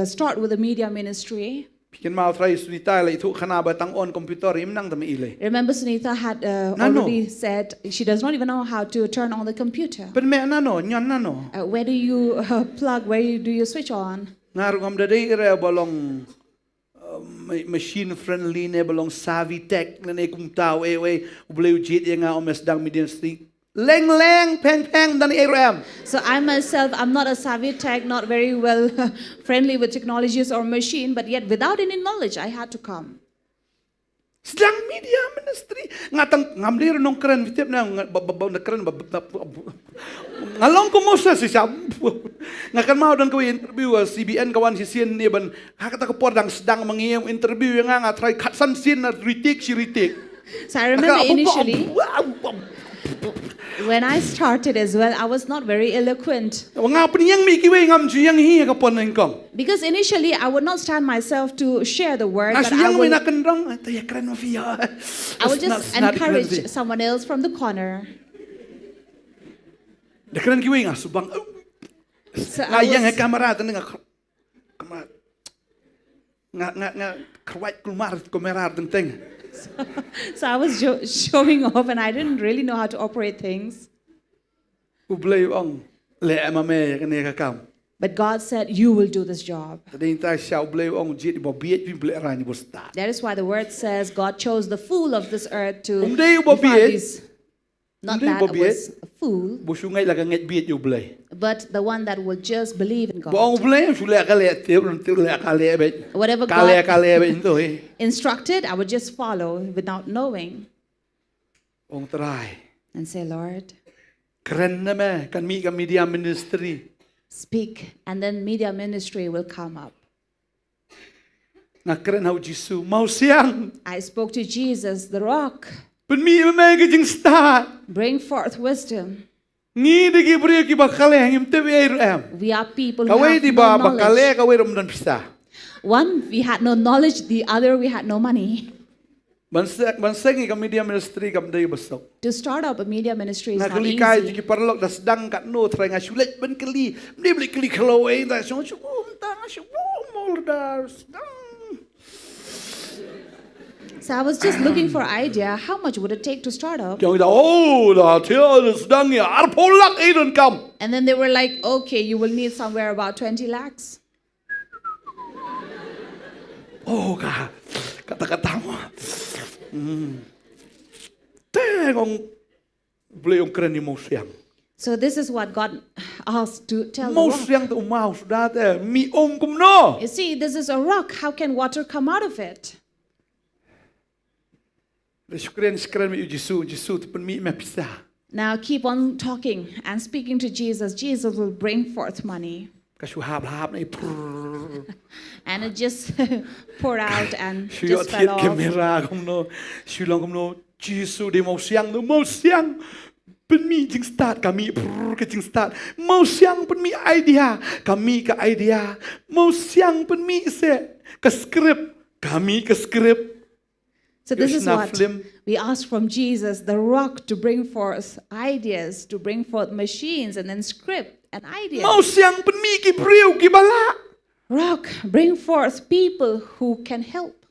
start with the media ministry. Pikin mau utrai sunita la itu kana batang on komputer imnang tami ile. Remember, Sunitha had Nano. already said she does not even know how to turn on the computer. Pen me nano nyan nano. Where do you plug? Where do you switch on? Ngaru ngam dadai ire bolong machine friendly ne bolong savvy tech ne kum tau boleh ujit yang om sedang ministry. Leng peng dan iram. So I myself, I'm not a savvy tech, not very well friendly with technologies or machine, but yet without any knowledge, I had to come. Sedang media ministry ngatang ngamlir nong keren vitep na keren ngalong ko Moses siya ngakan mau dan ko interview CBN kawan si Sin ni ban hakata ko podang sedang mangiyang interview yang nga try cut san sin na ritik. So I remember initially, when I started as well, I was not very eloquent. Nga peniyang mi kiwe ngam jiyang hi ka pon engkong. Because initially, I would not stand myself to share the word, but Asiyang may nakandrong ay keren mafia. I would just encourage someone else from the corner. Keren kiwe nga subang So Ngayang I was, kamera tu nengah kamera. Nga kerwat keluar kamera tentang. so I was showing off, and I didn't really know how to operate things. Ublay ong le mame kene kakam. But God said, "You will do this job." Tadi kita siap ublay ong jit bobiet pun boleh rani bostat. That is why the word says God chose the fool of this earth to Umday defile bobiet. these. Not Umday that it bobiet. was a fool, Busungai laga nget biet ublay. but the one that will just believe in Bo God. ublay sudah kale tiup kale bet. Whatever Kale God bet itu instructed, I would just follow without knowing Ong terai. and say, "Lord, Keren nama kan media ministry. speak." And then media ministry will come up. Nak keren hau Jisu mau siang. I spoke to Jesus, the rock. Pen mi memang kejeng start. Bring forth wisdom. Ni degi beri ki bakale hangim tewe am. We are people who Kawai have di no ba knowledge. bakale kawai rom dan pista. One, we had no knowledge. The other, we had no money. Banseng ka media ministry kam dai besok. To start up a media ministry is Nak not kali kai easy. jiki parlok dah sedang kat no try ngasulet ben kali. Dia beli kali kalau dah so tang mol dah sedang. So I was just looking for idea. How much would it take to start up? Jangan dah tiada sedang ya. Arpolak dan kam. And then they were like, "Okay, you will need somewhere about 20 lakhs." Oh kata-kata mo. Tengok boleh ong keren ni mau siang. So this is what God asked to tell the Mau rock. siang tu mau sudah teh mi ong kum no. You see, this is a rock. How can water come out of it? Sekeren mi Jisu tu pen mi me pisah. Now keep on talking and speaking to Jesus. Jesus will bring forth money. Kasu hap ni. And it just poured out and Shillong just fell off. kamera kum no. Shillong kum no. Jisu dia mau siang tu mau siang. Pen mi jing start kami ke jing start. Mau siang pen mi idea. Kami ke idea. Mau siang pen mi se ke skrip. Kami ke skrip. So this is Krishna what film. we ask from Jesus, the rock, to bring forth ideas, to bring forth machines and then script and ideas. Mau siang pen mi ki priu ki bala. Rock, bring forth people who can help.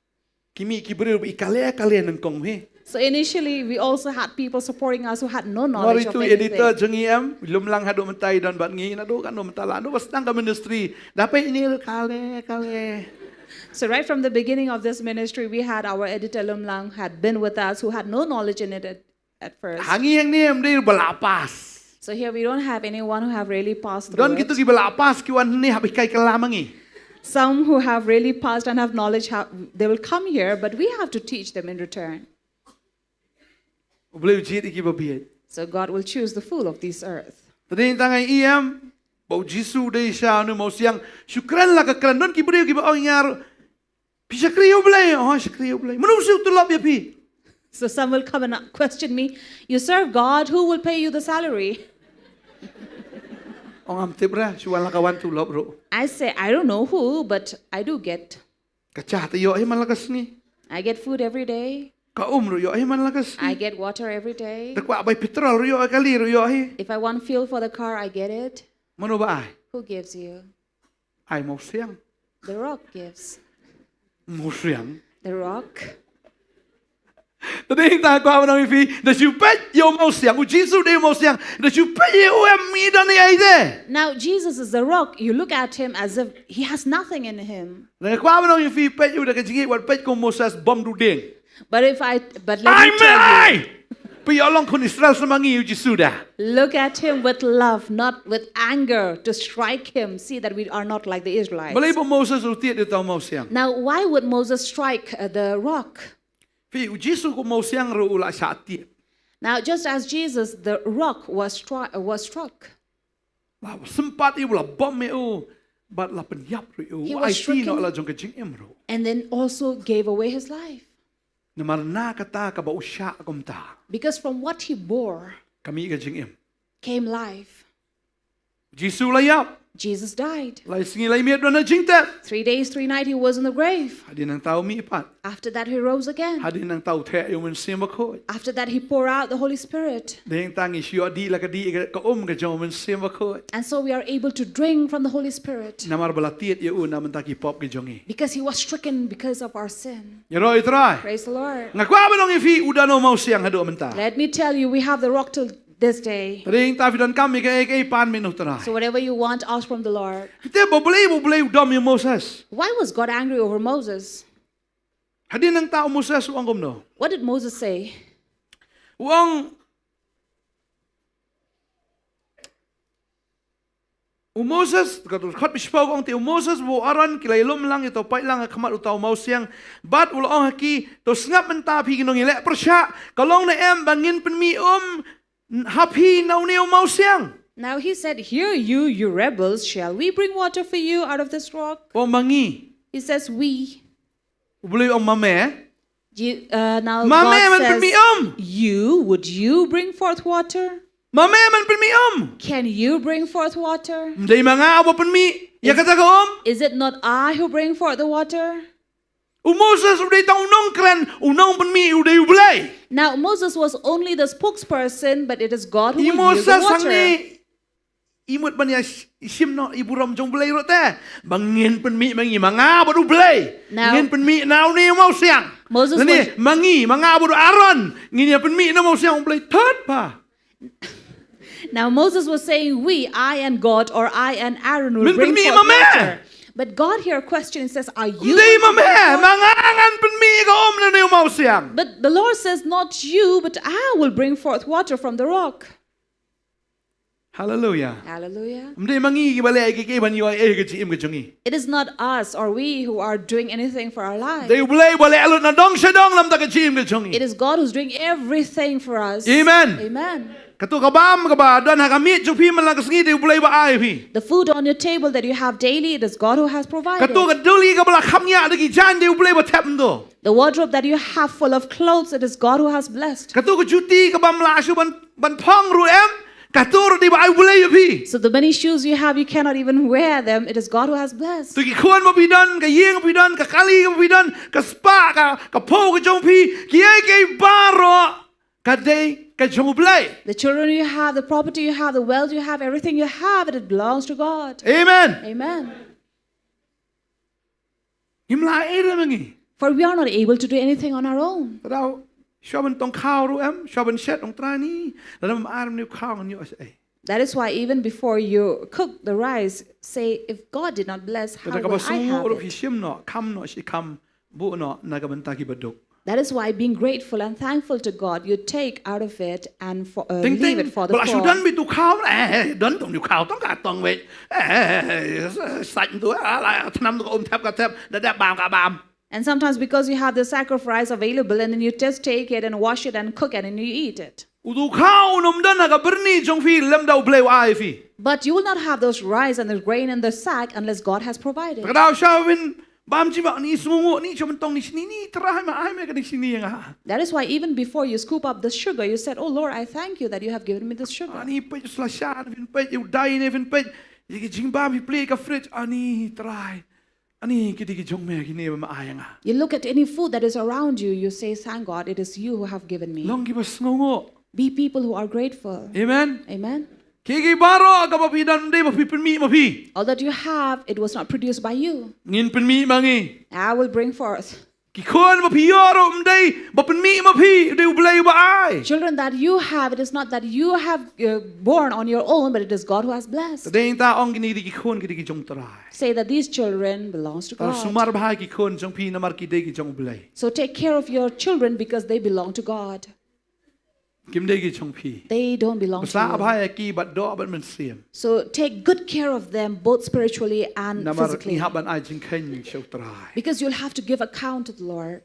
Kimi ki priu i kale nang kong he. So initially, we also had people supporting us who had no Mari knowledge of tu editor anything. jengiem belum lang hadu mentai dan bat ngi nado kan no mentala no bas tang ka ministry. Dapat ini kale. So right from the beginning of this ministry, we had our editor Lum Lang had been with us who had no knowledge in it at first. Hangi yang ni dia balapas. So here we don't have anyone who have really passed Don through gitu it. ki balapas ki wan ni habis kai kelamangi. Some who have really passed and have knowledge, they will come here, but we have to teach them in return. Boleh uji ki babiet. So God will choose the fool of this earth. Tadi tangai iam bau Jisu dei sha no mau siang syukran lah ka kran don ki priu ki ba ngar. Bisa kriu boleh. Oh kriu boleh. Manusia tu lap ya pi. So some will come and question me, "You serve God, who will pay you the salary?" Ong am tibra suan la kawan tu lop ro. I say, "I don't know who, but I do get. Kacah tu yo malakas ni. I get food every day. Ka ro yo malakas I ni. get water every day. Takwa bay petrol ro yo kali ro yo If I want fuel for the car, I get it." Mano ba ai? Who gives you? Ai mau siang. The rock gives. Mau siang. The rock. Tadi ta kwa nang fi da supet yo mau siang. U Jisu de mau siang. Da supet yo mi da ni ai de. Now, Jesus is the rock. You look at him as if he has nothing in him. Da kwa nang fi pet yo da ka jigi wat pet ko Moses bom du ding. But let Ai me tell you, mai. Pi yo long kon Israel semangi u Jisu da. look at him with love, not with anger, to strike him. See that we are not like the Israelites. Balai bo Moses u tiet de tau mau siang. Now, why would Moses strike the rock? Fi u Jisu ko mau siang ro ula sa tiet. Now, just as Jesus, the rock was struck. Wow, sempat i ula bom me u. Bat la penyap ro He u. was Ai ti no stricken. la jong ka jing em ro. And then also gave away his life. Namarna kata ka ba usya kom ta. Because from what he bore Kami ka jing em. came life. Jisu layap. Jesus died. Lai singi lai miat dona jingtep. 3 days, 3 nights, he was in the grave. Hadin ang tao mi ipat. After that, he rose again. Hadin ang tao te yung mensim bakot. After that, he poured out the Holy Spirit. Deng tangi siyo di la kadi ka ka jong mensim bakot. And so we are able to drink from the Holy Spirit. Namar balatiet ye una mentaki pop ke jongi. Because he was stricken because of our sin. Yero itrai. Praise the Lord. Ngakwa ba nong ifi udano mau siang hado menta. Let me tell you, we have the rock till this day. Deng ta fidan kami ka pan minutrai. So whatever you want, ask from the Lord. Kita boleh udam yung Moses. Why was God angry over Moses? Hadin ang tao Moses uang kumno. What did Moses say? Uang Moses katul khat bispau ang ti Moses bo aran kilailom lang ito pai lang kamat utaw mau siang bat ulong haki to ngap menta phi ginong ile persya kalong na em bangin penmi happy now neo mau siang. Now he said, "Hear you, you rebels, shall we bring water for you out of this rock?" O mangi. He says, "We." Boleh ang mame. Now Mame man God penmi says, "You, would you bring forth water? Mame man penmi Can you bring forth water? Dai mga awa penmi. Ya kata ko Is it not I who bring forth the water?" Moses udah tahu Nongkhryiem, unang penmi udah ulay. Now Moses was only the spokesperson, but it is God who will use Moses the sang water. ni imut ban ya isim no ibu ram jong ulay rote. Bangin penmi mangi mga baru ulay. Now- Ngin penmi now ni mau siang. Moses Nani was- mangi mga baru Aaron. Ngin ya penmi na mau siang ulay third pa. Now Moses was saying, "We, I and God, or I and Aaron will Min bring penmi forth mame. water." But God here questions and says, "Are you?" Hindi going to mame bring forth?" mga angan penmi ka na ni mau siang. But the Lord says, "Not you, but I will bring forth water from the rock." Hallelujah. Hallelujah. Hindi mangi balay ki ban yo ke im ke jongi. It is not us or we who are doing anything for our lives. Dai ulay balay alot na dong sedong lam ta ke im ke jongi. It is God who's doing everything for us. Amen. Amen. Katu kabam kaba dan hakamit jupi man lang kasngi dai ulay ba ai pi. The food on your table that you have daily, it is God who has provided. Katu kaduli kabala khamnya de ki jan dai ulay ba tap ndo. The wardrobe that you have full of clothes, it is God who has blessed. Katu ka juti kabam la su ban phang ru em. Katu di ba ai ulay pi. So the many shoes you have, you cannot even wear them. It is God who has blessed. Tu ki khon ma bidan ka yeng bidan ka kali ka bidan ka spa ka po ka jong pi ki ai ke baro ka dai ka jong ulay. The children you have, the property you have, the wealth you have, everything you have, it belongs to God. Amen. Amen. Himla ai mangi. For we are not able to do anything on our own. Tao shaban tong khao ru em shaban set ong tra ni lam aram ni khao ngan yo ai. That is why even before you cook the rice, say, if God did not bless, how Kada ka will ba I sungo have ro it? hisim no kam no si kam bu no na ka banta ki baduk. That is why being grateful and thankful to God, you take out of it and Ting leave ting it for the bala sudan poor. bi tu khao don tong ni khao tong ka tong we sạch tu la thnam tu om thap ka thap da bam ka bam. And sometimes because you have the sacrifice available and then you just take it and wash it and cook it and you eat it. Udu khao nom dan na ka berni jong fi lem dau bleu ai fi. But you will not have those rice and the grain in the sack unless God has provided. Ka dau shawin bam chi ba ni sungo ni chaban tong ni tra ma ai me ka ni sini nga. That is why even before you scoop up the sugar, you said, "Oh Lord, I thank you that you have given me this sugar." Ani pe sla sha vin pe u dai ne vin pe ki jing bam hi play ka fridge ani try. Ani ki ki jong me ki ne ma ai nga. You look at any food that is around you, you say, "Thank God, it is you who have given me." Long ki ba sngo. Be people who are grateful. Amen. Amen. Ki baro ka ba pidan de ba pi pen mi ma pi. All that you have, it was not produced by you. Ngin pen mi mangi. I will bring forth. Ki khon ma pi yoro mdei ba pen mi ma pi de blei ba ai. Children that you have, it is not that you have born on your own, but it is God who has blessed. Deng ta ong ni ki khon ki jong trai. Say that these children belongs to Tar God. sumar bhai ki khon jong pi namar ki de ki jong blei. So take care of your children because they belong to God. Kim de ki jong pi. They don't belong Sa to you. bhai ki bat do bat men sim. So take good care of them both spiritually and Namar ni physically. haban ai jing khen chau trai. Because you'll have to give account to the Lord.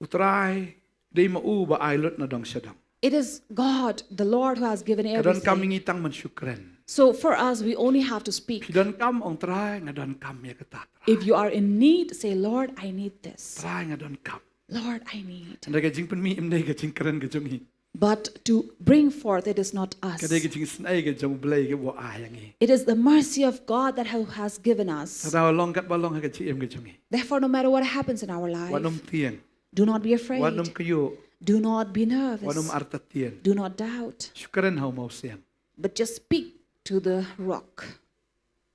Utrai de ma u ba ai lot na dong sedang. It is God, the Lord, who has given Kadon kam everything. ngi tang man syukran. So for us, we only have to speak. Pidon kam ong trai ngadon kam ya ketat. If you are in need, say, "Lord, I need this. Trai ngadon kam. Lord, I need." Anda ka jing pen mi im de ka jing keren ka jong hi. But to bring forth, it is not us. Kadai ke jing snai ke jong blai ke bo ai yang ni. It is the mercy of God that has given us. Tao long kat ba long ha ke chi em ke jong ni. Therefore, no matter what happens in our Wa nom life, tiang, do not be wa nom afraid. kayo, Do not be wa nervous. nom artatien. Do not doubt. Syukaran hau mau siang. But just speak to the rock,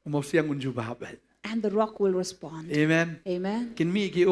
Mau siang unju bahabal. and the rock will respond. Amen. Amen. Kin mi ki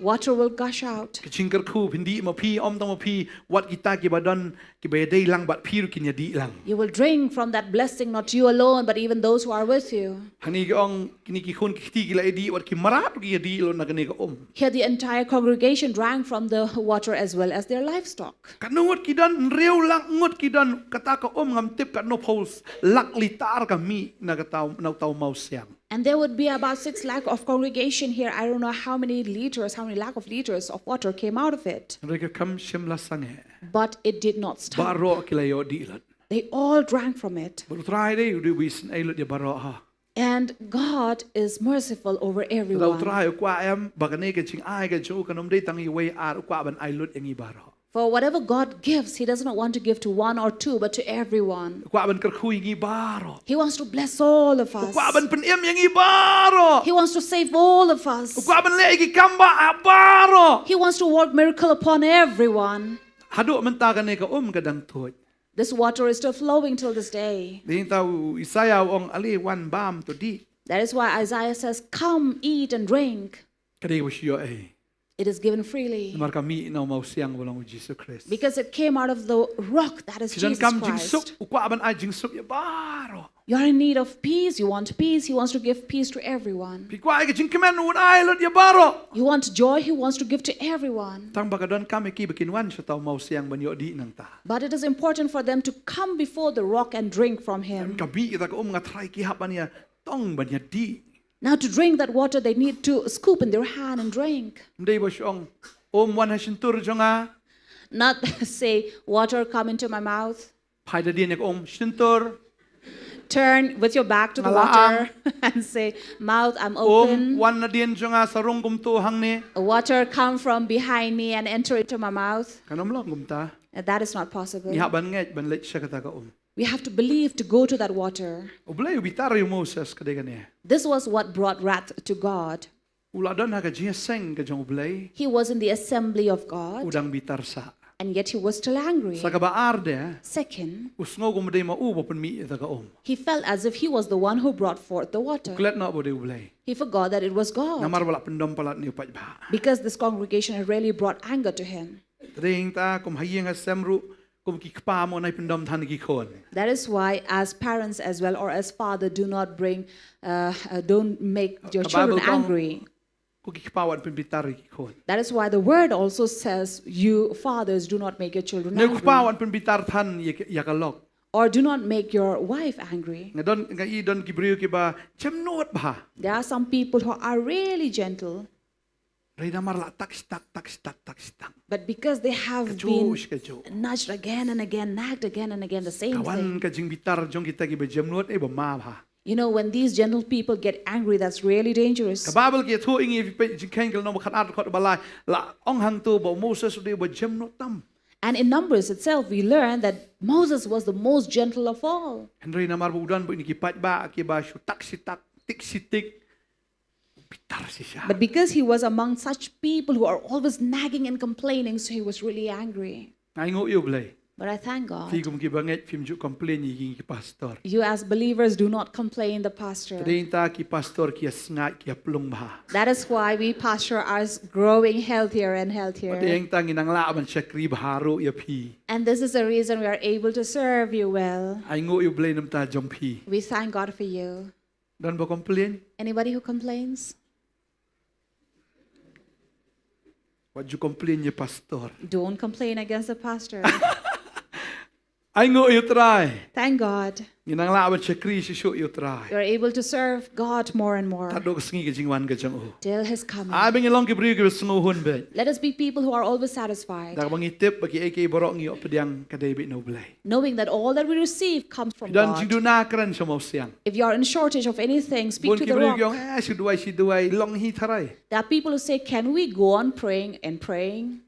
Water will gush out. Kecingkar ku pindi ma pi om tong ma pi wat kita ki badan ki be dei lang bat pi ru kin ya di lang. You will drink from that blessing, not you alone, but even those who are with you. Hani ki ong kini ki khun ki ti ki la di wat ki marat ki ya di lo na kani ka Here, the entire congregation drank from the water as well as their livestock. Kanuot ki dan reu lang ngot ki dan kata ka ngam tip ka no pos lak litar ka mi na ka tau mau siang. And there would be about 6 lakh of congregation here. I don't know how many lakh of liters of water came out of it. Reka kam shim la sange. But it did not stop. Baro ki la yo di lat. They all drank from it. But try dei u wis ai lo dia baro ha. And God is merciful over Tau everyone. try kwa em bagane ke ching ai ke chu kanom dei tang i wei ar kwa ban ai lut engi baro. For whatever God gives, He does not want to give to one or two, but to everyone. Kwa ban ker khu ngi baro. He wants to bless all of us. Kwa ban pen em yang i baro. He wants to save all of us. Kwa ban le ki kamba baro. He wants to work miracle upon everyone. Hadu menta ka ne ka kadang thoi. This water is still flowing till this day. Ding tau Isaiah ong ali wan bam to di. That is why Isaiah says, "Come, eat and drink." Kadai was yo eh. It is given freely. Mar kami na mau siang bolong Jesus Christ. Because it came out of the rock that is Sidan Jesus kam jing suk Christ. ukwa ban ai jing suk ya baro. You are in need of peace. You want peace. He wants to give peace to everyone. Pi kwa ai ke jing kemen un ai lot ya baro. You want joy. He wants to give to everyone. Tang bakadon kami ki bikin wan sa tau mau siang ban yo di nang ta. But it is important for them to come before the rock and drink from him. Kabi kita ko ngatrai ki hapan ya tong ban ya di. Now to drink that water, they need to scoop in their hand and drink. Ndai ba syong wan hasin tur jonga. Not say, water come into my mouth. Pai da din ek shintur. Turn with your back to the water and say, mouth, I'm open. Wan na din jonga sarong gum tu hang ni. Water come from behind me and enter into my mouth. Kanom long gum ta. And that is not possible. Ni haban ngai ban lech sa kata ka We have to believe to go to that water. Oblay bitar yung Moses kadai kani. This was what brought wrath to God. Ula don ha ka seng ka jong oblay. He was in the assembly of God, Udang bitar sa. and yet he was still angry. Sa kabaar de. Second, Usngo gum day maubo pen mi ita ka he felt as if he was the one who brought forth the water. Kulet na bo de oblay. He forgot that it was God, Namar wala pendom palat ni upat ba. because this congregation had really brought anger to him. Tading ta kum hayeng ha semru kum ki kpa mo nai pendom than ki khon. That is why, as parents as well, or as father, don't make your children angry. Ku ki kpa wan pen bitar ki khon. That is why the word also says, you fathers, do not make your children Ne ku kpa angry, wan pen bitar than ya ka lok. or do not make your wife angry. Ngadon ngai don ki brio ki ba chemnot ba. There are some people who are really gentle, Ray namar la tak stak. but because they have Kajush, been kajush. nudged again and again, nagged again and again, the same Kawan thing. ka jing bitar jong kita ki ba jemnot e ba ma ba. You know, when these gentle people get angry, that's really dangerous. Kababel ki thu ingi pe jing kel no khat at khot balai la ong hang tu ba Moses de ba jemnot tam. And in Numbers itself, we learn that Moses was the most gentle of all. Henry namar bu udan bu ni ki pat ba ki ba shu tak sitak tik sitik. Bitar si siya. But because he was among such people who are always nagging and complaining, so he was really angry. Ngai ngo yo blai. But I thank Fi God. gum ki banget film ju complain yi ki pastor. You as believers do not complain the pastor. Tading ta ki pastor ki sngat ki plung ba. That is why we pastor are growing healthier and healthier. Tading ta nginang la ban chakri bharu ya phi. And this is the reason we are able to serve you well. Ai ngo yo blai nam ta jom phi. We thank God for you. Don ba complain. Anybody who complains? What you complain ye pastor. Don't complain against the pastor. Ai ngo yo try. Thank God. Nginang la ban chakri si shu yo try. We are able to serve God more and more Tado ka singi ka jingwan ka jang o. till His coming. Abing ilong ki brio ki sngo hun be. Let us be people who are always satisfied, Dak bangi tip bagi AK borok ngi opediang kadai bit no blai. knowing that all that we receive comes from Dan God. jingdu na kran sa mau siang. If you are in shortage of anything, speak Bon to ki the brio ki rock. si duai long hi tharai. There are people who say, can we go on praying and praying?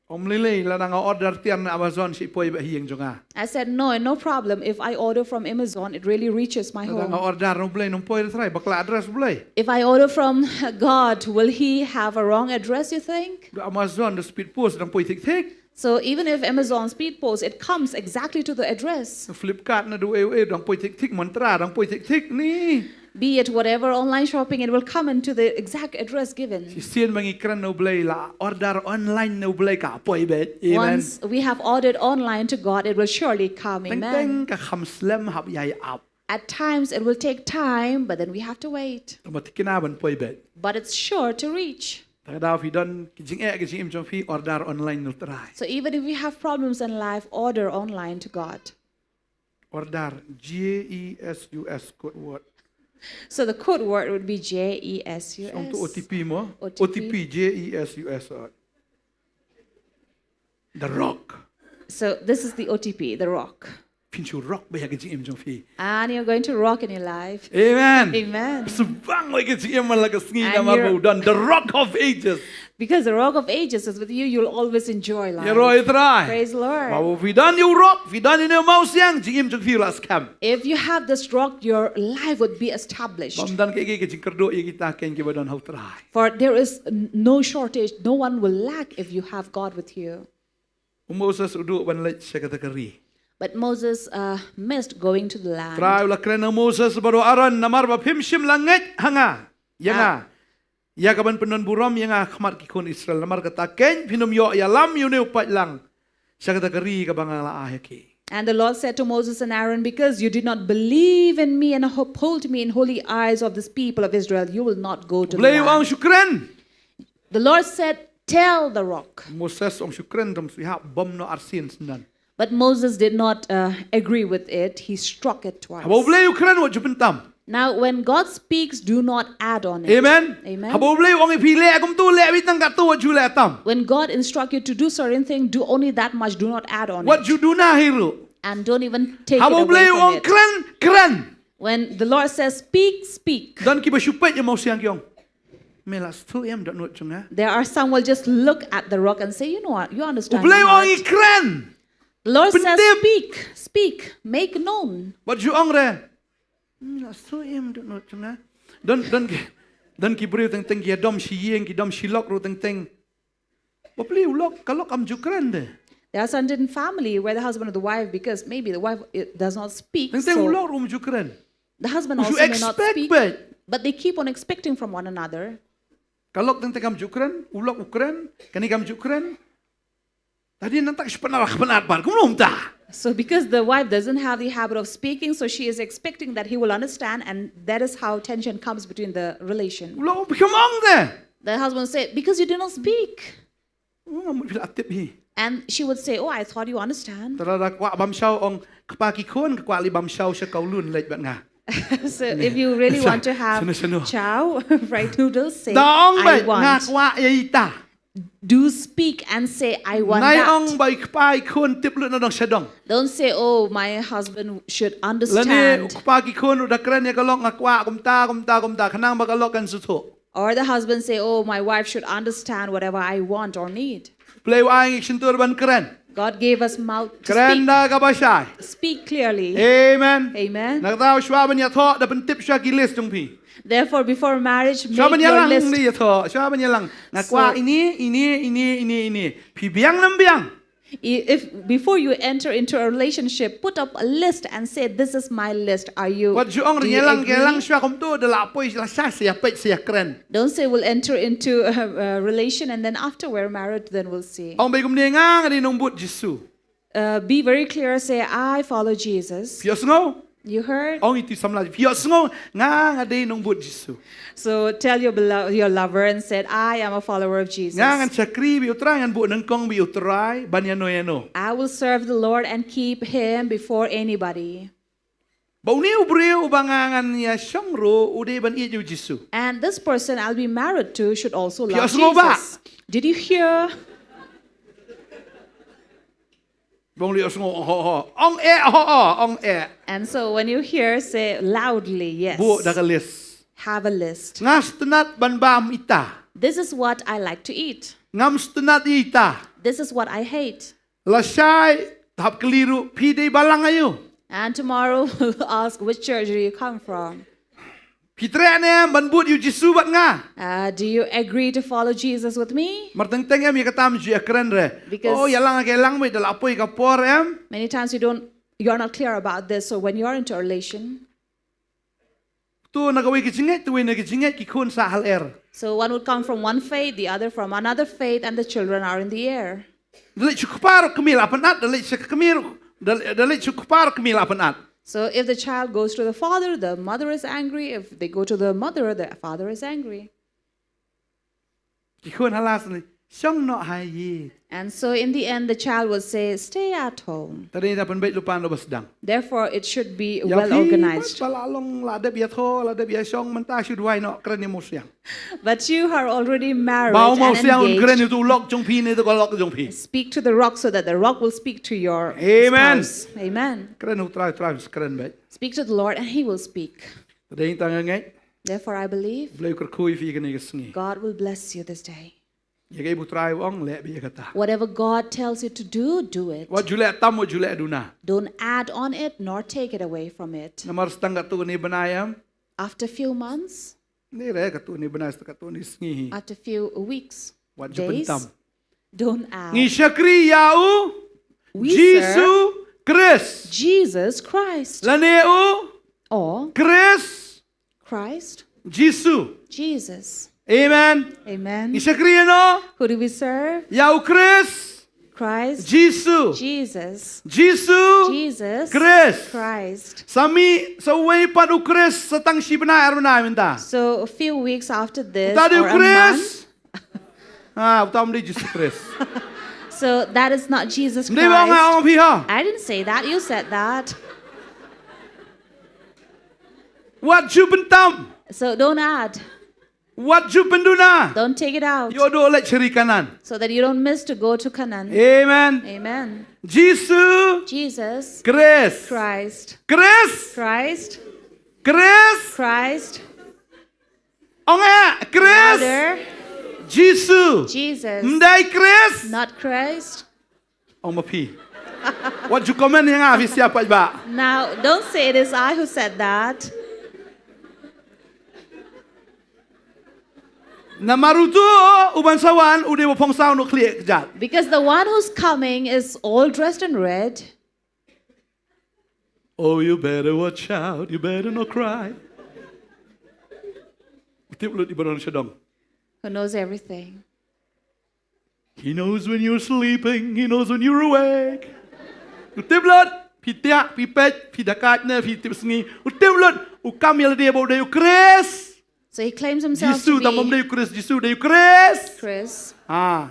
Lili la nang order tian Amazon si poi ba hieng jonga. I said, no problem. If I order from Amazon, it really reaches my Nang home. order no blay no poi try bakla address blay. If I order from God, will He have a wrong address, you think? The Amazon the speed post nang poi tik. So even if Amazon Speed Post, it comes exactly to the address. Flipkart na do nang poi tik mantra nang poi tik ni. Be it whatever online shopping, it will come into the exact address given. Si sien mangikran no blay la order online no blay ka poi bet. Amen. Once we have ordered online to God, it will surely come. Amen. Teng ka kham slam hab yai up. At times it will take time, but then we have to wait. Matikina ban poi bet. But it's sure to reach. Tagadaw fi don kijing kijing im fi order online no try. So even if we have problems in life, order online to God. Order Jesus code word. So the code word would be Song to JESUS. OTP mo. OTP. OTP Jesus. The rock. So this is the OTP, the rock. Pinchu rock ba kijing im fi. And you're going to rock in your life. Amen. Amen. Subang ba kijing im malaga sngi And na you're- mabudan. The rock of ages. Because the rock of ages is with you, you'll always enjoy life. Yero try. Praise the Lord. Mau fi dan you rock, fi dan in mau siang jing im fi las kam. If you have this rock, your life would be established. Bam dan ke kijing kerdo ye kita ken ke badan how try. For there is no shortage, no one will lack if you have God with you. Moses udu ban lech sekatagari. But Moses missed going to the land. Try la krena Moses baru aran namar ba phim shim langet hanga. Yanga. Ya kaban penon buram yang khmat ki kon Israel namar kata ken pinum yo ya lam yu ne upat lang. Sekatagari ka bangala aheki. And the Lord said to Moses and Aaron, because you did not believe in me and uphold me in holy eyes of this people of Israel, you will not go to the Blay ang land. syukran. The Lord said, tell the rock. Moses ang syukran tam siha bom no arsin senan. But Moses did not agree with it. He struck it twice. Habo blay ukran wa jupentam. Now, when God speaks, do not add on it. Amen. Amen. Habo blay ang ipile akum tu le bitang katu wa jule tam. When God instructs you to do certain thing, do only that much. Do not add on What it. you do na hiro. And don't even take it Habo away blay from ang it. kran. When the Lord says, speak, speak. Dan ki ba syupet ya mau siang kyong. Melas tu em dak not chunga. There are some will just look at the rock and say, you know what, you understand. Blay my ang heart." ikran. The Lord says, Pentip. speak, speak, make known. What you ang re? Melas tu em dak not chunga. Dan ki beriu teng ki dom si yeng ki dom si lok ru teng. Ba beliu lok kalok am jukran de. There are certain family where the husband or the wife, because maybe the wife does not speak, Teng so lok rum jukran. the husband You also may not expect speak, bet. but they keep on expecting from one another. Kalok teng kam jukran, ulok ukran, kani kam jukran. Tadi nantak sepenar bar, kumulum ta. So because the wife doesn't have the habit of speaking, so she is expecting that he will understand, and that is how tension comes between the relation. Ulok bikamang de. The husband will say, because you did not speak. Ngam bil atip hi. And she would say, oh, I thought you understand. Tarada kwa bamshaw ong kapaki kon kwa li bamshaw sa kaulun lej bat nga. So if you really want to have Sano. chow, fried noodles, say, Daong I bay nga want. kwa yita. Do speak and say, I want Nay that. ong bay kapai kon tiplut na dong sedong. Don't say, oh, my husband should Lani understand. kapaki kon udah keren ya kalok nga kwa kumta kanang bagalok kan suto. Or the husband say, oh, my wife should understand whatever I want or need. Play wa ang iksintur ban keren. God gave us mouth to Keren da kabasay. speak clearly. Amen. Amen. Nagtaw shwa ban ya tho da ban tip shwa ki list jong pi. Therefore, before marriage, Shwa ban make ya your lang list. ni ya tho. Shwa ban ya lang. Nakwa So- ini. Pi biang nam biang. If before you enter into a relationship, put up a list and say, "This is my list." Are you? Wat juong do you ngelang agree? shwa kom tu de la poi la sa sia pet sia keren. Don't say we'll enter into a relation and then after we're married, then we'll see. Ong bay kum ni ngang di nong but Jesu. Be very clear. Say, "I follow Jesus." Pios ngo. You heard? Ong itu samla. Pios ngo ngang di nong but Jesu. So tell your your lover and said, "I am a follower of Jesus. Ngangan sakri bi utrai ngan bu nang kong bi utrai ban yano yano. I will serve the Lord and keep Him before anybody." Bau ni ubriu bangangan ya shongro ude ban i Jesu. And this person I'll be married to should also love Pios ngo ba? Jesus. Did you hear? Bong li osngo ho. Ong e. And so when you hear, say loudly, yes. Bu dakalis. Have a list. Ngas tenat ban bam ita. This is what I like to eat. Ngam stenat ita. This is what I hate. La syai tahap keliru pi dei balang ayu. And tomorrow we'll ask, which church do you come from? Pi tre ne ban but you Jisu bat nga. Do you agree to follow Jesus with me? Marteng-teng em ya katam ju akren re. Because- Oh ya lang ke lang me dal apoi ka por em. Many times you're not clear about this. So when you're into a relation, Tu nagawi ki jinget tu ne ki jinget ki khun sa hal er. so one would come from one faith, the other from another faith, and the children are in the air. Dalit chukpar kemil apanat dalit sekemir dalit chukpar kemil apanat. So if the child goes to the father, the mother is angry. If they go to the mother, the father is angry. Ki khun halas ni syong no hai yi. And so in the end, the child will say, stay at home. Tadi dapat baik lupa ndo basdang. Therefore, it should be well organized. Pala long la de bia tho la de bia syong menta should why no kren ni mo siang. But you are already married Bau mo and siang un kren engaged. tu lok jong pi ni tu ko lok jong pi. Speak to the rock so that the rock will speak to your Amen. spouse. Amen. Kren u try kren baik. Speak to the Lord and he will speak. Tadi tang ngai Therefore, I believe blai ker khui fi kan ni sngi. God will bless you this day. Ya gai bu try wong le bia kata. Whatever God tells you to do it. Wa jule tam wa jule aduna. Don't add on it nor take it away from it. Namar stang ka tu ni banayam. After a few months, Ni re ka tu ni banay ka tu ni sngi. after a few weeks, Wa days, jupentam. don't add. Ngi syakri yau We Jisu Chris. Jesus Christ Lane u or Chris Christ, Jisu. Jesus. Amen. Amen. Isakri no Who do we serve? yau Chris Christ, Jisu. Jesus, Jisu Jesus, Chris. Christ. Sami sa way pa du Chris sa tang si banay arna minta. So a few weeks after this, Tadi or a month, Chris. Ah, utam di Jisu Chris. so that is not Jesus Hindi ba nga Christ. ang piha? I didn't say that. You said that. What jubentam? So don't add. What jubenduna? Don't take it out. Yo do let ceri kanan. So that you don't miss to go to Canaan. Amen. Amen. Jisu Jesus, Chris. Christ, Chris. Christ, Chris. Christ, O nga, Chris. Mother, Jisu. Jesus, Mday Chris. not Christ. O mapi. What you comment nga fi siapa ba? Now, don't say it is I who said that. Na maruto uban sawan ude mo pongsaw no clear jat. Because the one who's coming is all dressed in red. Oh, you better watch out. You better not cry. Tip lut ibaron syadong. Who knows everything. He knows when you're sleeping. He knows when you're awake. Tip lut pitia pipet pidakat na pitip sngi. Tip lut ukam yel dia bo de Chris. So he claims himself Jisu to tamam be de Chris. Jisu de Chris. Chris. Ah.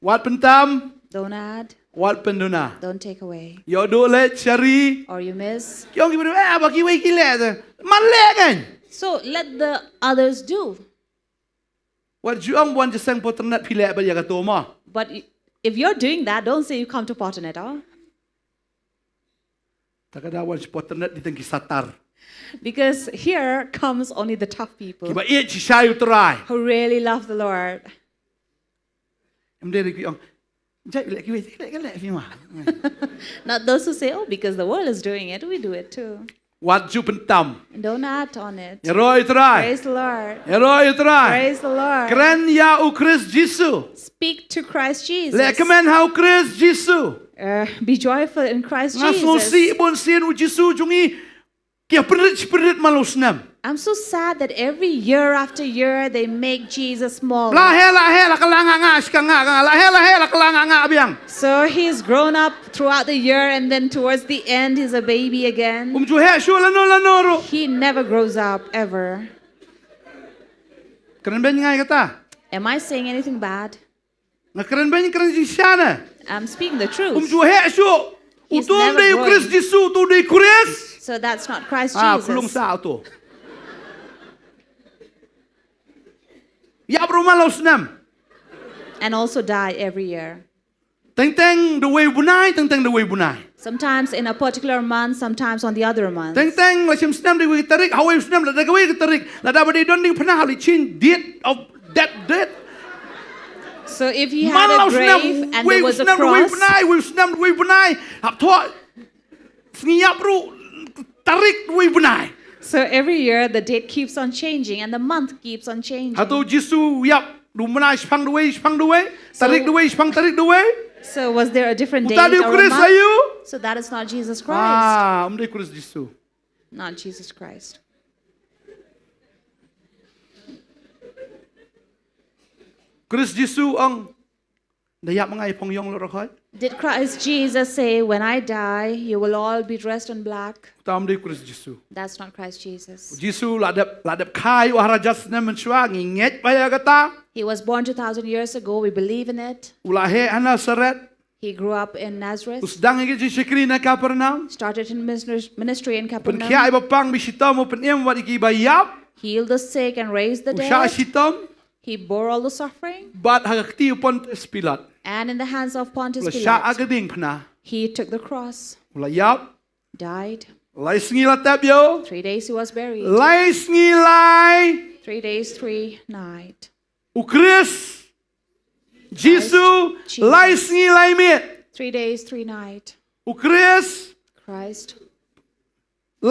Wat pentam? Don't add, Wat penduna? don't take away. Yo do let cari. Or you miss. Yung gimana? Bagi wei kile. Malek kan? So let the others do. Wat juang buan jesang potternet pilek ba ya kata ma. But if you're doing that, don't say you come to Potternet. Huh? Takada wan potternet ditengki satar. Because here comes only the tough people Kiba iet si sayu terai. who really love the Lord. Emde ki ong. Jai lek kiwe lek lek fi ma. Not those who say, oh, because the world is doing it, we do it too. Wat ju pentam. And don't add on it. Eroi terai. Praise the Lord. Eroi terai. Praise the Lord. Keren ya u Chris Jisu. Speak to Christ Jesus. Lek kemen hau Chris Jisu. Be joyful in Christ Ngasno si Jesus. bon sien u Jisu jungi. Kia perit malusnam. I'm so sad that every year after year they make Jesus smaller. La kalanga nga skanga la kalanga nga biang. So he's grown up throughout the year and then towards the end he's a baby again. Ju he shu la no. He never grows up ever. Keren ben ngai kata. Am I saying anything bad? Nga keren ben keren si sana. I'm speaking the truth. Ju he shu. He's Utum never de growing. Chris Jisu tu de Chris. So that's not Christ Kulung Jesus. sa tu. Ya bruma lausnam. And also die every year. Teng the way bunai, teng the way bunai. Sometimes in a particular month, sometimes on the other month. Teng la sim snam de way tarik, how way snam la de way tarik. La da ba de don ding panah li chin date of that date. So if he had a grave and there was a cross, so every year the date keeps on changing and the month keeps on changing. So was there a different date or a month? So that is not Jesus Christ. Not Jesus Christ. Did Christ Jesus say, when I die, you will all be dressed in black? That's not Christ Jesus. He was born 2,000 years ago. We believe in it. He grew up in Nazareth. Started in ministry in Capernaum. Healed the sick and raised the dead. He bore all the suffering. And in the hands of Pontius Pilate, he took the cross. Died. 3 days he was buried. 3 days, 3 nights. Jesus, 3 days, 3 nights. Christ. 3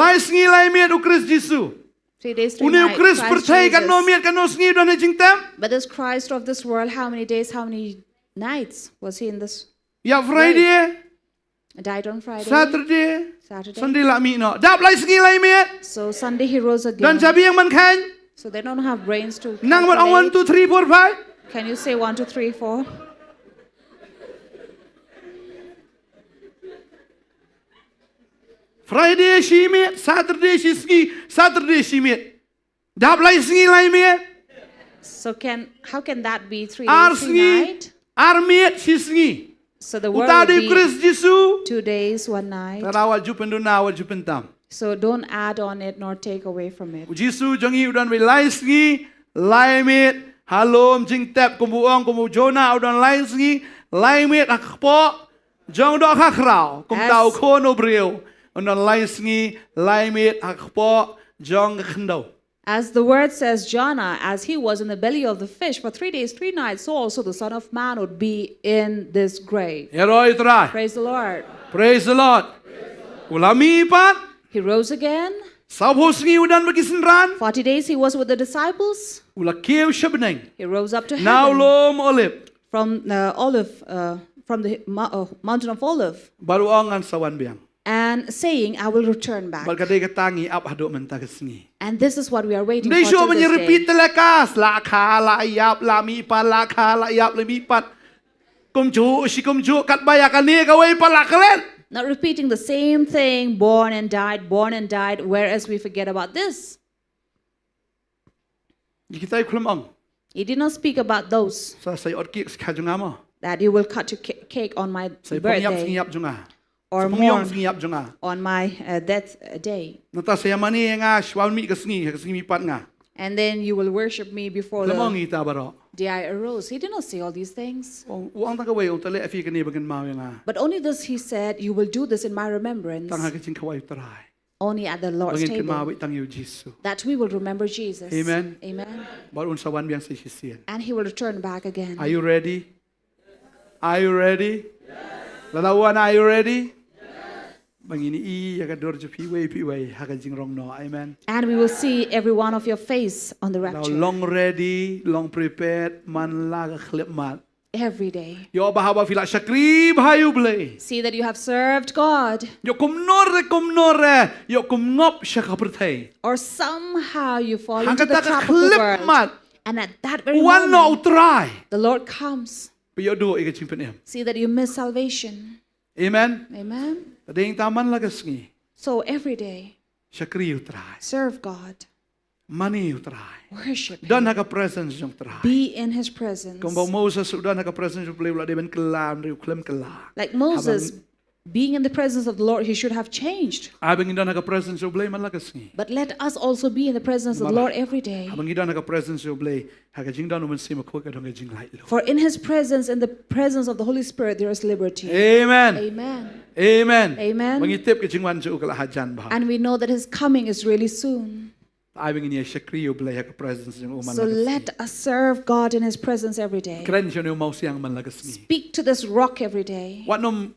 days, 3 nights. Christ Jesus. But this Christ of this world, how many days, how many nights was he in this? Friday, Died on Friday. Saturday, Saturday. Sunday. So Sunday he rose again. So they don't have brains to 1, calculate. 2, 3, 4, 5. Can you say 1, 2, 3, 4? Friday she met, Saturday she ski, Saturday she met. So how can that be 3 days, 3 nights? So the word would be 2 days, 1 night. So don't add on it nor take away from it. Halom jing tep kumuang kumu Jonah udon lain sengi lain met akpo jong do kakrao kum tau kono brio udon lain sengi lain met akpo jong kendo. As the word says, Jonah, as he was in the belly of the fish for 3 days, 3 nights, so also the Son of Man would be in this grave. Praise the Lord. Praise the Lord. Ulami pat. He rose again. 40 days he was with the disciples. He rose up to heaven from the mountain of Olive. And saying, I will return back. And this is what we are waiting for till this day. Not repeating the same thing, born and died, whereas we forget about this. He did not speak about those, that you will cut your cake on my birthday or mourn on my death day. And then you will worship me before the day I arose. He did not say all these things. But only this he said, you will do this in my remembrance. Only at the Lord's table. That we will remember Jesus. Amen. Amen. And he will return back again. Are you ready? Are you ready? Lalawan, are you ready? Amen. And we will see every one of your face on the Now rapture. long ready, long prepared, man laga klip mat. Every day. Yo bahaba fila shakri bahayu blay. See that you have served God. Yo kumnore, yo kumngop shakapertay. Or somehow you fall into the Hakata trap of the klip world. mat. And at that very One no moment, try. the Lord comes. Yo do iga chimpen. See that you miss salvation. Amen. Amen. Tading taman lagasngi. So every day, Shakri you try. serve God. Money you try. Worship Don't Him. have a presence yung try. Be in His presence. Kung ba Moses udah nak presence yung play wala di ben kelam riu klem kelam. Like Moses, being in the presence of the Lord, he should have changed. Abang ida nak presence yung play man lagasngi. But let us also be in the presence of the Lord every day. Abang ida nak presence yung play hagajing down uman sima kuwa kadang hagajing light lo. For in His presence, in the presence of the Holy Spirit, there is liberty. Amen. Amen. Amen. Amen. Mangitip kajing wan jo kala hajan bah. And we know that His coming is really soon. I begin to shakri you play a presence in Oman. So let us serve God in His presence every day. Kren you mouse yang man lagasmi. Speak to this rock every day. Wanum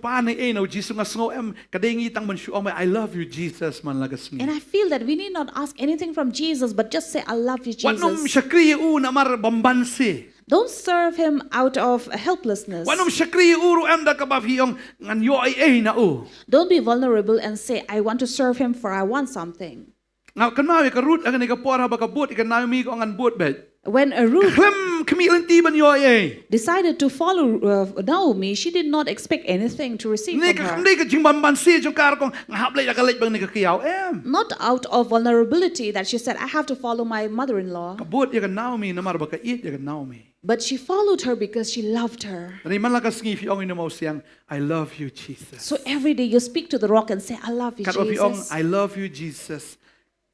pane no Jesus nga sngo em kadengi tang man shu I love you Jesus man lagasmi. And I feel that we need not ask anything from Jesus, but just say, I love you, Wanum Jesus. shakri u na mar bambansi. Don't serve Him out of helplessness. Wanum shakri uru em da kababhiyong ngan yo ay na u. Don't be vulnerable and say, I want to serve Him for I want something. Now kan mawi ka root agan ka por ha ba ka bot ikan na mi ko ngan bot bet. When Ruth Klem kamilan ti ban yo ay. decided to follow Naomi, she did not expect anything to receive Ni from ka her. kamday ka jing bambansi jong kar kong ngahablay akalit bang ni ka kiyaw em. Not out of vulnerability that she said, I have to follow my mother-in-law. Kabot yakan Naomi na mar ba ka it yakan Naomi. But she followed her because she loved her. Ani man lakas ngi fi ong inamo siyang I love you Jesus. So every day you speak to the rock and say, I love you, Kat fi ong Jesus. I love you Jesus.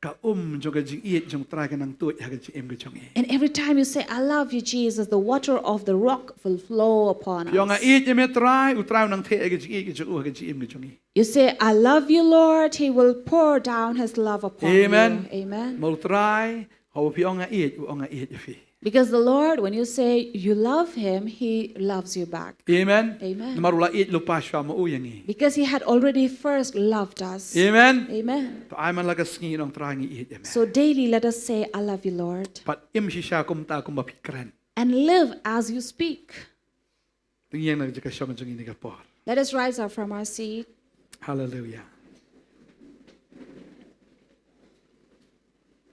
Ka jong ka jing it jong try ka nang tuot yakan jing em ka jong e. And every time you say, I love you, Jesus, the water of the rock will flow upon Fi ong us. it yeme try utray nang te ka jing it ka jong u ka jing em ka jong e. You say, I love you, Lord. He will pour down His love upon Amen. you. Amen. Mo try ho fi ong it u ong it fi. Because the Lord, when you say you love Him, He loves you back. Amen. Amen. Namarula it lupa siya mo uyang e. Because He had already first loved us. Amen. Amen. To ay man lakas ngi nong try ngi it amen. So daily let us say, I love you, Lord. Pat im siya kumta kum mapikran. And live as you speak. Tingyan na jika siya jong ini ka por. Let us rise up from our seat. Hallelujah.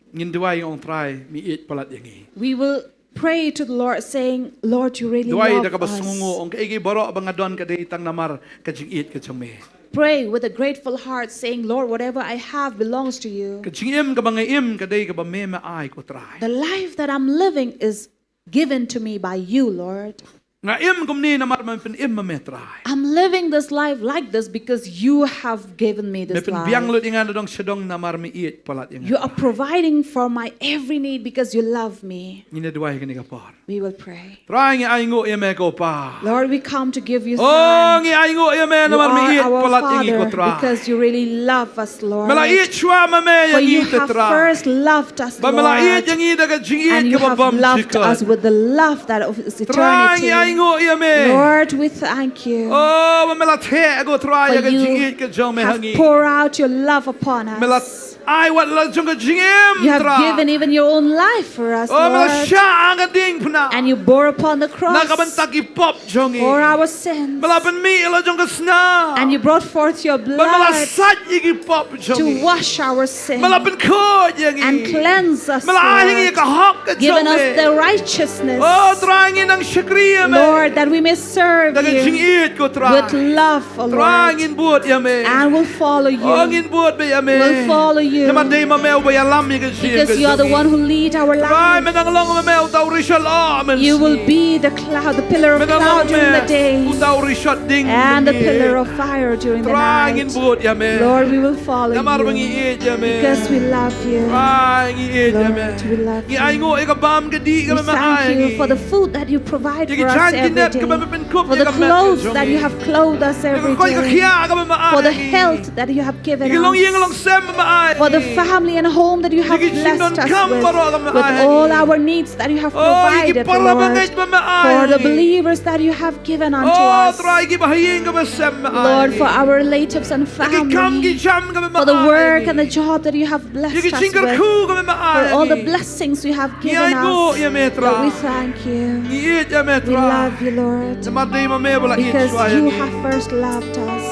Ngin duway yung try mi it palat yang e. We will pray to the Lord saying, Lord, you really Duway da love ka basungo us. ong kaigi baro abang adon ka itang namar ka jing it ka jong me. Pray with a grateful heart saying, Lord, whatever I have belongs to you. Ka jing im ka bangayim ka ka ba me ay ko try. The life that I'm living is given to me by you, Lord. Nga im kumni namar man pin im me try. I'm living this life like this because you have given me Me this pin life. biang lut ingan dong sedong namar mi it palat yang. You are providing for my every need because you love me. Ngin duway ka ni ka por. We will pray. Try ngi ay ngo yeme ko pa. Lord, we come to give you Oh thanks. ngi ay ngo yeme You namar mi are it our palat yang ko Father try. because you really love us, Lord. Mala it chwa ma me For yang you it have try. first loved us, Ba mala it Lord. yang i daga jing And it you ka ba have bam loved us chikot. with the love that is Try ngi ay eternity. ngo yeme. Lord, we thank you. Oh, mela the go try For ga jing you it ka jong me have hangi. poured out your love upon Mela us. I wat la jong ka jing em You have try. given even your own life for us, Oh, mela Lord. sha ang ding puna. And you bore upon the cross Nakabantag i pop jong i. for our sins. Mela pen mi la jong ka sna. And you brought forth your Ba mela blood sat i pop jong to i. wash our sins Mela pen ko yang i. and cleanse us, Mela ahingi Lord. ka hok ka Given jong us the i. righteousness, Oh, try ngi nang shakriya me. Lord, that we may serve Daga jing you it ko try. with love, O Try Lord. ngin buot ya me. And will follow Oh, you ngin buot be ya me. We'll follow you. Naman day mamel ba ya lam ni ka because you are the one who lead our Try life. me nang long mamel tau rishal amen. You will be the cloud, the pillar of cloud during the day Tau rishal ding. and the pillar of fire during the Try ngin night. buot ya me. Lord, we will follow Namar bang you iit ya me. because we love you. Try ngi iit ya me. Lord, we love Ngi ay you. ngo ika bam ka di ka We me thank you for the food that you provide Yagi for us chan every kinet day, ka me pen kup for ya the ka me clothes jongi. that you have clothed us every Koy ka day, khia ka me ma for the health that you have given Igi long yeng long us, sem ma ay. for the family and home that you have Yagi sindon blessed us kam baro ka me with ay. all our needs that you have Oh, igi provided, para Lord, bangay ma me ay. for the believers that you have given unto Oh, us, try igi bahayeng ka me sem ma ay. Lord, for our relatives and Yagi kam gi family, jam ka me ma for the ay. work and the job that you have blessed Yagi us chingar with, ku ka me ma for ay. all the blessings you have given Yai go ya us. me tra. Lord, we thank you. Iit ya me We tra. love you, Lord, Namar day ma me bala iit because shwa you yang have first loved us.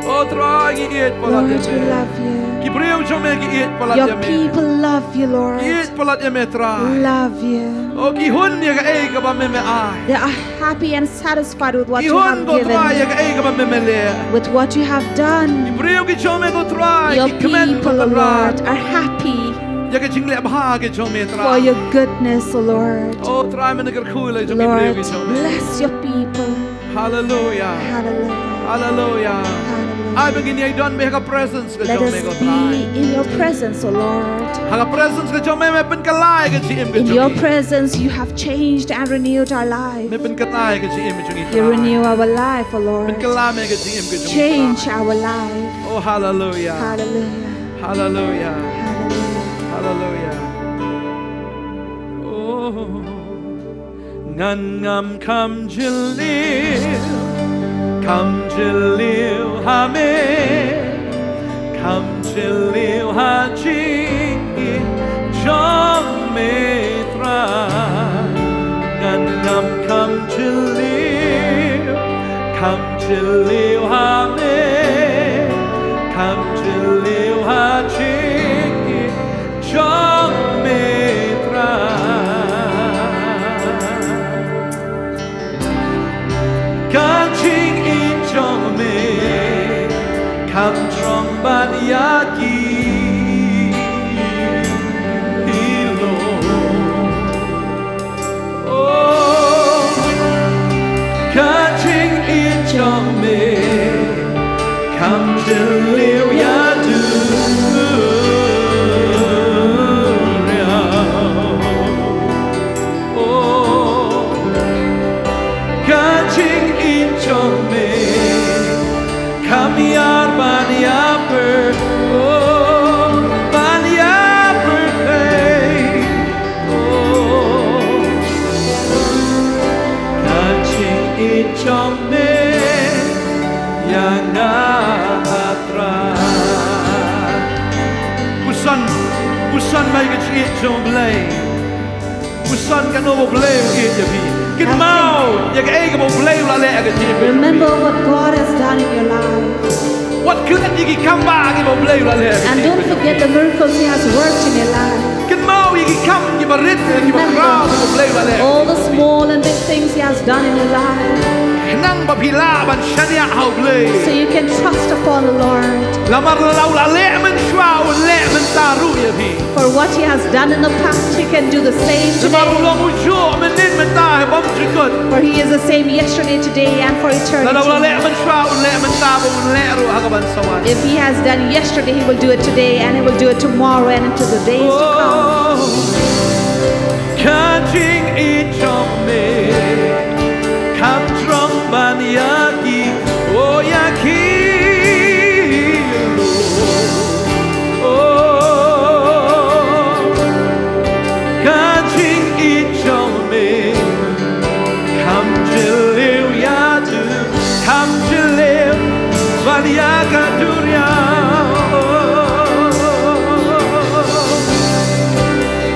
Oh, try ngi iit pala Lord, ya we me. love you. Ki priyo jo me ki iit pala Your ya me. people love you, Lord. Iit pala ya me tra. Love you. Oh, ki hun ya ka ay ka ba me me ay. They are happy and satisfied with what Ki you hun have go try ya given, ka ay ka ba me me le. with what you have Ki done. priyo ki jo me go try. Your Ki kemen ko people, O try. Lord, are happy Ya ka jingle abha ki jo me tra. for your goodness, O Lord. Oh, try me nagar khula jo ki priyo Lord, ki jo me. bless your people. Hallelujah. Hallelujah. Hallelujah. Hallelujah. I begin ya don me ka presence ka Let jo us me go be try. in your presence, O Lord. Hanga presence ka jo me pen ka lai ka ji em ka In jo. your presence, you have changed and renewed our life. Me pen ka tai ka ji em jo ngi. You renew our life, O Lord. Pen ka la me ka ji em ka jo. Change our life. Oh, hallelujah. Hallelujah. Hallelujah. Hallelujah. Oh, ngan ngam kam jalil hame kam jalil haji jong metra ngan ngam kam jalil hame kam jalil haji jong metra Kanching in jong me kam trong ban yaki hilo oh Kanching in jong me kam jalil yadu Kamiyar banyaper oh banyaper oh kaching ichome yang atra pusan mai kaching ichomble pusan kanobo blay ijabi Remember what God has done in your life. And don't forget the miracles He has worked in your life. Remember all the small and big things He has done in your life. So you can trust upon the Lord. For what He has done in the past, He can do the same today. For He is the same yesterday, today, and for eternity. If He has done yesterday, He will do it today, and He will do it tomorrow, and into the days to come. Kam trong ban yaki oh yaki oh kaching ichome kam jalil yadu kam jalil ban yakaduria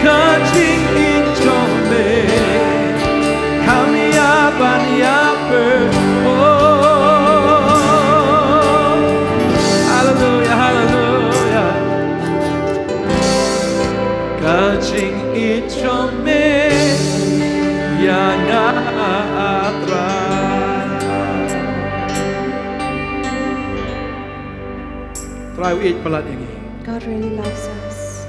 kaching ichome hallelujah, hallelujah. Kaching ichome yang atra. Try it palat ini. God really loves us.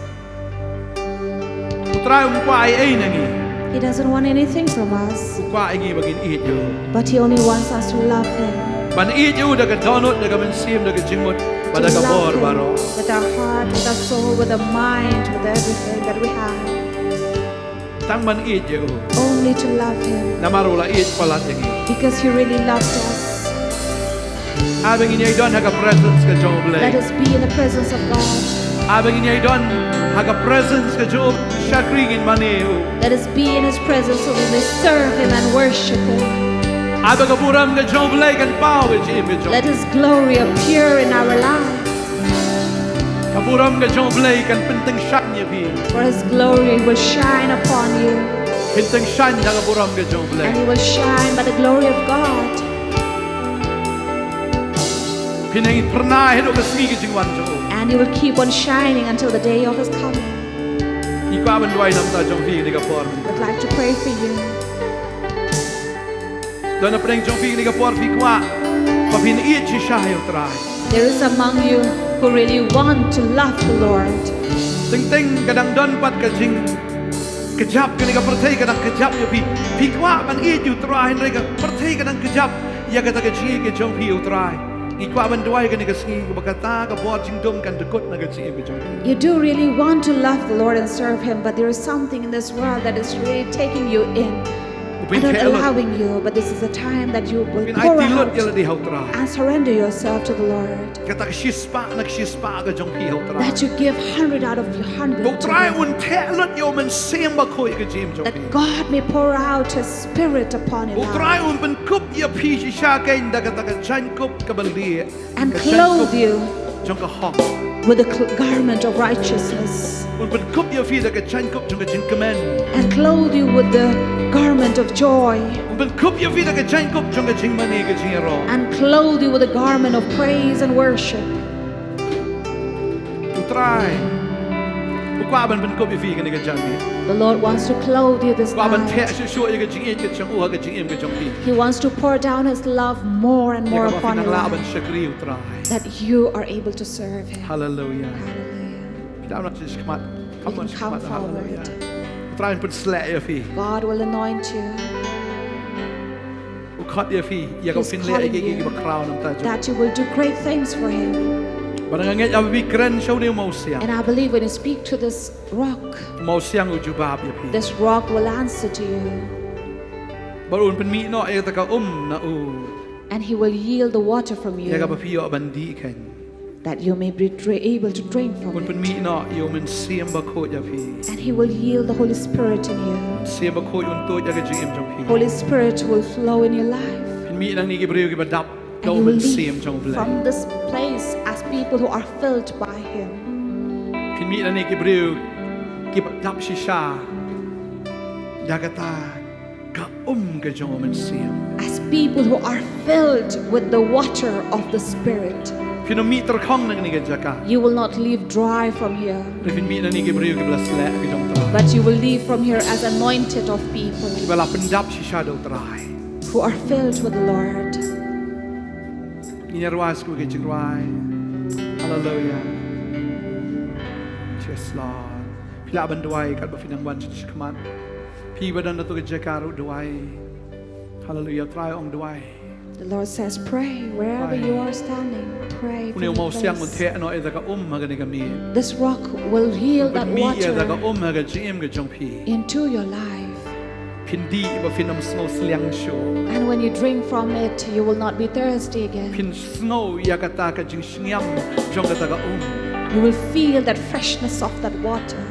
Try umpai ini. He doesn't want anything from us, Umpai ini bagin it yo. but He only wants us to love Him. Ban it yo daga donut daga mensim daga jingmut To daga bor love Him baro. with our heart, with our soul, with our mind, with everything that we have. Tang ban it yo. Only to love Him, Namarula it palat ini. because He really loved us. Abang ini don haga presence ka joble. Let us be in the presence of God. Abang ini don haga presence ka job shakring in maneu. Let us be in His presence so we may serve Him and worship Him. Abang kapuram ka joble kan pau ka jim ka Let His glory appear in our lives. Kapuram ka joble kan penting shan ya pi. For His glory will shine upon you, Penting shan na kapuram ka joble. and you will shine by the glory of God. Pinang pernah hidup ka sigi jingwan jo. And you will keep on shining until the day of His coming. Iko aban duai nam ta jong fi ni ka por. I'd like to pray for you. Dona preng jong fi ni ka por fi kwa. Pa pin i chi sha yo trai. There is among you who really want to love the Lord. Ting ting kadang don pat ka jing. Kejap ka ni ka perthai kadang kejap yo pi. Fi kwa ban i ju trai ni ka perthai kadang kejap. Ya kata ka chi ke jong fi yo trai. Ikwa ban duai ka ni ka singi ka bakata ka bor jing dom kan dekut na ka chi be jong. You do really want to love the Lord and serve Him, but there is something in this world that is really taking you in. Pin not the lot. allowing you, but this is the time that you will Pin pour IT lot out yala di hau try. and surrender yourself to the Lord. Kata shispa ka jong pi hau try. That you give 100 out of your 100 Bau to try Him. un te lot yo men semba koi ka jim jong That pi. God may pour out His Spirit upon your Bau try life un ben kup ya pi shisha ka inda kata ka chan kup ka bali. and clothe you Jong ka hong. with the garment of righteousness Un ben kup ya fi da ka chan kup jong ka jin kamen. and clothe you with the garment of joy Un ben kup ya fi da ka chan kup jong ka jin mani ka jin ro. and clothe you with the garment of praise and worship. Tu try. Kwa ban ben kup ya fi ka ni ka chan ni. The Lord wants to clothe you this Kwa ban te night. shu ya ka jin ka jong u ka jin ka jong pi. He wants to pour down His love more and Ya more ka ba upon fi your nang la ban life, shakri u try. that you are able to serve Him. Hallelujah. Hallelujah. Kita nak just come You on, can come hallelujah. forward. Try and put slack ya fi. God will anoint you, U khat ya fi. Ya ka He's fin le calling ki you. ba crown nam ta. that you will do great things for Him. Barang nget ya bi kren show ni mau siang. And I believe when you speak to this rock, Mau siang u jubab ya fi. this rock will answer to you, Barun pen mi no ya ta ka na u. and He will yield the water from Ya ka ba you, fi yo bandi kan. that you may be able to drink Kun from pen it. mi no yo men siam ba ko ya fi. And He will yield the Holy Spirit in you. Siam ba ko un to ya ka jim jong pi. Holy Spirit will flow in your life. Pen mi nang ni ki breu ki ba dap. And Do you will men siam leave jong blai. from this place as people who are filled by Him. Pen mi nang ni ki breu ki ba dap shisha. Ya ka ta ka ka jong men siam. As people who are filled with the water of the Spirit. Pino mi ter khong nang ni ka jaka. You will not leave dry from here, Pen mi nang ni ki breu ki bla slack ki jong tra. but you will leave from here as anointed of people Ki bala pendap shisha do try. who are filled with the Lord. Ni ruas ku ke jingrai. Hallelujah. Yes Lord. Pila ban duai kat ba finang wan chi khaman. Pi badan tu ke jakaru duai. Hallelujah. Try ong duai. The Lord says, pray wherever you are standing. Pray. Uni from mau the siang mun place. the no e da ka ma ga ni ka mi. This rock will heal that Mi e da ka water ma ga jim ga jong pi. into your life. Pindi ba finam snow sliang sho. And when you drink from it, you will not be thirsty again. Pin snow ya ka ta ka jing snyam jong ka ta ka You will feel that freshness of that water.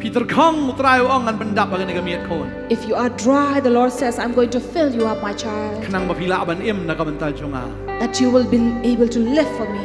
Peter khong try ong an pendap ba ga ni ka mi kon. If you are dry, the Lord says, I'm going to fill you up, my child, Kanang ba pila ban im na ka banta jonga. that you will be able to live for me,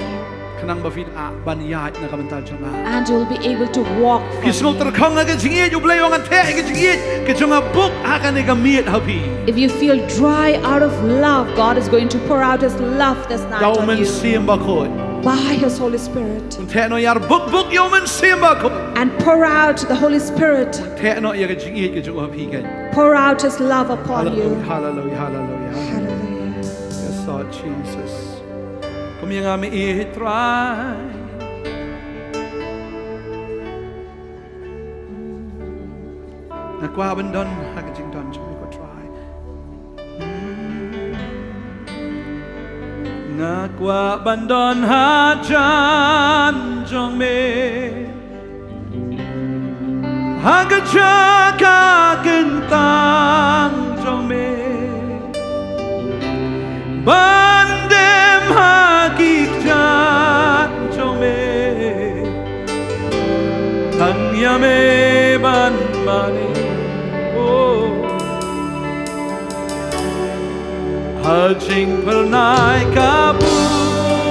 Kanang ba fit a ban ya na ka banta jonga. and you will be able to walk Kisno for ter me. khong na ka jingi ju blay ong an the ka jingi ka jonga buk ha ka ni ka mi happy. If you feel dry out of love, God is going to pour out His love this night Daw on men you sim ba ko. by His Holy Spirit, Un the no yar buk yo men sim ba ko. and pour out the Holy Spirit, The no ya ka jingi ka jonga happy kan. pour out His love upon you. Hallelujah, hallelujah, hallelujah. Hallelujah. Yes, Lord Jesus. Kom yang ami i try. Nakwa bandon ha ka jing don jong ko try. Nakwa bandon ha jan jong me. Ha ka cha ka kentang jong me. Bandem hakikjat jome Tanyame ban mani oh Hajing pernai kapuram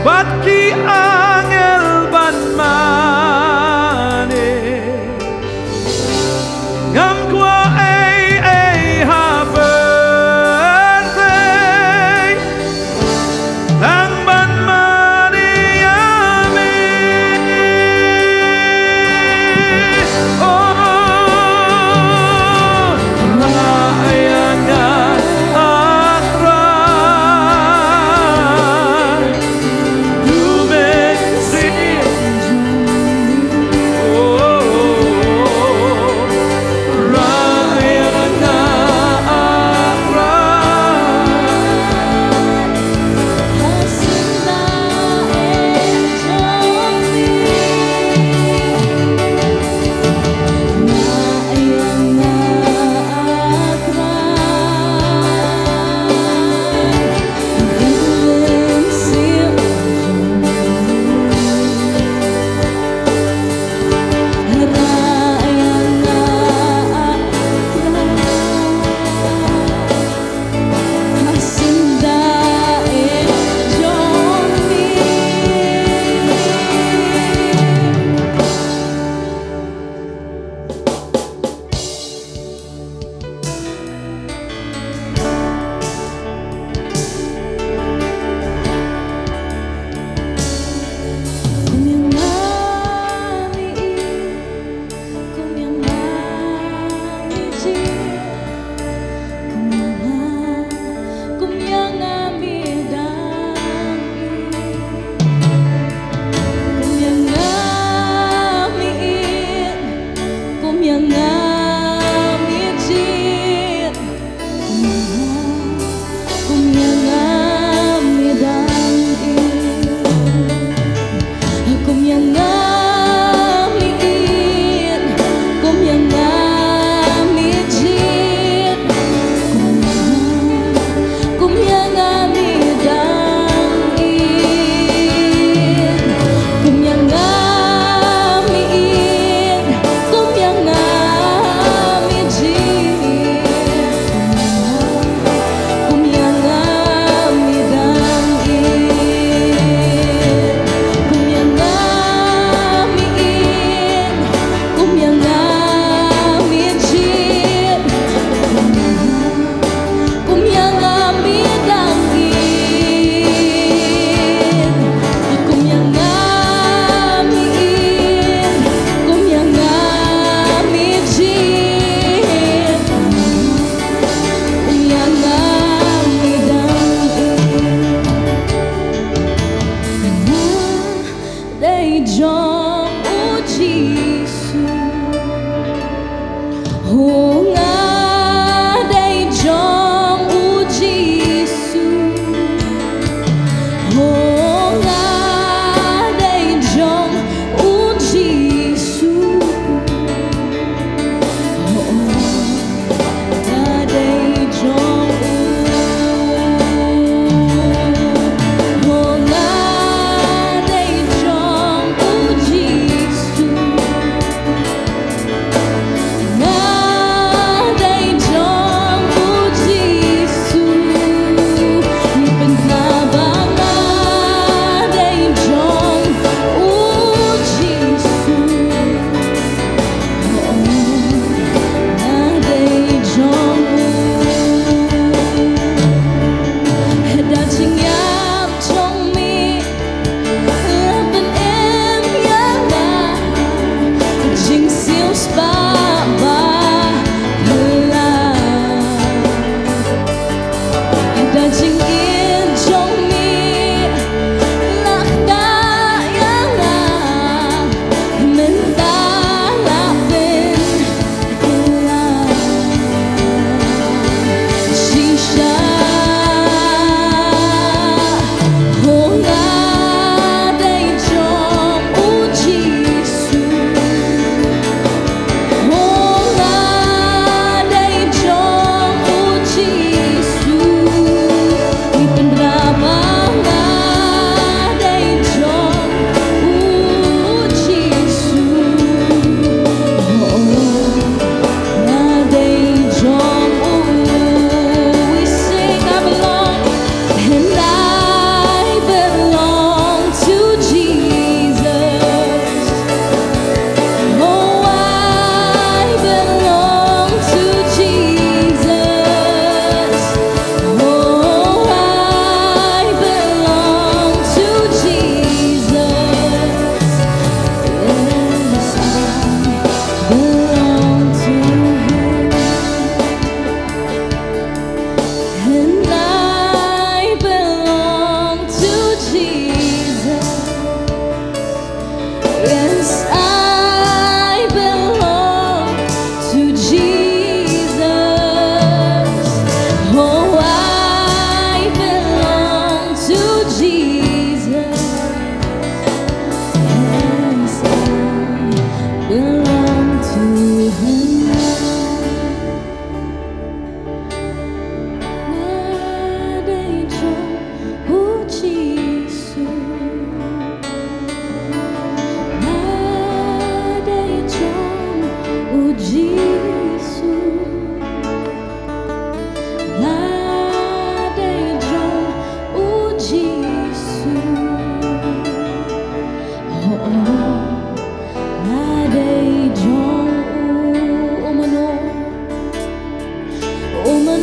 Batki angel ban mani Ngam kwa ha birthday Tang ban Mariame Oh Layangan atrai Lume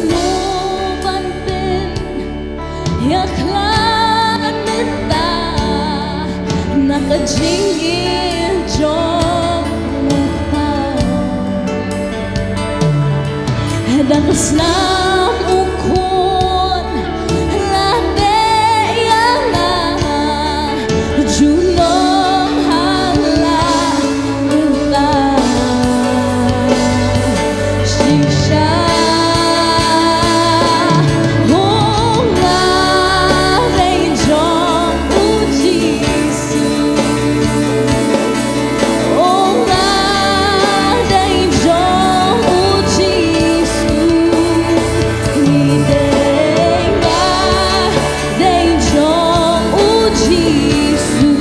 no bantin ya klanita nakajingin jong mukta dan keslam ukun lade yang junong hala uta shisha honga rejong ujisu honga rejong ujisu nidenga rejong ujisu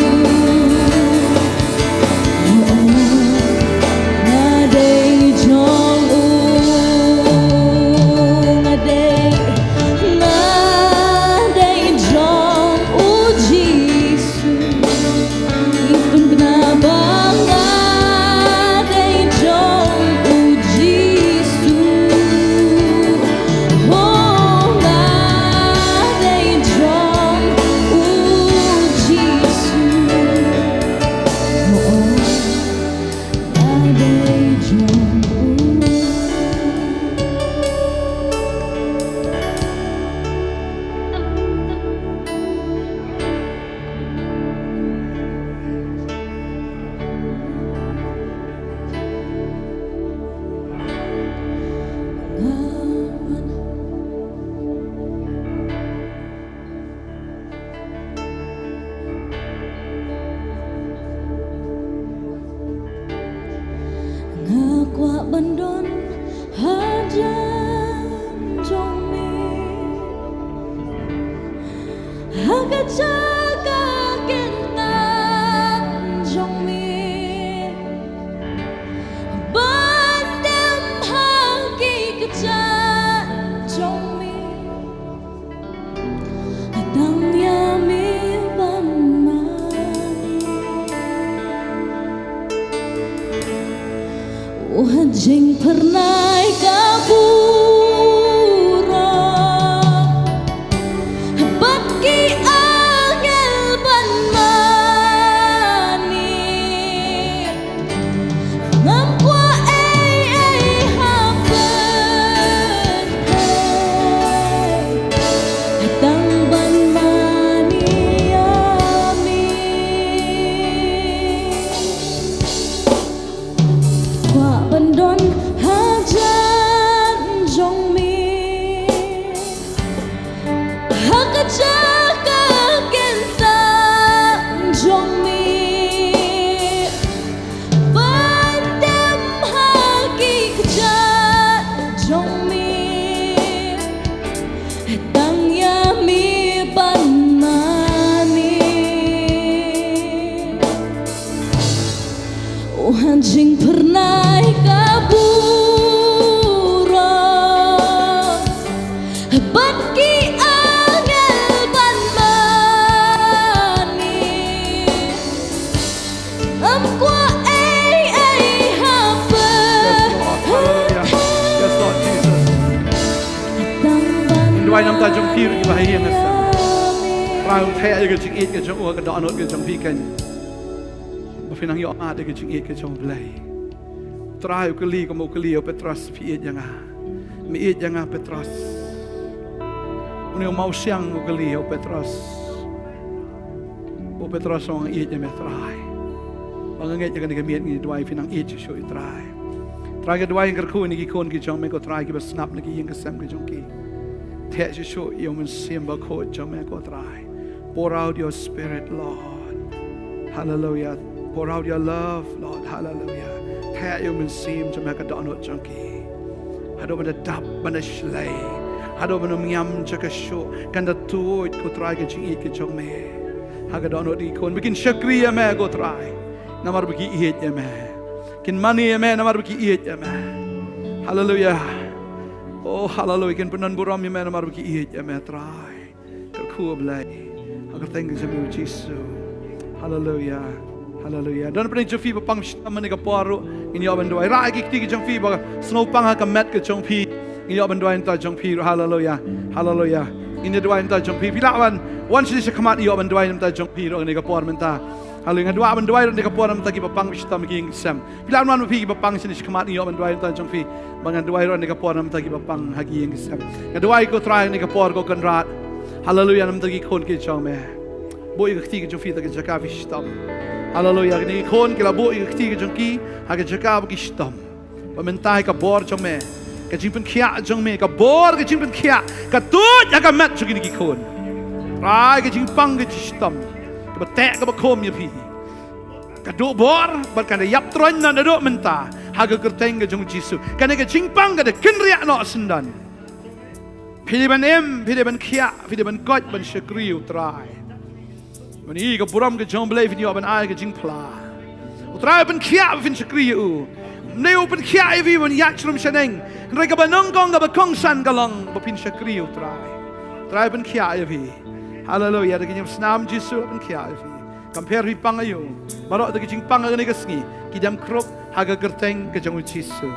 Ngakwa bandon hajan jongmi hagajaga kentan jongmi bandem hagi kejan jongmi dang yami Jing pernah kabura baki angel banmani ngamkwa hapen tang banmani ami kwa bandon hajan jongmi hakajaga kentan jongmi bandem hagi kejat jongmi tang yami banmani Jing pernah kabura baki angel banmani amkwa hape Yes, Lord Jesus. Indway nam ta jong phi ri ba hieng asa. Prang the ge jing it ge jong o ge da anot ge jong phi kan. Ba finang yo a de ge jing it ge jong blai. Trai ke li ko mo ke li o Petros phi it janga. Mi it janga Petros. Uni o mau siang mo ke li o Petros. O Petros ong it je me trai. Ba nge ge ge miet ni dwai finang it je sho trai. Trai ge dwai nger khu ni ki kon ki jong me ko trai ki ba snap ni ki yeng ke sam ge jong ki. The je sho yo men sim ba ko jong me ko trai. Pour out your spirit, Lord. Hallelujah. Pour out your love, Lord. Hallelujah. The yo men sim jong me ka donot jong ki. Hado ben dap ben shlei. Hado ben miam je ka sho kan da tu ko trai ge jing ke jong me. Haga donot di kon begin shakriya me ko trai. Namar bagi iet ya me. Kin mani ya me namar bagi iet ya me. Hallelujah. Oh hallelujah. Kin penan buram ya me namar bagi iet ya me trai. Kerku blai. Agar tengah jami Yesus. Hallelujah. Hallelujah. Dan pernah jumpi bapang shama ni kaparu ini awan doa. Rai kiki jumpi baga snow pang ha kamet ke jumpi Iyo banduay ta jong pi hallelujah. Hallelujah. Ini duay ta jong pi pilawan wan si kamat iyo banduay ta jong pi ro ni kapor menta. Hallelujah dua banduay ro ni kapor menta ki papang bistam ki sam. Pilawan man pi papang si kamat iyo banduay ta jong pi bangan duay ro ni kapor menta ki papang hagi ing sam. Duay ko try ni kapor ko kanrat. Hallelujah nam ta ki khon ki jong me. Boy ka ti ki jong pi ta ki jaka bistam. Hallelujah ni khon ki la boy ka ti ki jong ki ha ki jaka ki stam. Pamentai ka bor jong me. Ka jing pen khia jong me ka bor ka jing pen khia ka tut ya ka mat jong ki khon. Rai ka jing pang ka stam. Ka ba te ka ba khom ya pi. Ka do bor ba ka yap tron na do menta ha ka kerteng ka jong Jisu. Ka ne ka jing pang ka de ken ria no sendan. Phi ban em phi ban khia phi ban kot ban shakriu trai. When he ka buram ka jong blai fi ban ai ka jing pla. Utrai ban khia fin shakriu. Neu pen khia vi ban yachrum shaneng. Nrai ka banong kong ka ba kong san ka lang ba pin shakriu trai. Trai ban khia vi. Hallelujah da kinyam snam Jisu ban khia vi. Compare vi pangayo. Barok da kijing pangayo ni kasngi. Kidam krok haga gerteng ka jong Jisu.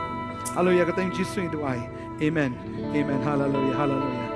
Hallelujah ka teng Jisu itu ai. Amen. Amen. Hallelujah. Hallelujah.